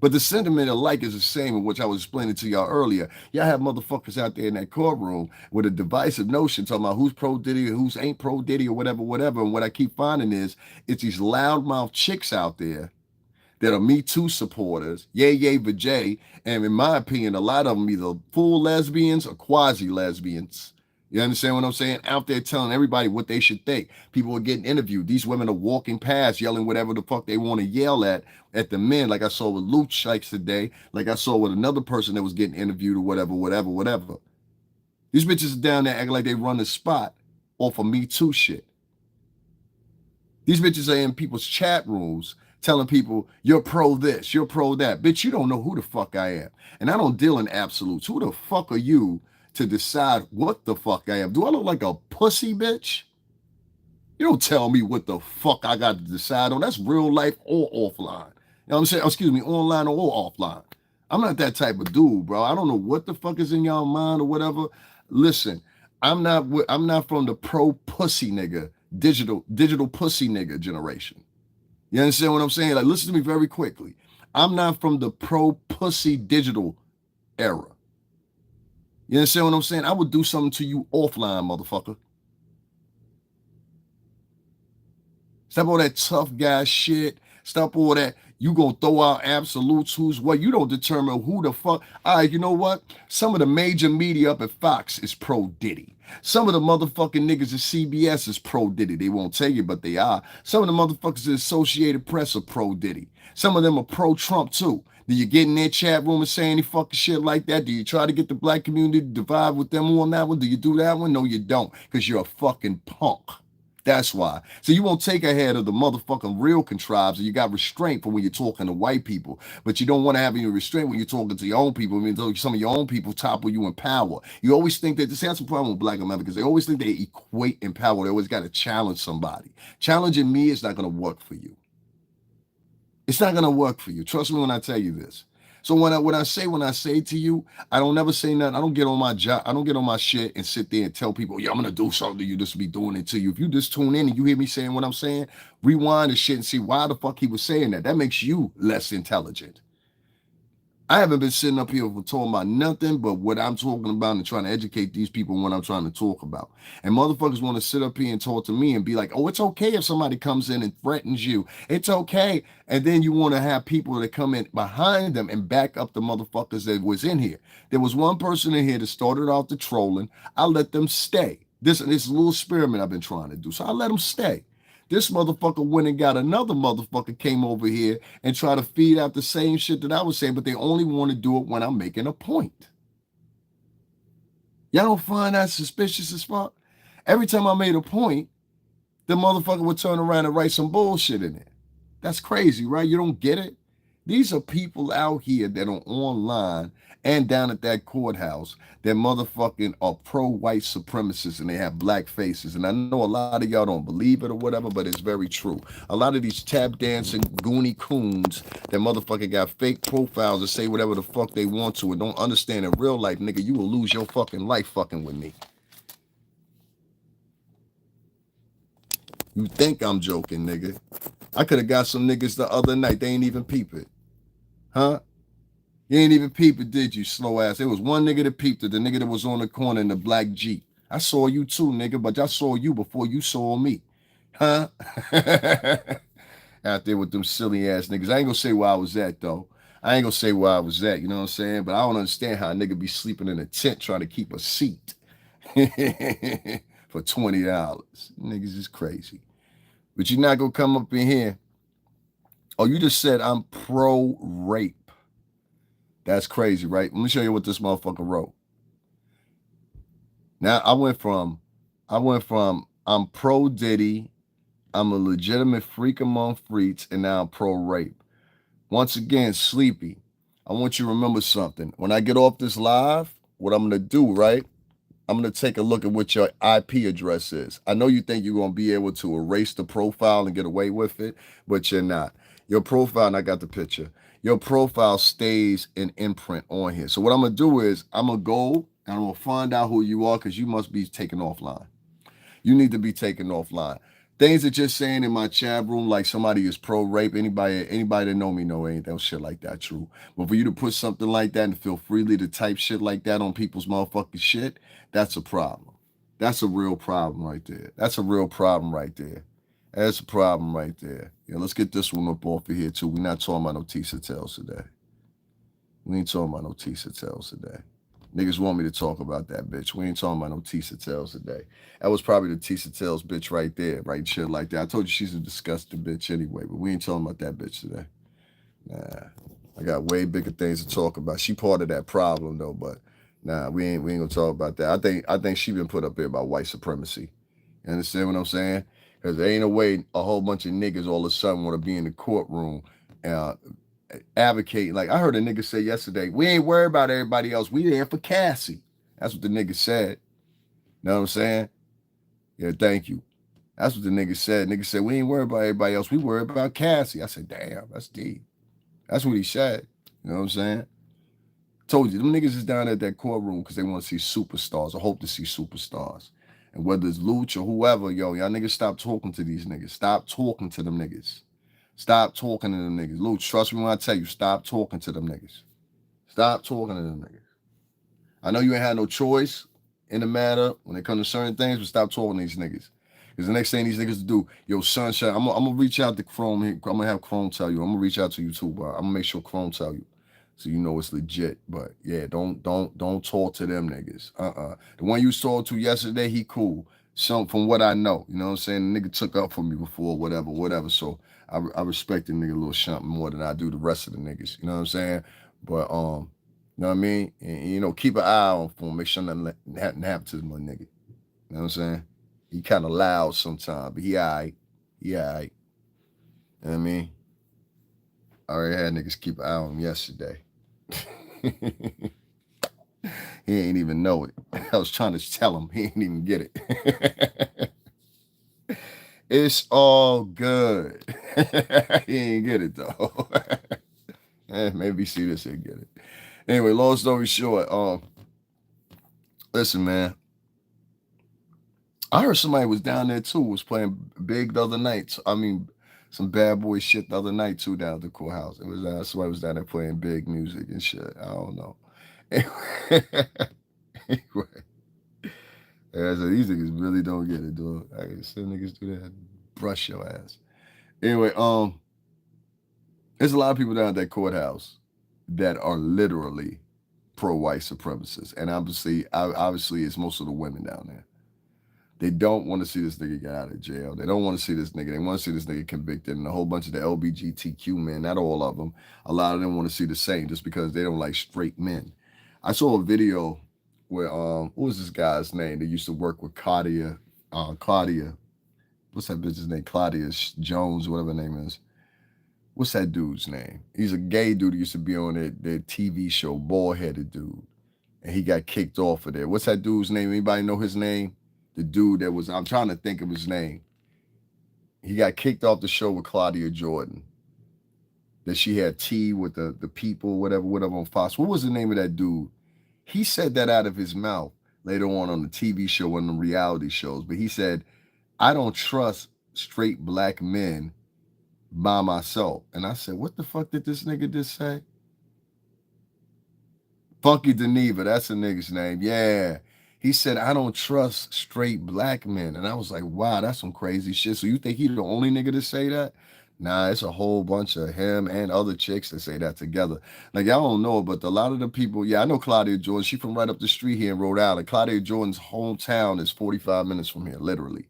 S1: But the sentiment alike is the same, in which I was explaining to y'all earlier. Y'all have motherfuckers out there in that courtroom with a divisive notion talking about who's pro Diddy and who's ain't pro Diddy or whatever. And what I keep finding is it's these loudmouth chicks out there that are Me Too supporters, yay, vajay, and in my opinion, a lot of them either full lesbians or quasi-lesbians. You understand what I'm saying? Out there telling everybody what they should think. People are getting interviewed. These women are walking past, yelling whatever the fuck they want to yell at the men, like I saw with Luke Shikes today, like I saw with another person that was getting interviewed or whatever. These bitches are down there acting like they run the spot off of Me Too shit. These bitches are in people's chat rooms telling people, you're pro this, you're pro that. Bitch, you don't know who the fuck I am. And I don't deal in absolutes. Who the fuck are you to decide what the fuck I am? Do I look like a pussy, bitch? You don't tell me what the fuck I got to decide on. That's real life or offline. You know what I'm saying? Excuse me, online or offline. I'm not that type of dude, bro. I don't know what the fuck is in y'all mind or whatever. Listen, I'm not from the pro pussy nigga, digital pussy nigga generation. You understand what I'm saying? Like, listen to me very quickly. I'm not from the pro pussy digital era. You understand what I'm saying? I would do something to you offline, motherfucker. Stop all that tough guy shit. Stop all that. You gonna throw out absolutes, who's what. You don't determine who the fuck. All right, you know what? Some of the major media up at Fox is pro Diddy. Some of the motherfucking niggas at CBS is pro Diddy. They won't tell you, but they are. Some of the motherfuckers at Associated Press are pro Diddy. Some of them are pro Trump too. Do you get in their chat room and say any fucking shit like that? Do you try to get the black community to divide with them on that one? Do you do that one? No, you don't, because you're a fucking punk. That's why. So you won't take ahead of the motherfucking real contrives, and you got restraint for when you're talking to white people, but you don't want to have any restraint when you're talking to your own people. I mean, some of your own people topple you in power. You always think that, this has a problem with black Americans. They always think they equate in power. They always got to challenge somebody. Challenging me is not going to work for you. It's not gonna work for you. Trust me when I tell you this. So when I say to you, I don't never say nothing. I don't get on my job. I don't get on my shit and sit there and tell people, yeah, I'm gonna do something to you. Just be doing it to you. If you just tune in and you hear me saying what I'm saying, rewind the shit and see why the fuck he was saying that. That makes you less intelligent. I haven't been sitting up here for talking about nothing but what I'm talking about and trying to educate these people on what I'm trying to talk about. And motherfuckers want to sit up here and talk to me and be like, oh, it's okay if somebody comes in and threatens you. It's okay. And then you want to have people that come in behind them and back up the motherfuckers that was in here. There was one person in here that started off the trolling. I let them stay. This little experiment I've been trying to do. So I let them stay. This motherfucker went and got another motherfucker, came over here and tried to feed out the same shit that I was saying, but they only want to do it when I'm making a point. Y'all don't find that suspicious as fuck? Every time I made a point, the motherfucker would turn around and write some bullshit in it. That's crazy, right? You don't get it? These are people out here that are online and down at that courthouse that motherfucking are pro-white supremacists and they have black faces. And I know a lot of y'all don't believe it or whatever, but it's very true. A lot of these tap dancing goony coons that motherfucking got fake profiles and say whatever the fuck they want to and don't understand in real life, nigga, you will lose your fucking life fucking with me. You think I'm joking, nigga. I could have got some niggas the other night. They ain't even peep it. Huh? You ain't even peep it, did you, slow ass? There was one nigga that peeped it, the nigga that was on the corner in the black Jeep. I saw you too, nigga, but I saw you before you saw me. Huh? Out there with them silly ass niggas. I ain't gonna say where I was at, though. I ain't gonna say where I was at, you know what I'm saying? But I don't understand how a nigga be sleeping in a tent trying to keep a seat for $20. Niggas is crazy. But you're not gonna come up in here. Oh, you just said I'm pro-rape. That's crazy, right? Let me show you what this motherfucker wrote. Now I went from I'm pro Diddy, I'm a legitimate freak among freaks, and now I'm pro-rape. Once again, Sleepy, I want you to remember something. When I get off this live, what I'm gonna do, right? I'm going to take a look at what your IP address is. I know you think you're going to be able to erase the profile and get away with it, but you're not. Your profile, and I got the picture, your profile stays an imprint on here. So what I'm going to do is I'm going to go and I'm going to find out who you are because you must be taken offline. You need to be taken offline. Things that you're saying in my chat room, like somebody is pro-rape, anybody that know me know ain't that shit like that true. But for you to put something like that and feel freely to type shit like that on people's motherfucking shit, that's a problem. That's a real problem right there. That's a real problem right there. That's a problem right there. Yeah, let's get this one up off of here too. We're not talking about no Tisa Tells today. We ain't talking about no Tisa Tells today. Niggas want me to talk about that bitch. We ain't talking about no Tisa Tells today. That was probably the Tisa Tells bitch right there, right? Shit like that. I told you she's a disgusting bitch anyway, but we ain't talking about that bitch today. Nah, I got way bigger things to talk about. She part of that problem though, but nah, we ain't gonna talk about that. I think she been put up there by white supremacy. You understand what I'm saying? Because there ain't a way a whole bunch of niggas all of a sudden want to be in the courtroom advocating. Like I heard a nigga say yesterday, we ain't worried about everybody else. We there for Cassie. That's what the nigga said. Know what I'm saying? Yeah, thank you. That's what the nigga said. Nigga said, we ain't worried about everybody else. We worried about Cassie. I said, damn, that's deep. That's what he said. You know what I'm saying? Told you, them niggas is down at that courtroom because they want to see superstars or hope to see superstars. And whether it's Luch or whoever, yo, y'all niggas stop talking to these niggas. Stop talking to them niggas. Stop talking to them niggas. Luch, trust me when I tell you, stop talking to them niggas. Stop talking to them niggas. I know you ain't had no choice in the matter when it comes to certain things, but stop talking to these niggas. Because the next thing these niggas do, yo, Sunshine, I'm gonna reach out to Chrome. I'm gonna have Chrome tell you. I'm gonna reach out to you too, but I'm gonna make sure Chrome tell you, so you know it's legit. But yeah, don't talk to them niggas. The one you talked to yesterday, he cool. Some from what I know, you know what I'm saying. The nigga took up for me before, whatever. So I respect the nigga a little something more than I do the rest of the niggas. You know what I'm saying? But you know what I mean? And, you know, keep an eye on for him. Make sure nothing happen to this little nigga. You know what I'm saying? He kind of loud sometimes, but he alright. He alright. You know what I mean? I already had niggas keep an eye on him yesterday. He ain't even know it. I was trying to tell him. He ain't even get it. It's all good. He ain't get it though. Maybe see this and get it. Anyway, long story short, listen, man. I heard somebody was down there too, was playing big the other night. I mean, some bad boy shit the other night too down at the courthouse. It was somebody was down there playing big music and shit. I don't know. Anyway, so these niggas really don't get it, dude. I guess some niggas do that. Brush your ass. Anyway, there's a lot of people down at that courthouse that are literally pro-white supremacists, and obviously, it's most of the women down there. They don't want to see this nigga get out of jail. They don't want to see this nigga. They want to see this nigga convicted. And a whole bunch of the LGBTQ men, not all of them, a lot of them want to see the same just because they don't like straight men. I saw a video where, what was this guy's name? They used to work with Claudia. What's that bitch's name? Claudia Jones, whatever her name is. What's that dude's name? He's a gay dude who used to be on their TV show, bald-headed dude. And he got kicked off of there. What's that dude's name? Anybody know his name? The dude that was, I'm trying to think of his name. He got kicked off the show with Claudia Jordan. That she had tea with the people, whatever on Fox. What was the name of that dude? He said that out of his mouth later on the TV show and the reality shows. But he said, I don't trust straight black men by myself. And I said, what the fuck did this nigga just say? Funky Deneva, that's a nigga's name. Yeah. He said, I don't trust straight black men. And I was like, wow, that's some crazy shit. So you think he the only nigga to say that? Nah, it's a whole bunch of him and other chicks that say that together. Like, y'all don't know it, but a lot of the people, yeah, I know Claudia Jordan. She from right up the street here in Rhode Island. Claudia Jordan's hometown is 45 minutes from here, literally. You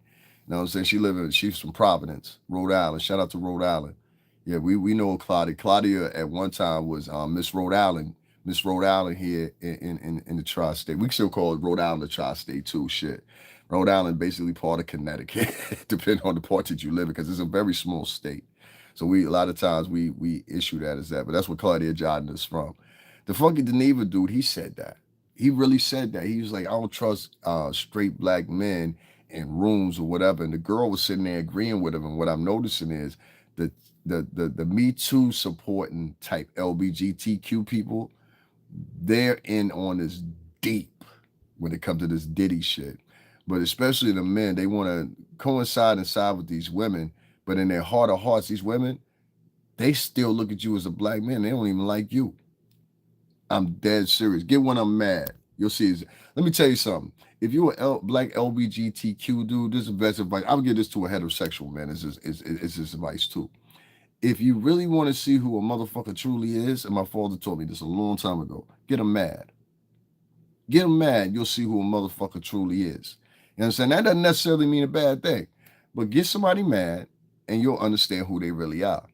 S1: know what I'm saying? She's from Providence, Rhode Island. Shout out to Rhode Island. Yeah, we know Claudia. Claudia at one time was Miss Rhode Island here in the tri-state. We still call it Rhode Island the tri-state too. Shit, Rhode Island basically part of Connecticut, depending on the part that you live in, because it's a very small state. So a lot of times we issue that as that, but that's where Claudia Jordan is from. The Funky Deneva dude, he said that. He really said that. He was like, I don't trust straight black men in rooms or whatever. And the girl was sitting there agreeing with him. And what I'm noticing is the Me Too supporting type LGBTQ people, they're in on this deep when it comes to this Diddy shit. But especially the men, they want to coincide and side with these women. But in their heart of hearts, these women, they still look at you as a black man. They don't even like you. I'm dead serious. Get when I'm mad. You'll see. Let me tell you something. If you're a black LGBTQ dude, this is the best advice. I would give this to a heterosexual man. It's his advice too. If you really want to see who a motherfucker truly is, and my father told me this a long time ago, get him mad. Get him mad, you'll see who a motherfucker truly is. You know what I'm saying? That doesn't necessarily mean a bad thing. But get somebody mad, and you'll understand who they really are.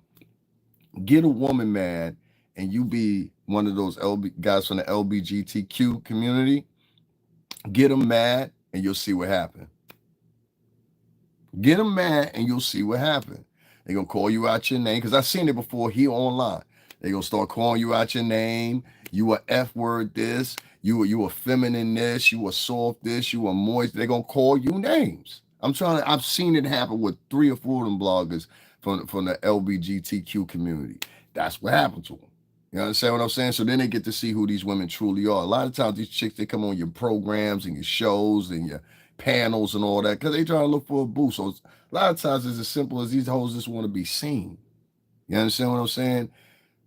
S1: Get a woman mad, and you be one of those guys from the LGBTQ community. Get them mad, and you'll see what happened. Get them mad, and you'll see what happened. They're going to call you out your name, because I've seen it before here online. They're going to start calling you out your name. You a F-word this. You a feminine this. You a soft this. You a moist. They're going to call you names. I've seen it happen with 3 or 4 of them bloggers from the LGBTQ community. That's what happened to them. You understand what I'm saying? So then they get to see who these women truly are. A lot of times these chicks, they come on your programs and your shows and your panels and all that because they trying to look for a boost. So a lot of times it's as simple as these hoes just want to be seen. You understand what I'm saying?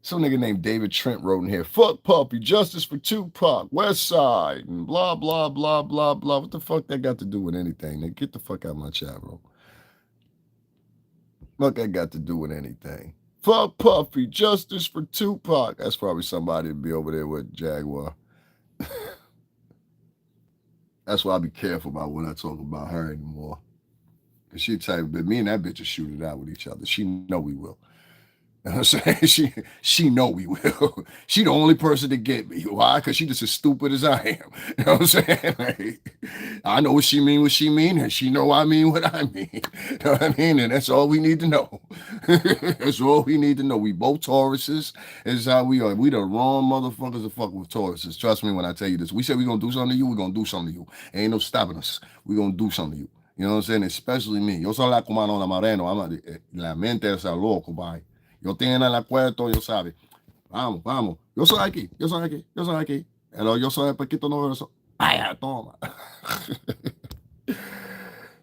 S1: Some nigga named David Trent wrote in here, fuck Puppy, justice for Tupac, West Side, and blah, blah, blah, blah, blah. What the fuck that got to do with anything? Nigga, get the fuck out of my chat, bro. Fuck, I got to do with anything. Fuck Puffy, justice for Tupac. That's probably somebody to be over there with Jaguar. That's why I be careful about when I talk about her anymore. Cause she type, but me and that bitch will shoot it out with each other. She know we will. You know what I'm saying? She know we will. She the only person to get me. Why? Because she just as stupid as I am. You know what I'm saying? Like, I know what she mean, and she know I mean what I mean. You know what I mean? And that's all we need to know. That's all we need to know. We both Tauruses. Is how we are. We the wrong motherfuckers to fuck with Tauruses. Trust me when I tell you this. We said we gonna do something to you, we gonna do something to you. Ain't no stopping us. We gonna do something to you. You know what I'm saying? Especially me. Yo soy la cubano la moreno. La mente es a loco, bye. Yo tengo el acuerdo, yo sabe. Vamos, vamos. Yo soy aquí, yo soy aquí, yo soy aquí. Pero yo soy el Paquito Noveroso. Vaya, toma.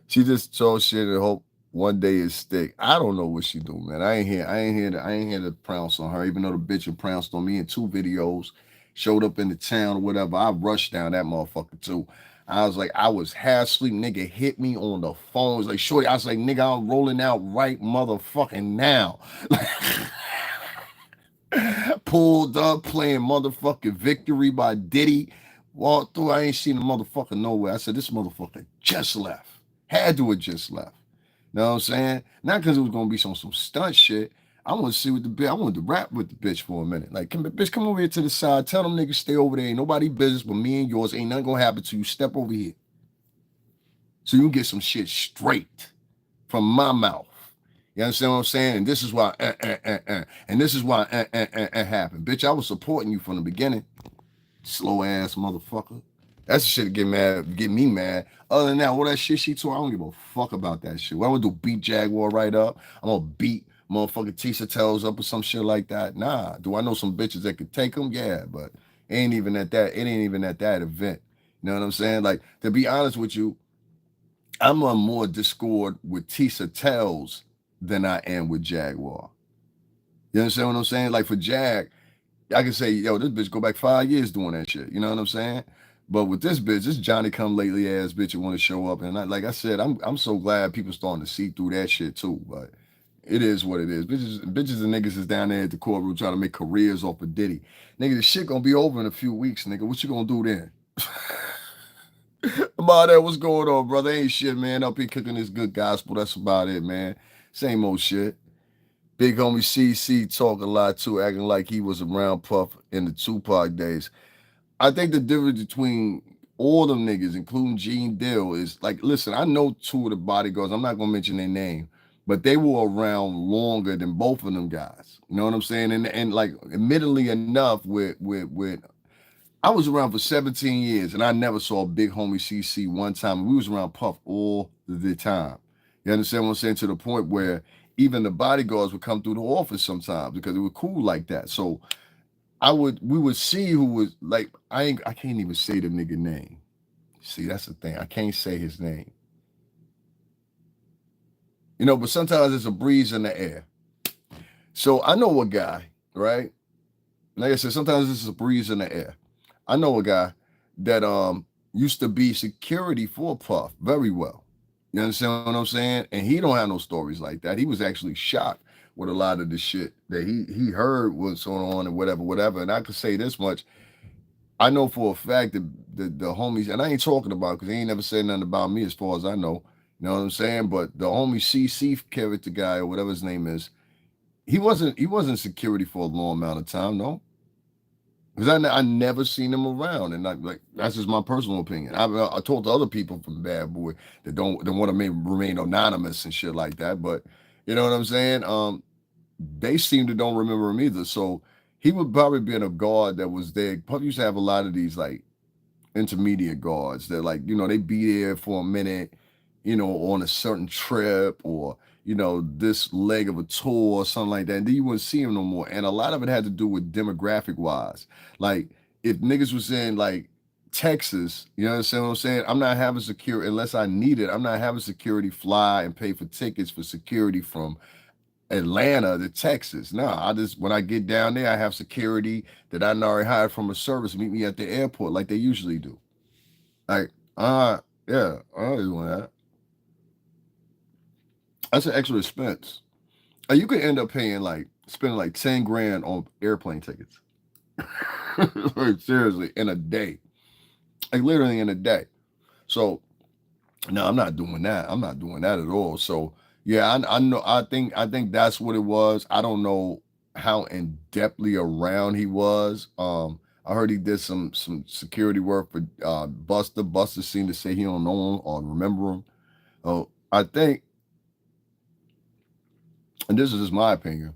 S1: She just told shit and hope one day it stick. I don't know what she do, man. I ain't here to prounce on her, even though the bitch had pounced on me in 2 videos, showed up in the town or whatever. I rushed down that motherfucker too. I was like, I was half asleep. Nigga hit me on the phone. It was like, shorty, I was like, nigga, I'm rolling out right motherfucking now. Pulled up playing motherfucking Victory by Diddy. Walked through. I ain't seen the motherfucker nowhere. I said, this motherfucker just left. Had to have just left. You know what I'm saying? Not because it was gonna be some stunt shit. I want to see what the bitch. I wanted to rap with the bitch for a minute. Like, bitch, come over here to the side. Tell them niggas stay over there. Ain't nobody business but me and yours. Ain't nothing gonna happen to you. Step over here, so you can get some shit straight from my mouth. You understand what I'm saying? And this is why, and this is why happened. Bitch, I was supporting you from the beginning. Slow ass motherfucker. That's the shit that get me mad. Other than that, all that shit she told, I don't give a fuck about that shit. What I'm gonna do, beat Jaguar right up? I'm gonna beat motherfucking Tisa Tells up or some shit like that. Nah. Do I know some bitches that could take them? Yeah, but it ain't even at that. It ain't even at that event. You know what I'm saying? Like, to be honest with you, I'm on more discord with Tisa Tells than I am with Jaguar. You understand what I'm saying? Like, for Jag, I can say, yo, this bitch go back 5 years doing that shit. You know what I'm saying? But with this bitch, this Johnny come lately ass bitch that want to show up. And like I said, I'm so glad people starting to see through that shit too. But it is what it is. Bitches and niggas is down there at the courtroom trying to make careers off of Diddy. Nigga, the shit gonna be over in a few weeks, nigga. What you gonna do then? About that, what's going on, brother? Ain't shit, man. Up here cooking this good gospel. That's about it, man. Same old shit. Big homie CC talk a lot too, acting like he was around Puff in the Tupac days. I think the difference between all them niggas, including Gene Dill, is like, listen, I know 2 of the bodyguards. I'm not gonna mention their name, but they were around longer than both of them guys. You know what I'm saying? And like, admittedly enough, with I was around for 17 years and I never saw Big Homie CC one time. We was around Puff all the time. You understand what I'm saying? To the point where even the bodyguards would come through the office sometimes because it was cool like that. So we would see who was like, I can't even say the nigga name. See, that's the thing. I can't say his name. You know, but sometimes there's a breeze in the air. So I know a guy, right? Like I said, sometimes there's a breeze in the air. I know a guy that used to be security for Puff very well. You understand what I'm saying? And he don't have no stories like that. He was actually shocked with a lot of the shit that he heard was going on and whatever. And I could say this much. I know for a fact that the homies, and I ain't talking about because he ain't never said nothing about me as far as I know. You know what I'm saying? But the homie CC character guy or whatever his name is, he wasn't security for a long amount of time, no. Because I never seen him around, and like that's just my personal opinion. I talked to other people from Bad Boy that don't want to remain anonymous and shit like that, but you know what I'm saying. They seem to don't remember him either. So he would probably be in a guard that was there. Puff used to have a lot of these like intermediate guards that like, you know, they be there for a minute, you know, on a certain trip or, you know, this leg of a tour or something like that. And then you wouldn't see them no more. And a lot of it had to do with demographic wise. Like if niggas was in like Texas, you know what I'm saying? I'm not having security unless I need it. I'm not having security fly and pay for tickets for security from Atlanta to Texas. No, I just when I get down there, I have security that I already hired from a service meet me at the airport like they usually do. Like, yeah, I always want that. That's an extra expense. You could end up paying like spending like 10 grand on airplane tickets. Like, seriously, in a day. Like literally in a day. So no, I'm not doing that. I'm not doing that at all. So yeah, I know. I think that's what it was. I don't know how in depthly around he was. I heard he did some security work for Buster. Buster seemed to say he don't know him or remember him. Oh, I think, and this is just my opinion.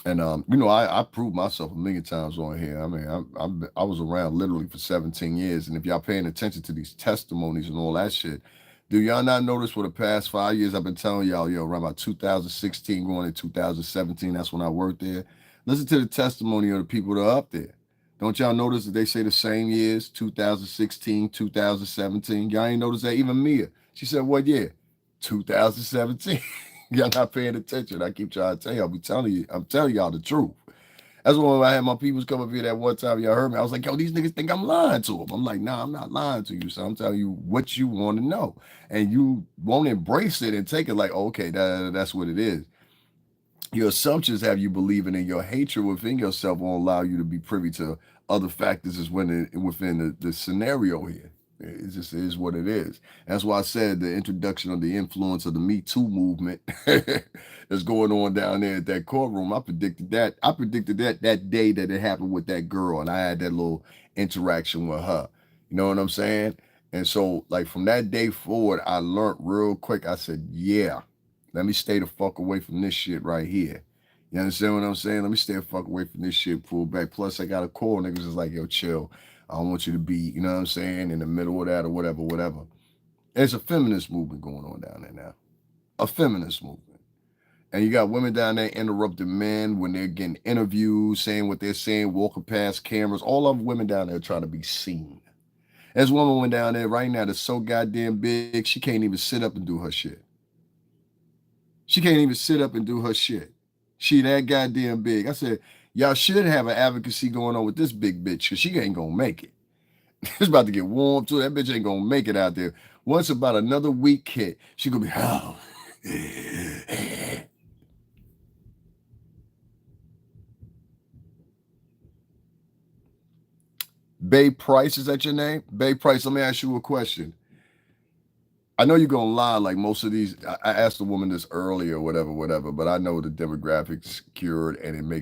S1: And I proved myself a million times on here. I mean, I was around literally for 17 years, and if y'all paying attention to these testimonies and all that shit, do y'all not notice for the past 5 years I've been telling y'all, around about 2016 going to 2017, that's when I worked there. Listen to the testimony of the people that are up there. Don't y'all notice that they say the same years, 2016, 2017? Y'all ain't notice that? Even Mia, she said, what year? 2017. Y'all not paying attention. I keep trying to tell y'all. I'm telling y'all the truth. That's why when I had my peoples come up here that one time, y'all heard me. I was like, yo, these niggas think I'm lying to them. I'm like, nah, I'm not lying to you. So I'm telling you what you want to know. And you won't embrace it and take it like, okay, that's what it is. Your assumptions have you believing, and your hatred within yourself won't allow you to be privy to other factors as within the scenario here. It just is what it is. That's why I said the introduction of the influence of the Me Too movement that's going on down there at that courtroom. I predicted that. I predicted that day that it happened with that girl, and I had that little interaction with her. You know what I'm saying? And so, like from that day forward, I learned real quick. I said, yeah. Let me stay the fuck away from this shit right here. You understand what I'm saying? Let me stay the fuck away from this shit, pull back. Plus, I got a call. Niggas is like, yo, chill. I don't want you to be, you know what I'm saying, in the middle of that or whatever. There's a feminist movement going on down there now. A feminist movement. And you got women down there interrupting men when they're getting interviews, saying what they're saying, walking past cameras. All of women down there trying to be seen. There's a woman went down there right now that's so goddamn big, she can't even sit up and do her shit. She can't even sit up and do her shit. She that goddamn big. I said, y'all should have an advocacy going on with this big bitch because she ain't gonna make it. It's about to get warm too. That bitch ain't gonna make it out there. Once about another week hit, she gonna be, oh. Bay Price, is that your name? Bay Price, let me ask you a question. I know you're gonna lie, like most of these. I asked a woman this earlier, whatever. But I know the demographics cured, and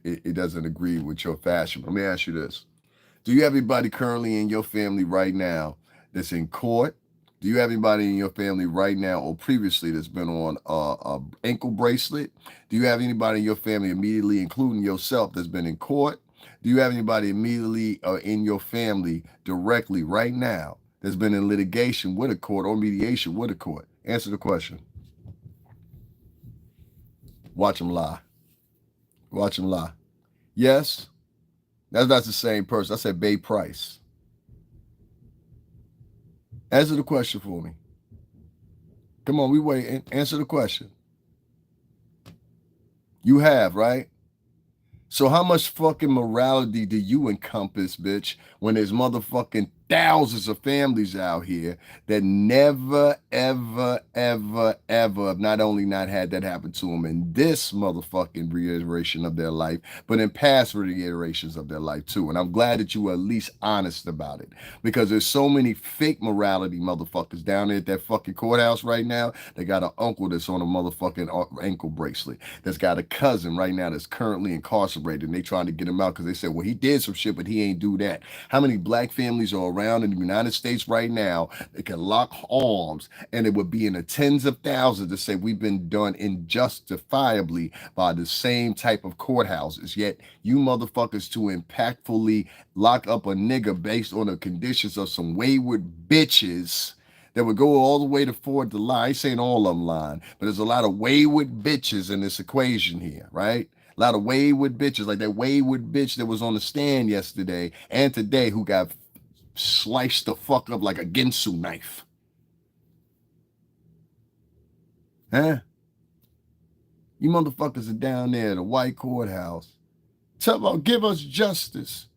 S1: it doesn't agree with your fashion. Let me ask you this: do you have anybody currently in your family right now that's in court? Do you have anybody in your family right now or previously that's been on a ankle bracelet? Do you have anybody in your family immediately, including yourself, that's been in court? Do you have anybody immediately in your family directly right now that's been in litigation with a court or mediation with a court? Answer the question. Watch them lie. Watch them lie. Yes, that's not the same person. I said Bay Price. Answer the question for me. Come on, we waiting. Answer the question. You have, right? So how much fucking morality do you encompass, bitch, when there's motherfucking thousands of families out here that never, ever have not only not had that happen to them in this motherfucking reiteration of their life, but in past reiterations of their life too. And I'm glad that you were at least honest about it, because there's so many fake morality motherfuckers down there at that fucking courthouse right now. They got an uncle that's on a motherfucking ankle bracelet, that's got a cousin right now that's currently incarcerated, and they trying to get him out because they said, well, he did some shit, but he ain't do that. How many black families are around in the United States right now that can lock arms, and it would be in the tens of thousands to say we've been done injustifiably by the same type of courthouses, yet you motherfuckers to impactfully lock up a nigga based on the conditions of some wayward bitches that would go all the way to forward the line. I ain't saying all of them lying, but there's a lot of wayward bitches in this equation here, right? A lot of wayward bitches, like that wayward bitch that was on the stand yesterday and today who got sliced the fuck up like a Ginsu knife. Huh? You motherfuckers are down there at the white courthouse. Tell about, give us justice.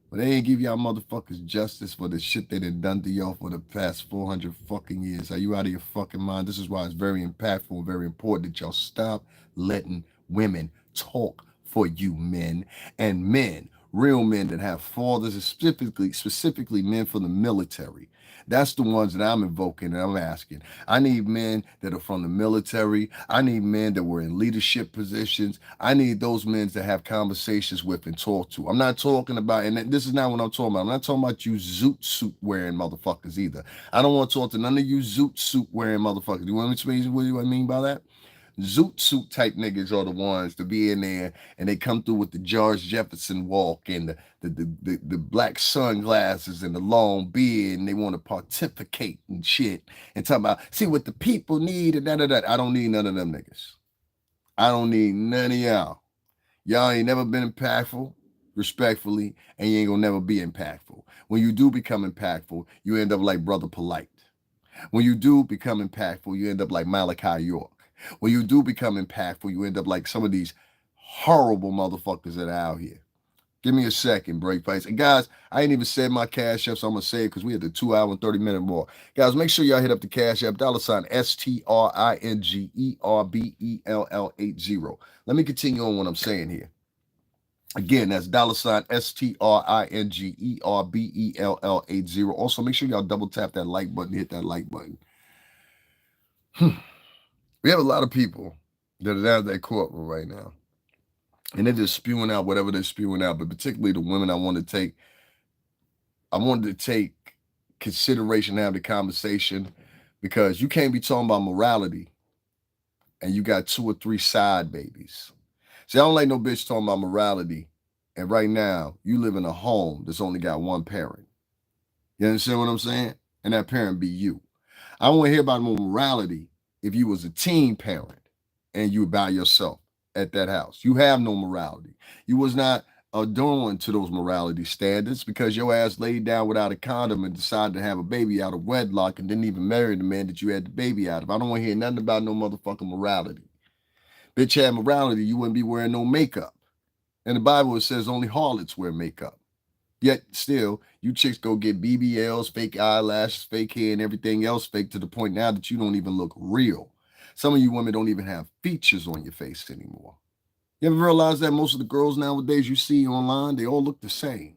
S1: But they ain't give y'all motherfuckers justice for the shit they done to y'all for the past 400 fucking years. Are you out of your fucking mind? This is why it's very impactful and very important that y'all stop letting women talk for you men. And men, real men that have fathers, and specifically men from the military. That's the ones that I'm invoking and I'm asking. I need men that are from the military. I need men that were in leadership positions. I need those men to have conversations with and talk to. I'm not talking about, and this is not what I'm talking about. I'm not talking about you zoot suit wearing motherfuckers either. I don't want to talk to none of you zoot suit wearing motherfuckers. You want me to explain what do I mean by that? Zoot suit type niggas are the ones to be in there and they come through with the George Jefferson walk and the black sunglasses and the long beard and they want to pontificate and shit and talk about see what the people need and da. I don't need none of them niggas. I don't need none of y'all. Y'all ain't never been impactful, respectfully, and you ain't gonna never be impactful. When you do become impactful, you end up like Brother Polite. When you do become impactful, you end up like Malachi York. When you do become impactful, you end up like some of these horrible motherfuckers that are out here. Give me a second, break face. And guys, I ain't even said my cash app, so I'm gonna say it because we had the 2 hour and 30-minute more. Guys, make sure y'all hit up the cash app, $ STRINGERBELL80. Let me continue on what I'm saying here. Again, that's $STRINGERBELL80. Also, make sure y'all double tap that like button, hit that like button. We have a lot of people that are out of that courtroom right now. And they're just spewing out whatever they're spewing out. But particularly the women I wanted to take consideration to have the conversation because you can't be talking about morality and you got 2 or 3 side babies. See, I don't like no bitch talking about morality. And right now, you live in a home that's only got one parent. You understand what I'm saying? And that parent be you. I don't want to hear about morality if you was a teen parent and you were by yourself at that house. You have no morality. You was not adorned to those morality standards because your ass laid down without a condom and decided to have a baby out of wedlock and didn't even marry the man that you had the baby out of. I don't want to hear nothing about no motherfucking morality. Bitch had morality, you wouldn't be wearing no makeup. In the Bible, it says only harlots wear makeup. Yet still, you chicks go get BBLs, fake eyelashes, fake hair, and everything else fake to the point now that you don't even look real. Some of you women don't even have features on your face anymore. You ever realize that most of the girls nowadays you see online, they all look the same?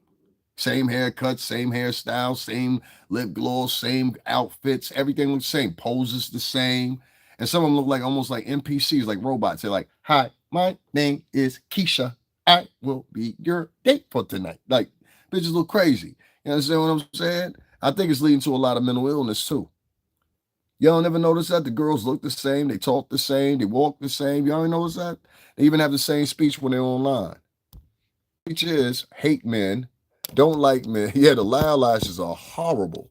S1: Same haircut, same hairstyle, same lip gloss, same outfits, everything looks the same. Poses the same. And some of them look like almost like NPCs, like robots. They're like, hi, my name is Keisha. I will be your date for tonight. Like, bitches look crazy. You understand what I'm saying? I think it's leading to a lot of mental illness too. Y'all never notice that? The girls look the same, they talk the same, they walk the same. Y'all ain't notice that? They even have the same speech when they're online. Speech is hate men, don't like men. Yeah, the loud lashes are horrible.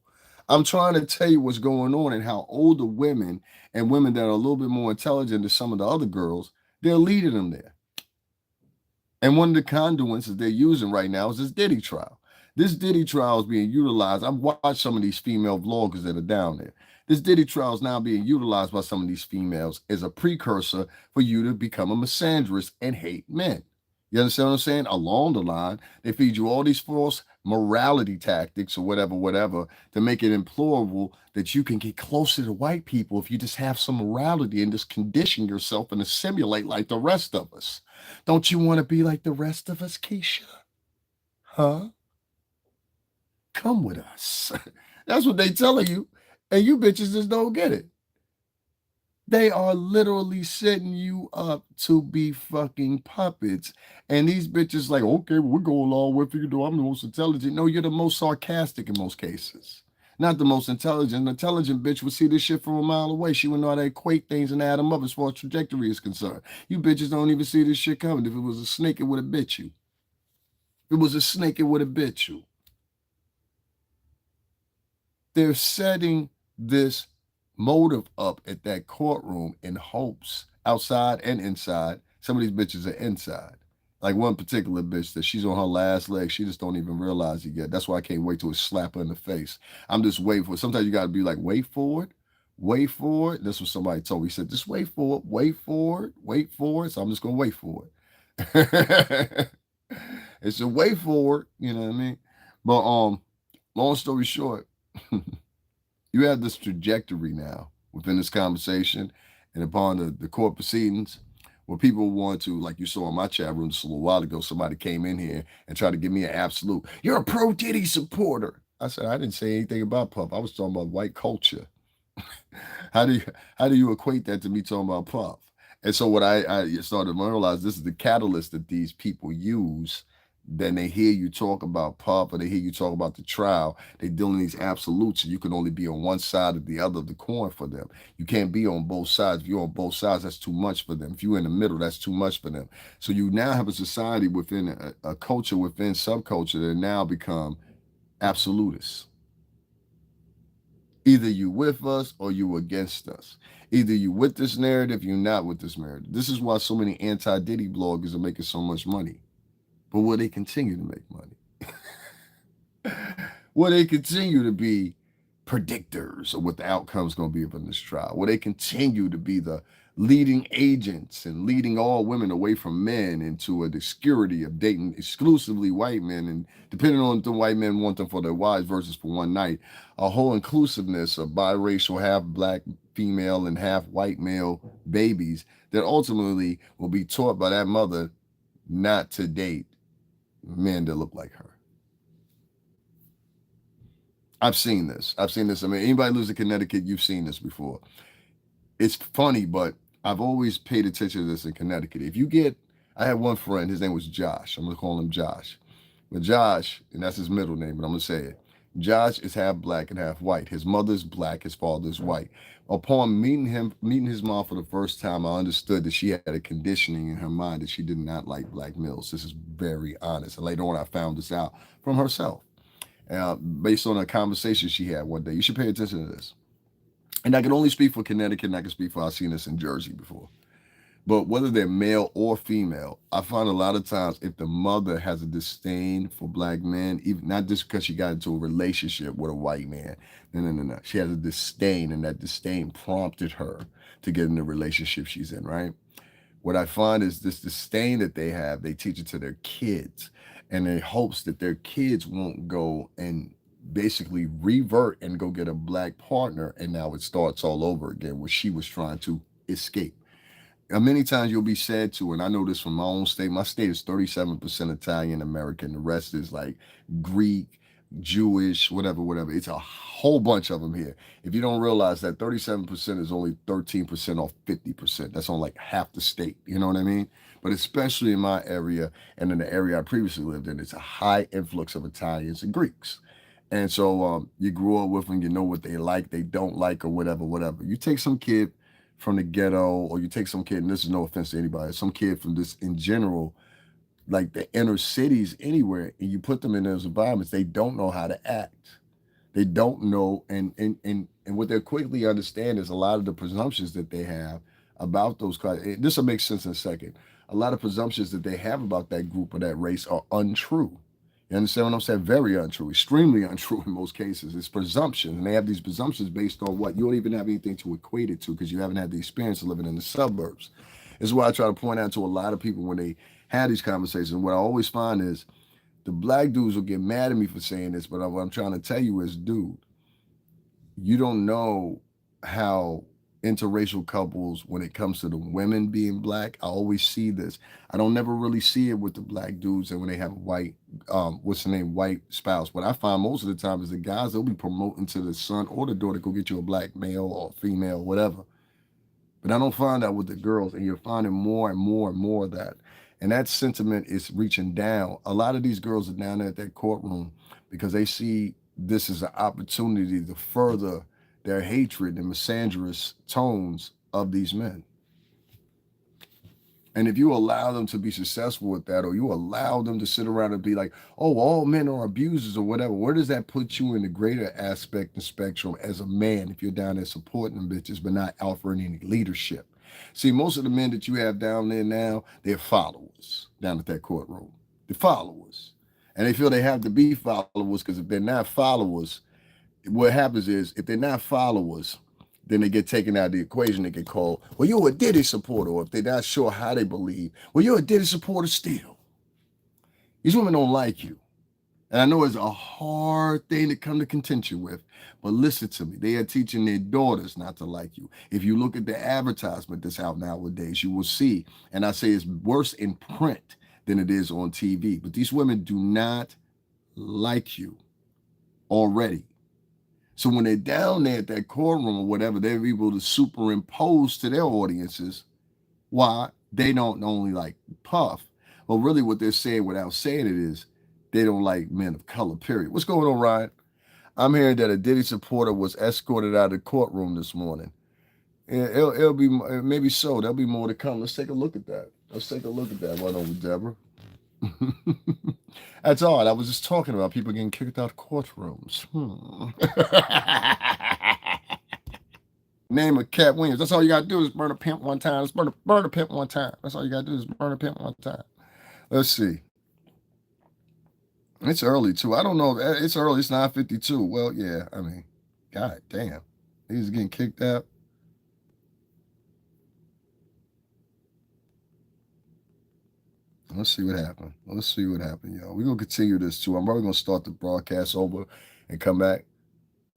S1: I'm trying to tell you what's going on and how older women and women that are a little bit more intelligent than some of the other girls, they're leading them there. And one of the conduits that they're using right now is this Diddy trial. This Diddy trial is being utilized. I've watched some of these female vloggers that are down there. This Diddy trial is now being utilized by some of these females as a precursor for you to become a misandrist and hate men. You understand what I'm saying? Along the line, they feed you all these false morality tactics or whatever, to make it implorable that you can get closer to white people if you just have some morality and just condition yourself and assimilate like the rest of us. Don't you want to be like the rest of us, Keisha? Huh? Come with us. That's what they telling you. And you bitches just don't get it. They are literally setting you up to be fucking puppets. And these bitches like, okay, we're going along with you. I'm the most intelligent. No, you're the most sarcastic in most cases. Not the most intelligent. An intelligent bitch would see this shit from a mile away. She would know how to equate things and add them up as far as trajectory is concerned. You bitches don't even see this shit coming. If it was a snake, it would have bit you. If it was a snake, it would have bit you. They're setting this motive up at that courtroom in hopes, outside and inside. Some of these bitches are inside. Like one particular bitch that she's on her last leg. She just don't even realize it yet. That's why I can't wait till it slap her in the face. I'm just waiting for it. Sometimes you got to be like, wait for it. Wait for it. That's what somebody told me. He said, just wait for it. Wait for it. Wait for it. So I'm just going to wait for it. It's a wait for it. You know what I mean? But long story short, you have this trajectory now within this conversation and upon the court proceedings where people want to, like you saw in my chat room just a little while ago, somebody came in here and tried to give me an absolute, you're a pro Diddy supporter. I said, I didn't say anything about Puff. I was talking about white culture. how do you how do you equate that to me talking about Puff? And so what I started to realize, this is the catalyst that these people use. Then they hear you talk about Puff or they hear you talk about the trial. They dealing these absolutes, and you can only be on one side or the other of the coin for them. You can't be on both sides. If you're on both sides, that's too much for them. If you're in the middle, that's too much for them. So you now have a society within a culture within subculture that now become absolutists. Either you with us or you against us. Either you with this narrative, you're not with this narrative. This is why so many anti-Diddy bloggers are making so much money. But will they continue to make money? Will they continue to be predictors of what the outcome is going to be of this trial? Will they continue to be the leading agents and leading all women away from men into a obscurity of dating exclusively white men, and depending on if the white men want them for their wives versus for one night, a whole inclusiveness of biracial, half black female and half white male babies that ultimately will be taught by that mother not to date men that look like her. I've seen this. I've seen this. I mean, anybody lives in Connecticut, you've seen this before. It's funny, but I've always paid attention to this in Connecticut. If you get, I had one friend, his name was Josh. I'm going to call him Josh. But Josh, and that's his middle name, but I'm going to say it. Josh is half black and half white. His mother's black, his father's white. Upon meeting his mom for the first time, I understood that she had a conditioning in her mind that she did not like black males. This is very honest. And later on, I found this out from herself, based on a conversation she had one day. You should pay attention to this. And I can only speak for Connecticut, and I can speak for, I've seen this in Jersey before. But whether they're male or female, I find a lot of times if the mother has a disdain for black men, even not just because she got into a relationship with a white man, no. She has a disdain, and that disdain prompted her to get in the relationship she's in, right? What I find is this disdain that they have, they teach it to their kids, and in hopes that their kids won't go and basically revert and go get a black partner, and now it starts all over again, where she was trying to escape. Many times you'll be said to, and I know this from my own state. My state is 37% Italian American. The rest is like Greek, Jewish, whatever. It's a whole bunch of them here. If you don't realize that 37% is only 13% off 50%, that's on like half the state. You know what I mean? But especially in my area and in the area I previously lived in, it's a high influx of Italians and Greeks. And so you grew up with them, you know what they like, they don't like, or whatever. You take some kid from the ghetto, or you take some kid, and this is no offense to anybody, some kid from this in general, like the inner cities anywhere, and you put them in those environments, they don't know how to act. They don't know, and what they quickly understand is a lot of the presumptions that they have about those guys. This will make sense in a second. A lot of presumptions that they have about that group or that race are untrue. You understand what I'm saying? Very untrue, extremely untrue in most cases. It's presumptions, and they have these presumptions based on what? You don't even have anything to equate it to because you haven't had the experience of living in the suburbs. This is why I try to point out to a lot of people when they have these conversations. What I always find is the black dudes will get mad at me for saying this, but what I'm trying to tell you is, dude, you don't know how interracial couples, when it comes to the women being black, I always see this. I don't never really see it with the black dudes and when they have a white, white spouse. What I find most of the time is the guys, they'll be promoting to the son or the daughter, go get you a black male or female, whatever. But I don't find that with the girls, and you're finding more and more of that. And that sentiment is reaching down. A lot of these girls are down there at that courtroom because they see this as an opportunity to further their hatred and misandrous tones of these men. And if you allow them to be successful with that, or you allow them to sit around and be like, oh, all men are abusers or whatever, where does that put you in the greater aspect and spectrum as a man if you're down there supporting them bitches but not offering any leadership? See, most of the men that you have down there now, they're followers down at that courtroom. They're followers. And they feel they have to be followers because if they're not followers, what happens is if they're not followers, then they get taken out of the equation. They get called, well, you're a Diddy supporter. Or if they're not sure how they believe, well, you're a Diddy supporter still. These women don't like you. And I know it's a hard thing to come to contention with, but listen to me. They are teaching their daughters not to like you. If you look at the advertisement that's out nowadays, you will see, and I say it's worse in print than it is on TV. But these women do not like you already. So when they're down there at that courtroom or whatever, they're able to superimpose to their audiences why they don't only like Puff, but really what they're saying without saying it is they don't like men of color, period. What's going on, Ryan? I'm hearing that a Diddy supporter was escorted out of the courtroom this morning. Yeah, it'll be maybe so. There'll be more to come. Let's take a look at that. Let's take a look at that. Why don't we, Deborah? That's all. I was just talking about people getting kicked out of courtrooms. Name of Cat Williams. That's all you gotta do is burn a pimp one time. Let's burn a pimp one time. That's all you gotta do is burn a pimp one time. Let's see. It's early too. I don't know. It's early. It's 9:52. Well, yeah. I mean, god damn, he's getting kicked out. Let's see what happened. Let's see what happened, y'all. We're gonna continue this too. I'm probably gonna start the broadcast over and come back.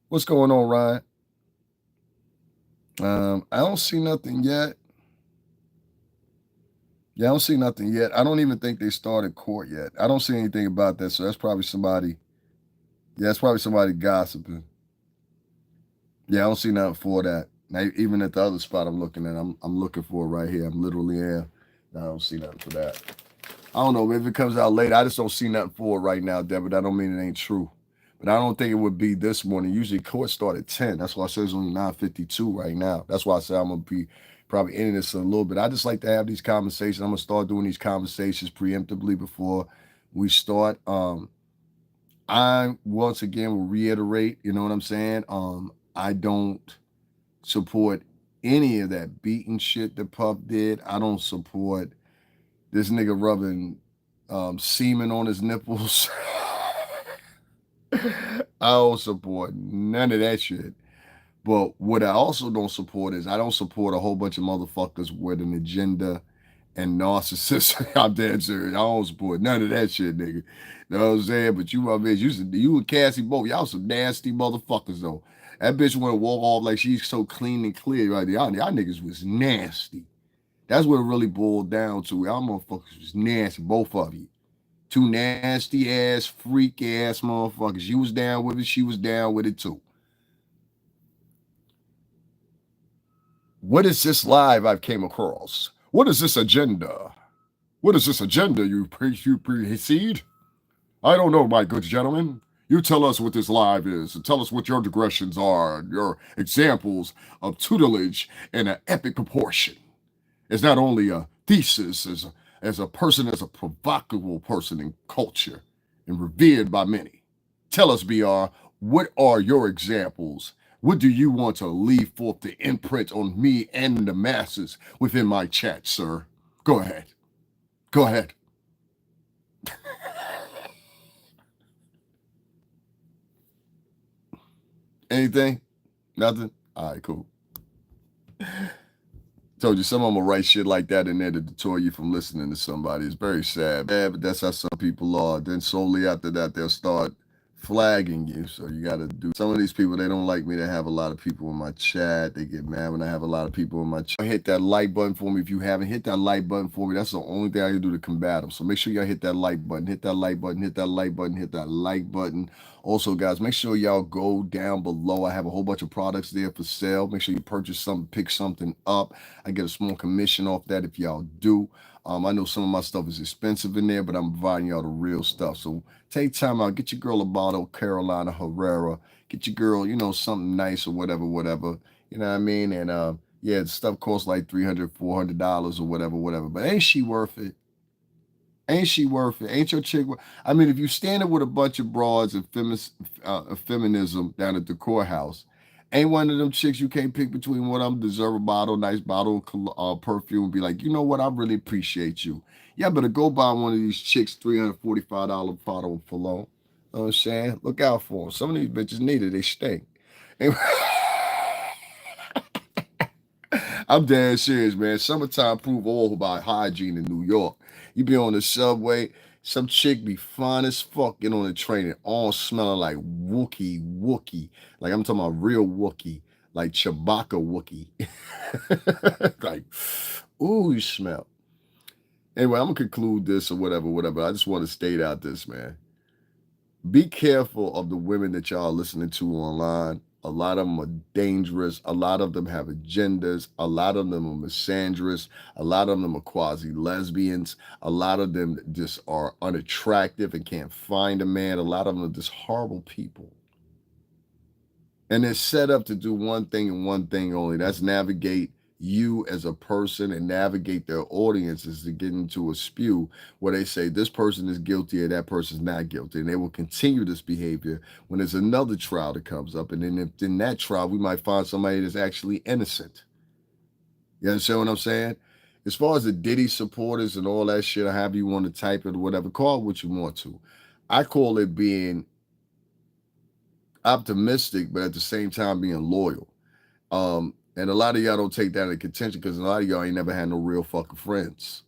S1: What's going on, Ryan? I don't see nothing yet. Yeah, I don't see nothing yet. I don't even think they started court yet. I don't see anything about that. So that's probably somebody. Yeah, that's probably somebody gossiping. Yeah, I don't see nothing for that. Now, even at the other spot I'm looking at, I'm looking for it right here. I'm literally in. I don't see nothing for that. I don't know if it comes out later. I just don't see nothing for it right now, Deborah. That don't mean it ain't true. But I don't think it would be this morning. Usually court start at 10. That's why I said it's only 9:52 right now. That's why I said I'm gonna be probably ending this in a little bit. I just like to have these conversations. I'm gonna start doing these conversations preemptively before we start. I once again will reiterate, you know what I'm saying? I don't support any of that beating shit that Puff did. I don't support this nigga rubbing semen on his nipples. I don't support none of that shit. But what I also don't support is I don't support a whole bunch of motherfuckers with an agenda and narcissists. I'm dead serious. I don't support none of that shit, nigga. You know what I'm saying? But you, my bitch, you and Cassie both, y'all some nasty motherfuckers though. That bitch want to walk off like she's so clean and clear right there. Y'all niggas was nasty. That's what it really boiled down to. Y'all motherfuckers was nasty, both of you. Two nasty ass, freak ass motherfuckers. You was down with it, she was down with it too. What is this live I've came across? What is this agenda? What is this agenda you precede? I don't know, my good gentlemen. You tell us what this live is and tell us what your digressions are, your examples of tutelage in an epic proportion. It's not only a thesis as a person, as a provocative person in culture and revered by many. Tell us, BR, what are your examples? What do you want to leave forth the imprint on me and the masses within my chat, sir? Go ahead. Go ahead. Anything? Nothing? All right, cool. Told you some of them will write shit like that in there to deter you from listening to somebody. It's very sad. Bad, but that's how some people are. Then solely after that, they'll start flagging you. So you got to do. Some of these people, they don't like me to have a lot of people in my chat. They get mad when I have a lot of people in my chat. Hit that like button for me if you haven't. Hit that like button for me. That's the only thing I can do to combat them. So make sure y'all hit that like button. Hit that like button. Hit that like button. Hit that like button. Also, guys, make sure y'all go down below. I have a whole bunch of products there for sale. Make sure you purchase something, pick something up. I get a small commission off that if y'all do. I know some of my stuff is expensive in there, but I'm providing y'all the real stuff. So take time out. Get your girl a bottle of Carolina Herrera. Get your girl, something nice or whatever. You know what I mean? And yeah, the stuff costs like $300, $400 or whatever. But ain't she worth it? Ain't she worth it? Ain't your chick? I mean, if you standing with a bunch of broads and feminism down at the courthouse, ain't one of them chicks you can't pick between what I'm deserve a bottle, nice bottle of perfume, and be like, you know what? I really appreciate you. Yeah, better go buy one of these chicks $345 bottle of cologne. You know what I'm saying? Look out for them. Some of these bitches need it. They stink. I'm dead serious, man. Summertime prove all about hygiene in New York. You be on the subway, Some chick be fine as fuck, get on the train and all smelling like Wookie. Like I'm talking about real Wookie, like Chewbacca Wookie. Like, ooh, you smell. Anyway, I'm gonna conclude this or whatever. I just want to state out this, man. Be careful of the women that y'all are listening to online. A lot of them are dangerous. A lot of them have agendas. A lot of them are misandrous. A lot of them are quasi lesbians. A lot of them just are unattractive and can't find a man. A lot of them are just horrible people. And they're set up to do one thing and one thing only. That's navigate you as a person and navigate their audiences to get into a spew where they say this person is guilty or that person's not guilty. And they will continue this behavior when there's another trial that comes up. And then if in that trial, we might find somebody that's actually innocent. You understand what I'm saying? As far as the Diddy supporters and all that shit, or however you want to type it or whatever, call it what you want to. I call it being optimistic, but at the same time being loyal. And a lot of y'all don't take that into contention because a lot of y'all ain't never had no real fucking friends.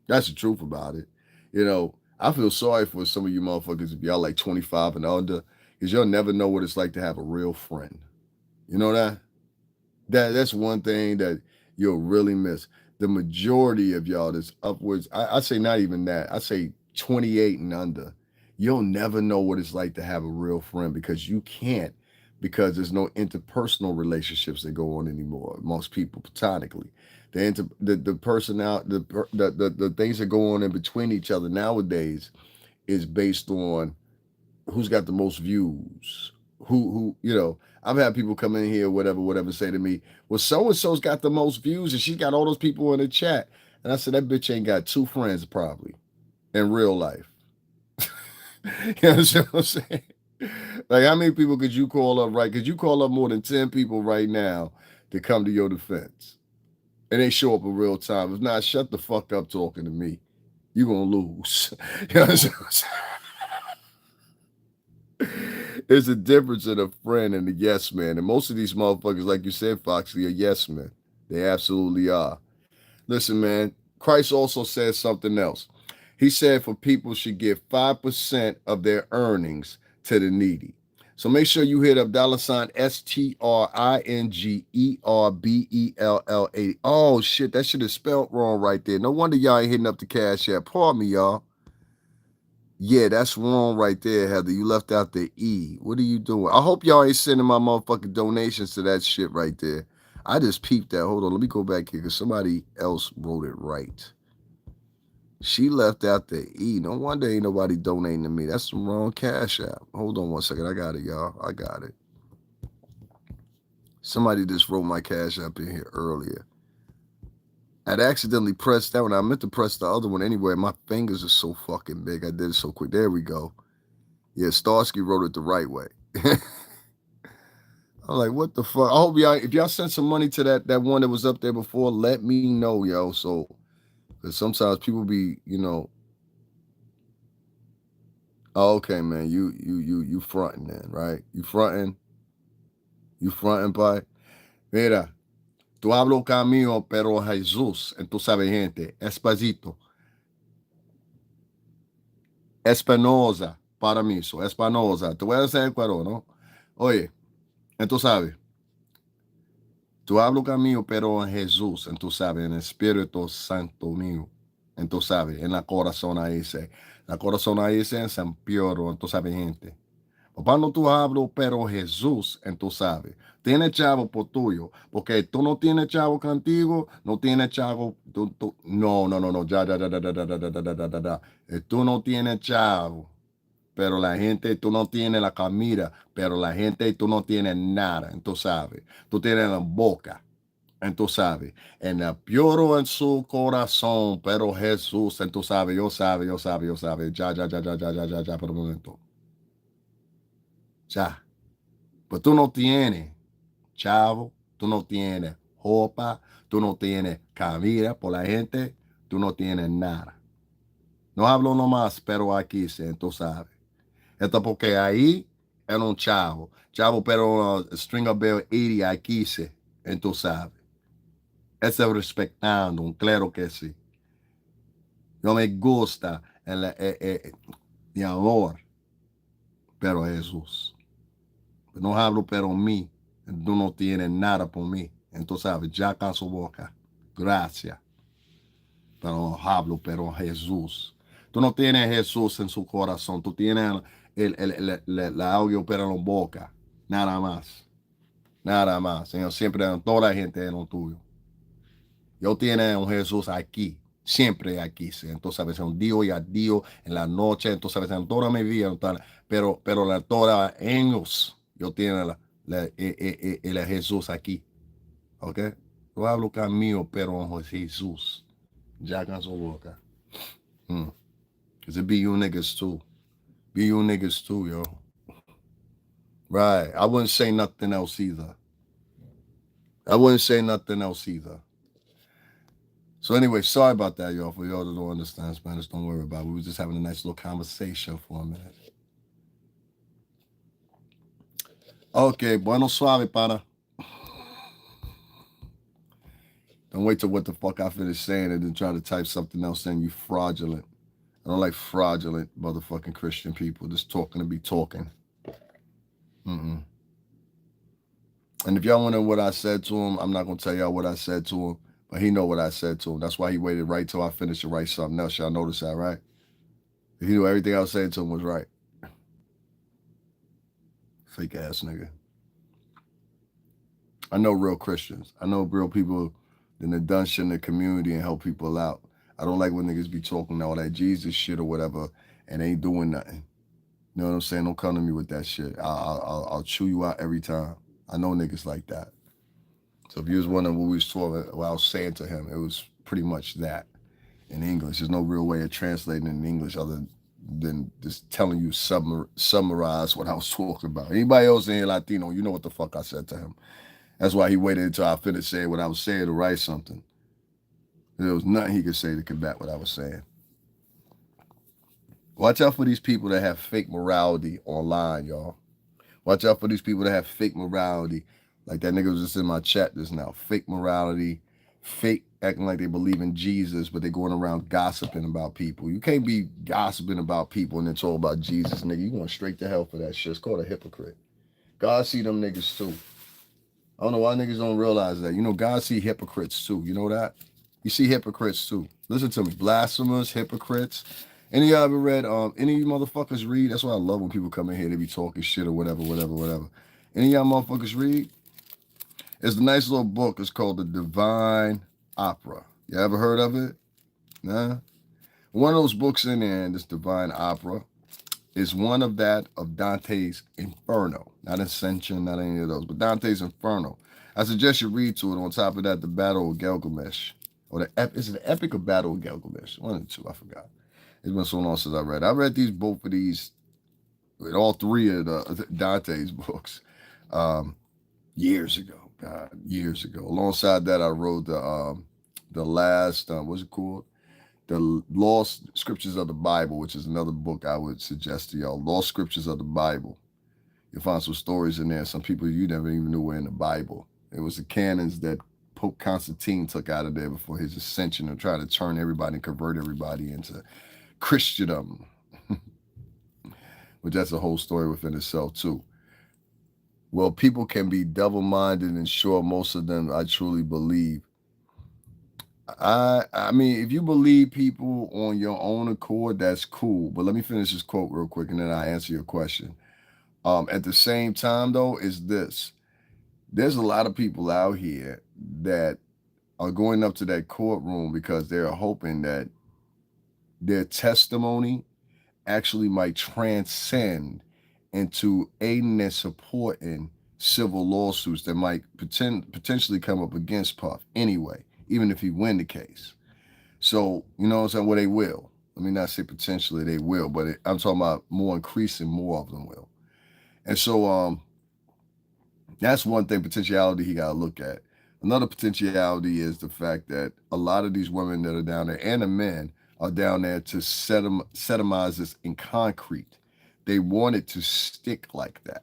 S1: That's the truth about it. You know, I feel sorry for some of you motherfuckers if y'all like 25 and under, because you'll never know what it's like to have a real friend. You know that? That's one thing that you'll really miss. The majority of y'all that's upwards, I say not even that. I say 28 and under. You'll never know what it's like to have a real friend because you can't, because there's no interpersonal relationships that go on anymore. Most people platonically. The person out the things that go on in between each other nowadays is based on who's got the most views. I've had people come in here, whatever, say to me, well, so and so's got the most views and she's got all those people in the chat. And I said, that bitch ain't got 2 friends probably in real life. You know what I'm saying? Like, how many people could you call up, right? Could you call up more than 10 people right now to come to your defense? And they show up in real time. If not, shut the fuck up talking to me. You're going to lose. You know what I'm saying? There's a difference in a friend and a yes man. And most of these motherfuckers, like you said, Foxy, are yes men. They absolutely are. Listen, man, Christ also said something else. He said for people should give 5% of their earnings to the needy. So make sure you hit up $STRINGERBELLA. Oh shit, that shit is spelled wrong right there. No wonder y'all ain't hitting up the cash app. Pardon me, y'all. Yeah, that's wrong right there, Heather. You left out the E. What are you doing? I hope y'all ain't sending my motherfucking donations to that shit right there. I just peeped that. Hold on, let me go back here because somebody else wrote it right. She left out the E. No wonder ain't nobody donating to me. That's the wrong cash app. Hold on one second. I got it, y'all. I got it. Somebody just wrote my cash app in here earlier. I'd accidentally pressed that one. I meant to press the other one anyway. My fingers are so fucking big. I did it so quick. There we go. Yeah, Starsky wrote it the right way. I'm like, what the fuck? I hope y'all, if y'all sent some money to that one that was up there before, let me know, yo. So, because sometimes people be, oh, okay, man, you fronting then, right? You fronting, pai. Mira, tú hablo camino, pero Jesús, entonces sabe, gente, espacito. Espinosa, para mí, Espinosa. Te voy a decir cuero, ¿no? Oye, entonces sabes, tú hablo camino, pero en Jesús, entonces sabes, en el Espíritu Santo mío, entonces sabes, en la corazón ahí se en San Piero, entonces sabes, gente. Papá no tú hablo, pero Jesús, entonces sabes, tiene chavo por tuyo, porque tú no tienes chavo contigo, no tienes chavo, no, ya, tú no tienes chavo. Pero la gente, tú no tienes la comida, pero la gente, tú no tienes nada, entonces sabes, tú tienes la boca, entonces sabes, en el pioro en su corazón, pero Jesús, entonces sabes, yo sabe, ya, por un momento, ya, pues tú no tienes chavo, tú no tienes ropa, tú no tienes comida por la gente, tú no tienes nada. No hablo nomás, pero aquí, entonces sabes. Esto porque ahí era un chavo. Chavo, pero Stringer Bell 80 aquí, tú sabes. Ese respetando, claro que sí. No me gusta mi amor, pero Jesús. No hablo pero mí, tú no tienes nada por mí. Entonces, sabes, ya con su boca. Gracias. Pero hablo pero Jesús. Tú no tienes Jesús en su corazón, tú tienes la audio pero en la boca. Nada más. Nada más. Señor, siempre toda la gente en lo tuyo. Yo tiene un Jesús aquí, siempre aquí. ¿Sí? Entonces a veces un día y a Dios en la noche, entonces a veces en toda mi vida, pero la toda años yo tiene el Jesús aquí. ¿Ok? Yo hablo conmigo, pero Jesús. Ya con su boca. Because it be you niggas too. Be you niggas too, yo. Right. I wouldn't say nothing else either. I wouldn't say nothing else either. So anyway, sorry about that, y'all. For y'all that don't understand Spanish, don't worry about it. We were just having a nice little conversation for a minute. Okay, bueno suave, pana. Don't wait till what the fuck I finish saying and then try to type something else saying you fraudulent. I don't like fraudulent motherfucking Christian people just talking to be talking. Mm-mm. And if y'all wonder what I said to him, I'm not gonna tell y'all what I said to him, but he know what I said to him. That's why he waited right till I finished to write something else. Y'all notice that, right? He knew everything I was saying to him was right. Fake ass nigga. I know real Christians. I know real people that have done shit in the community and help people out. I don't like when niggas be talking all that Jesus shit or whatever and ain't doing nothing. You know what I'm saying? Don't come to me with that shit. I'll chew you out every time. I know niggas like that. So if you was wondering what we was talking, what I was saying to him, it was pretty much that in English. There's no real way of translating in English other than just telling you summarize what I was talking about. Anybody else in here Latino, you know what the fuck I said to him. That's why he waited until I finished saying what I was saying to write something. There was nothing he could say to combat what I was saying. Watch out for these people that have fake morality online, y'all. Watch out for these people that have fake morality. Like that nigga was just in my chat just now. Fake morality, fake acting like they believe in Jesus, but they going around gossiping about people. You can't be gossiping about people and then talk about Jesus, nigga. You going straight to hell for that shit. It's called a hypocrite. God see them niggas too. I don't know why niggas don't realize that. You know, God see hypocrites too. You know that? You see hypocrites too. Listen to me. Blasphemers, hypocrites. Any of y'all ever read, any of you motherfuckers read? That's why I love when people come in here, they be talking shit or whatever. Any of y'all motherfuckers read? It's a nice little book. It's called The Divine Opera. You ever heard of it? Nah? One of those books in there, this Divine Opera, is one of Dante's Inferno. Not Ascension, not any of those, but Dante's Inferno. I suggest you read to it. On top of that, the Battle of Gilgamesh. Is it the Epic of Battle of Gilgamesh? One of the two, I forgot. It's been so long since I read. I read both of these, all three of the Dante's books, years ago. God, years ago. Alongside that, I wrote the last, what's it called? The Lost Scriptures of the Bible, which is another book I would suggest to y'all. Lost Scriptures of the Bible. You'll find some stories in there. Some people you never even knew were in the Bible. It was the canons that Pope Constantine took out of there before his ascension and tried to turn everybody and convert everybody into Christendom. Which that's a whole story within itself too. Well, people can be double-minded and sure most of them I truly believe. I mean, if you believe people on your own accord, that's cool. But let me finish this quote real quick and then I'll answer your question. At the same time, though, is this. There's a lot of people out here that are going up to that courtroom because they're hoping that their testimony actually might transcend into aiding and supporting civil lawsuits that might potentially come up against Puff anyway, even if he win the case. So, you know what I'm saying? Well, they will. Let me not say potentially they will, but I'm talking about more increasing, more of them will. And so that's one thing, potentiality he got to look at. Another potentiality is the fact that a lot of these women that are down there and the men are down there to setemize this in concrete. They want it to stick like that.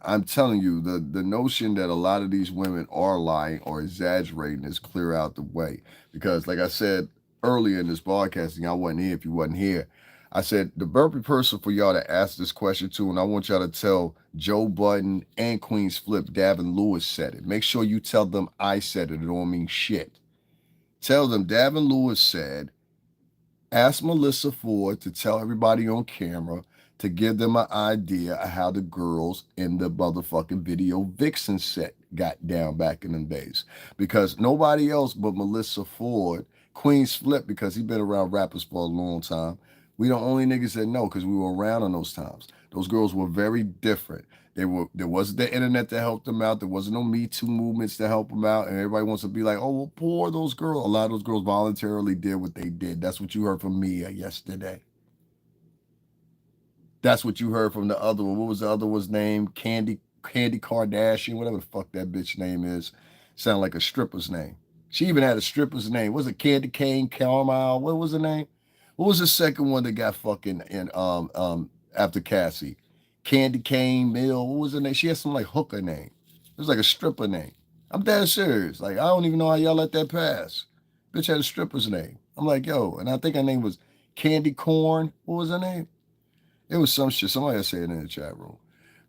S1: I'm telling you, the notion that a lot of these women are lying or exaggerating is clear out the way. Because like I said earlier in this broadcasting, I wasn't here if you wasn't here. I said the perfect person for y'all to ask this question to, and I want y'all to tell Joe Budden and Queen's Flip, Davin Lewis said it. Make sure you tell them I said it. It don't mean shit. Tell them Davin Lewis said, ask Melissa Ford to tell everybody on camera to give them an idea of how the girls in the motherfucking video Vixen set got down back in them days. Because nobody else but Melissa Ford, Queen's Flip, because he been around rappers for a long time. We the only niggas that know because we were around in those times. Those girls were very different. There wasn't the internet to help them out. There wasn't no Me Too movements to help them out. And everybody wants to be like, oh, well, poor those girls. A lot of those girls voluntarily did what they did. That's what you heard from Mia yesterday. That's what you heard from the other one. What was the other one's name? Candy Kardashian, whatever the fuck that bitch name is. Sound like a stripper's name. She even had a stripper's name. Was it Candy Cane Carmine? What was the name? What was the second one that got fucking in after Cassie? Candy Cane Mill. What was her name? She had some like hooker name. It was like a stripper name. I'm dead serious. Like, I don't even know how y'all let that pass. Bitch had a stripper's name. I'm like, yo, and I think her name was Candy Corn. What was her name? It was some shit. Somebody said it in the chat room.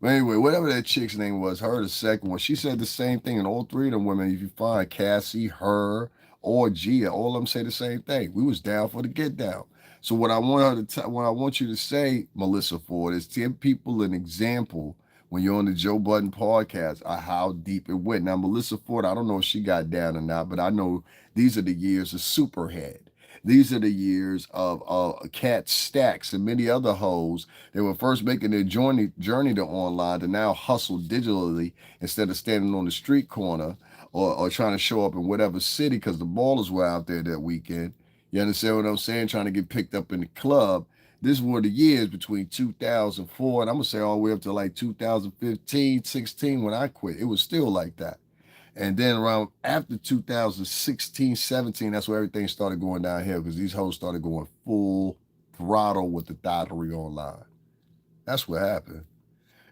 S1: But anyway, whatever that chick's name was, her the second one, she said the same thing. And all three of them women, if you find Cassie, her, or Gia, all of them say the same thing. We was down for the get down. So what I want her to what I want you to say, Melissa Ford, is give people an example when you're on the Joe Budden podcast of how deep it went. Now, Melissa Ford, I don't know if she got down or not, but I know these are the years of Superhead. These are the years of Cat Stacks and many other hoes that were first making their journey to online to now hustle digitally instead of standing on the street corner or trying to show up in whatever city because the ballers were out there that weekend. You understand what I'm saying? Trying to get picked up in the club. This were the years between 2004 and I'm going to say all the way up to like 2015, 16 when I quit. It was still like that. And then around after 2016, 17, that's where everything started going downhill because these hoes started going full throttle with the thottery online. That's what happened.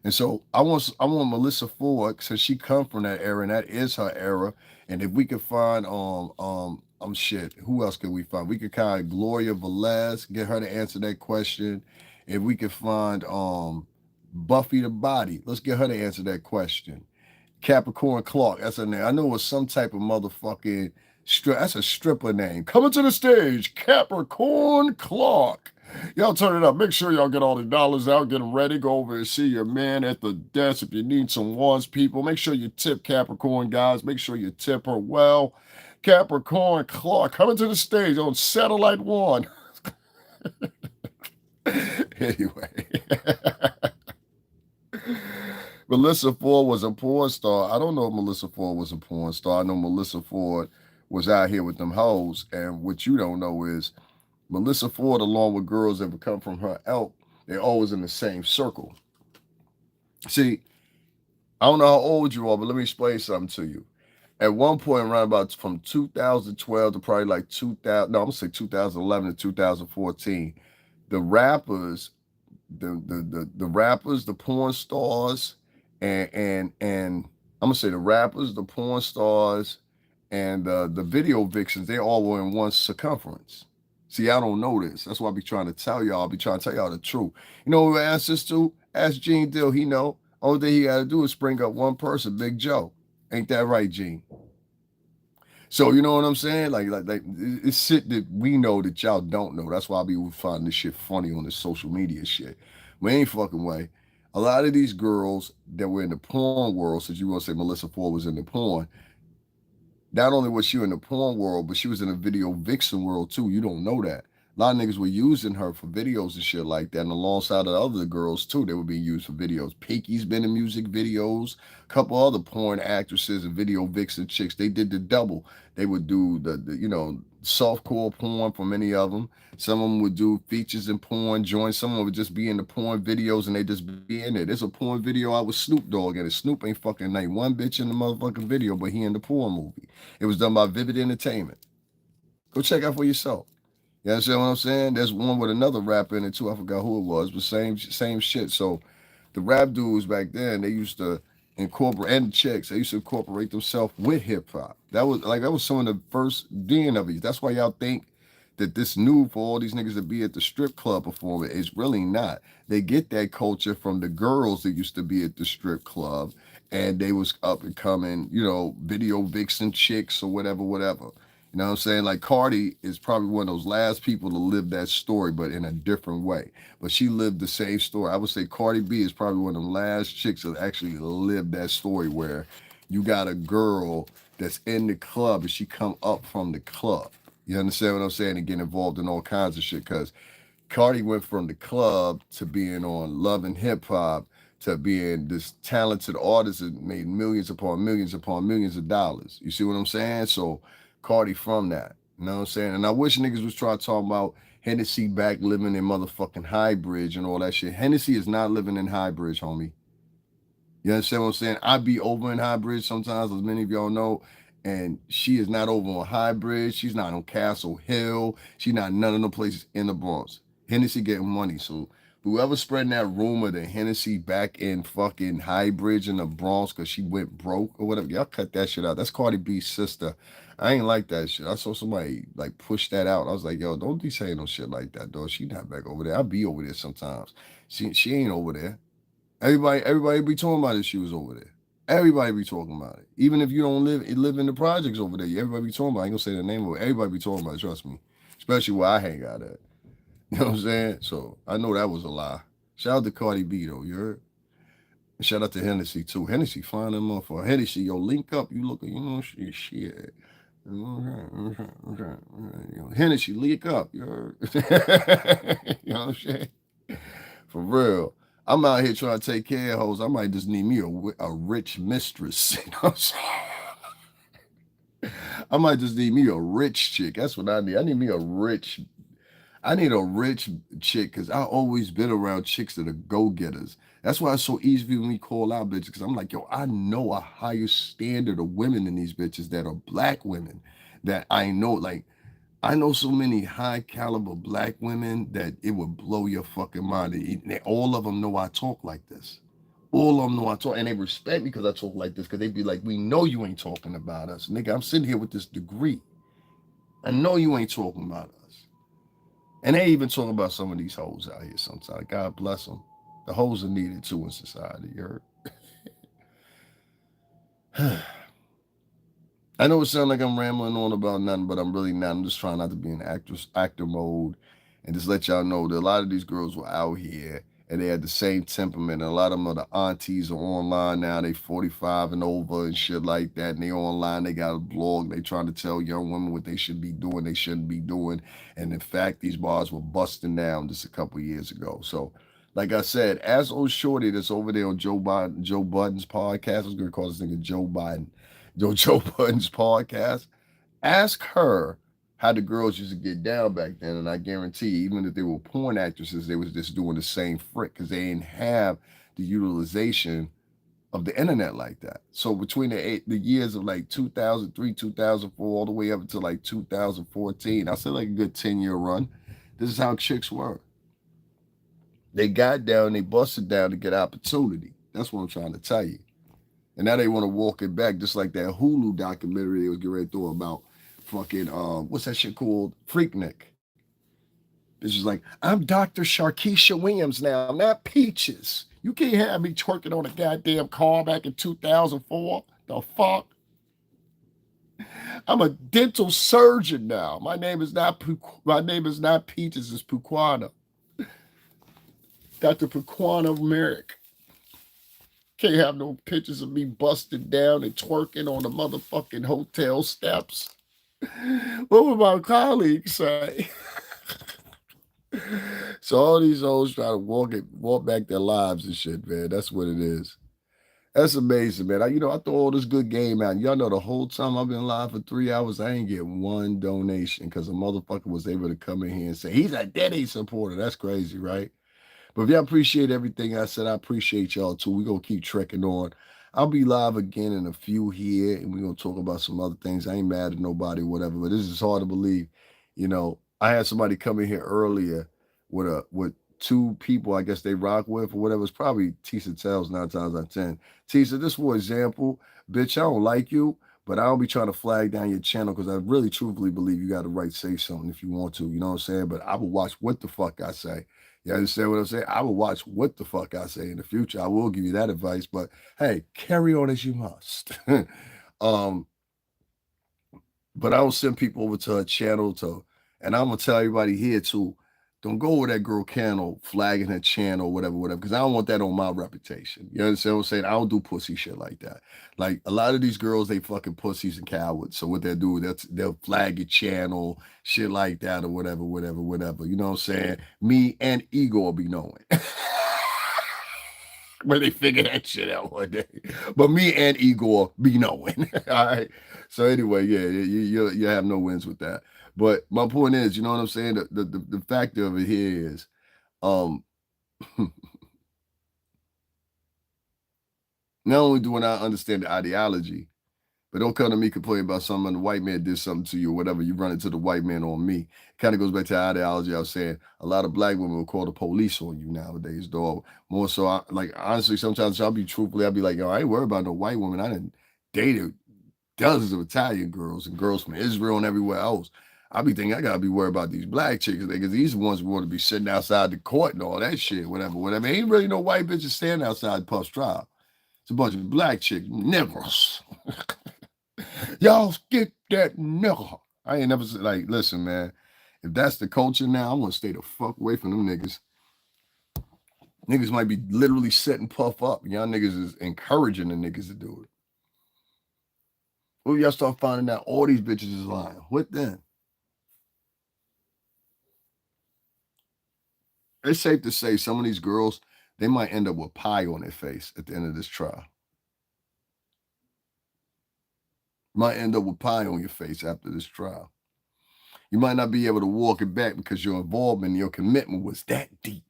S1: And so I want Melissa Ford, since she come from that era, and that is her era. And if we could find shit, who else could we find? We could kind of Gloria Velez, get her to answer that question. If we could find Buffy the Body, let's get her to answer that question. Capricorn Clark. That's her name. I know it was some type of motherfucking that's a stripper name. Coming to the stage, Capricorn Clark. Y'all turn it up. Make sure y'all get all the dollars out. Get them ready. Go over and see your man at the desk. If you need some ones, people, make sure you tip Capricorn, guys. Make sure you tip her well. Capricorn Clark coming to the stage on Satellite One. Anyway. Melissa Ford was a porn star. I don't know if Melissa Ford was a porn star. I know Melissa Ford was out here with them hoes. And what you don't know is Melissa Ford, along with girls that would come from her ilk, they're always in the same circle. See, I don't know how old you are, but let me explain something to you. At one point, around about from 2012 to probably like 2000, no, I'm gonna say 2011 to 2014, the rappers, the rappers, the porn stars, and I'm gonna say the rappers, the porn stars, and the video vixens, they all were in one circumference. See, I don't know this. That's why I be trying to tell y'all. I be trying to tell y'all the truth. You know who I asked this to? Ask Gene Dill. He know. Only thing he got to do is spring up one person, Big Joe. Ain't that right, Gene? So you know what I'm saying? Like it's shit that we know that y'all don't know. That's why I be finding this shit funny on this social media shit. But ain't fucking way. A lot of these girls that were in the porn world, since you want to say Melissa Ford was in the porn, not only was she in the porn world, but she was in the video vixen world too. You don't know that. A lot of niggas were using her for videos and shit like that. And alongside of the other girls too, they were being used for videos. Pinky's been in music videos. A couple other porn actresses and video vixen chicks. They did the double. They would do the softcore porn for many of them. Some of them would do features in porn, join. Some of them would just be in the porn videos and they just be in it. There's a porn video out with Snoop Dogg and Snoop ain't fucking named one bitch in the motherfucking video, but he in the porn movie. It was done by Vivid Entertainment. Go check out for yourself. You understand what I'm saying? There's one with another rapper in it too. I forgot who it was, but same shit. So the rap dudes back then, they used to incorporate, and the chicks, they used to incorporate themselves with hip hop. That was some of the first being of it. That's why y'all think that this new for all these niggas to be at the strip club performing. It's really not. They get that culture from the girls that used to be at the strip club, and they was up and coming, video vixen chicks or whatever, whatever. You know what I'm saying? Like Cardi is probably one of those last people to live that story, but in a different way. But she lived the same story. I would say Cardi B is probably one of the last chicks that actually lived that story where you got a girl that's in the club and she come up from the club. You understand what I'm saying? And get involved in all kinds of shit. Because Cardi went from the club to being on Love and Hip Hop to being this talented artist that made millions upon millions of dollars. You see what I'm saying? So Cardi from that. You know what I'm saying? And I wish niggas was trying to talk about Hennessy back living in motherfucking Highbridge and all that shit. Hennessy is not living in Highbridge, homie. You understand what I'm saying? I be over in High Bridge sometimes, as many of y'all know, and she is not over on High Bridge. She's not on Castle Hill. She's not none of the places in the Bronx. Hennessy getting money. So whoever spreading that rumor that Hennessy back in fucking High Bridge in the Bronx because she went broke or whatever, y'all cut that shit out. That's Cardi B's sister. I ain't like that shit. I saw somebody like push that out. I was like, yo, don't be saying no shit like that, dog. She not back over there. I be over there sometimes. She ain't over there. Everybody be talking about if she was over there. Everybody be talking about it. Even if you don't live in the projects over there, everybody be talking about it. I ain't gonna say the name of it. Everybody be talking about it, trust me. Especially where I hang out at. You know what I'm saying? So I know that was a lie. Shout out to Cardi B though, you heard? And shout out to Hennessy too. Hennessy fine that motherfucker. Hennessy, yo, link up. You look, shit. Hennessy, link up. You heard? You know what I'm saying? For real. I'm out here trying to take care of hoes. I might just need me a rich mistress. You know what I'm saying? I might just need me a rich chick. That's what I need. I need a rich chick because I always been around chicks that are go-getters. That's why it's so easy for me to call out bitches because I'm like, yo, I know a higher standard of women in these bitches that are black women that I know, like, I know so many high caliber black women that it would blow your fucking mind. All of them know I talk like this. All of them know I talk, and they respect me because I talk like this. Because they be like, "We know you ain't talking about us, nigga. I'm sitting here with this degree. I know you ain't talking about us." And they even talk about some of these hoes out here sometimes. God bless them. The hoes are needed too in society. You heard? I know it sounds like I'm rambling on about nothing, but I'm really not. I'm just trying not to be in actor mode and just let y'all know that a lot of these girls were out here and they had the same temperament. And a lot of them are the aunties are online now. They 45 and over and shit like that. And they online. They got a blog. They trying to tell young women what they should be doing, they shouldn't be doing. And in fact, these bars were busting down just a couple years ago. So, like I said, as old shorty that's over there on Joe Budden's podcast, I was gonna call this nigga Joe Biden. Joe Budden's podcast. Ask her how the girls used to get down back then, and I guarantee you, even if they were porn actresses, they was just doing the same frick because they didn't have the utilization of the internet like that. So between the years of like 2003, 2004, all the way up until like 2014, I said like a good 10-year run. This is how chicks were. They got down, they busted down to get opportunity. That's what I'm trying to tell you. And now they want to walk it back, just like that Hulu documentary they was getting ready to throw about fucking what's that shit called? Freaknik. It's just like, I'm Dr. Sharkeisha Williams now, not Peaches. You can't have me twerking on a goddamn car back in 2004. The fuck? I'm a dental surgeon now. My name is not Peaches, it's Puquana. Dr. Puquana Merrick. Can't have no pictures of me busted down and twerking on the motherfucking hotel steps. What would my colleagues say? So all these hoes try to walk back their lives and shit, man. That's what it is. That's amazing, man. I throw all this good game out. Y'all know the whole time I've been live for 3 hours, I ain't get one donation because a motherfucker was able to come in here and say, he's a Diddy supporter. That's crazy, right? But if y'all appreciate everything I said, I appreciate y'all too. We're going to keep trekking on. I'll be live again in a few here, and we're going to talk about some other things. I ain't mad at nobody, whatever, but this is hard to believe. I had somebody come in here earlier with two people I guess they rock with or whatever. It's probably Tisa Tells 9 times out of 10. Tisa, this for example, bitch, I don't like you, But I don't be trying to flag down your channel because I really truthfully believe you got the right to say something if you want to. You know what I'm saying? But I will watch what the fuck I say. You understand what I'm saying? I will watch what the fuck I say in the future. I will give you that advice. But hey, carry on as you must. um, but I don't send people over to her channel to, and I'm gonna tell everybody here too, don't go over that girl channel flagging her channel, whatever, whatever, because I don't want that on my reputation. You understand what I'm saying? I don't do pussy shit like that. Like a lot of these girls, they fucking pussies and cowards. So what they'll do, they'll flag your channel, shit like that, or whatever, whatever, whatever. You know what I'm saying? Me and Ego will be knowing. When they figure that shit out one day. But me and Igor be knowing. All right. So anyway, yeah, you have no wins with that. But my point is, you know what I'm saying? The factor of it here is, um, not only do I not understand the ideology, but don't come to me complaining about something the white man did something to you or whatever. You run into the white man on me. Kind of goes back to the ideology I was saying. A lot of black women will call the police on you nowadays, dog. More so, like honestly, sometimes I'll be truthfully, I'll be like, yo, I ain't worried about no white woman. I didn't dated dozens of Italian girls and girls from Israel and everywhere else. I be thinking I gotta be worried about these black chicks because these ones want to be sitting outside the court and all that shit, whatever, whatever. Ain't really no white bitches standing outside Puff's trial. It's a bunch of black chicks, niggers. Y'all skip that nigga. I ain't never said, like, listen, man. If that's the culture now, I'm gonna stay the fuck away from them niggas. Niggas might be literally setting Puff up. Y'all niggas is encouraging the niggas to do it. Well, y'all start finding out all these bitches is lying. What then? It's safe to say some of these girls, they might end up with pie on their face at the end of this trial. Might end up with pie on your face after this trial. You might not be able to walk it back because your involvement, your commitment was that deep.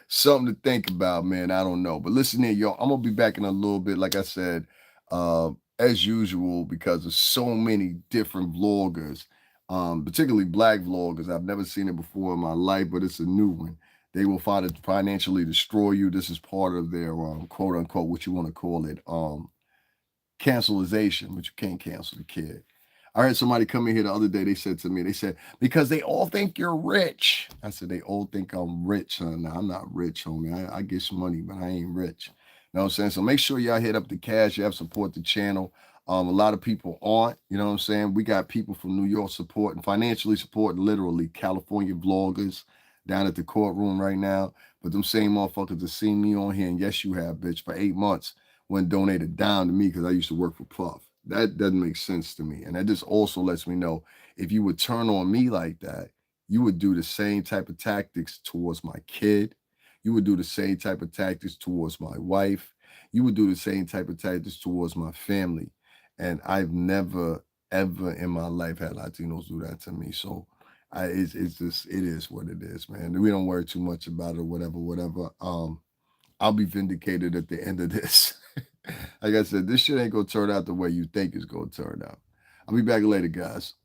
S1: Something to think about, man. I don't know. But listen here, y'all. I'm gonna be back in a little bit, like I said, as usual, because of so many different vloggers, particularly black vloggers. I've never seen it before in my life, but it's a new one. They will financially destroy you. This is part of their quote unquote, what you want to call it, cancelization, but you can't cancel the kid. I heard somebody come in here the other day. They said to me, they said, because they all think you're rich. I said, they all think I'm rich. Huh? No, I'm not rich, homie. I get some money, but I ain't rich. You know what I'm saying? So make sure y'all hit up the cash. You have support the channel. A lot of people aren't. You know what I'm saying? We got people from New York supporting, financially supporting, literally California vloggers down at the courtroom right now. But them same motherfuckers that seen me on here, and yes, you have, bitch, for 8 months, wouldn't donate a dime to me because I used to work for Puff. That doesn't make sense to me. And that just also lets me know if you would turn on me like that, you would do the same type of tactics towards my kid. You would do the same type of tactics towards my wife. You would do the same type of tactics towards my family. And I've never, ever in my life had Latinos do that to me. So it's just, it is what it is, man. We don't worry too much about it or whatever, whatever. I'll be vindicated at the end of this. Like I said, this shit ain't gonna turn out the way you think it's gonna turn out. I'll be back later, guys.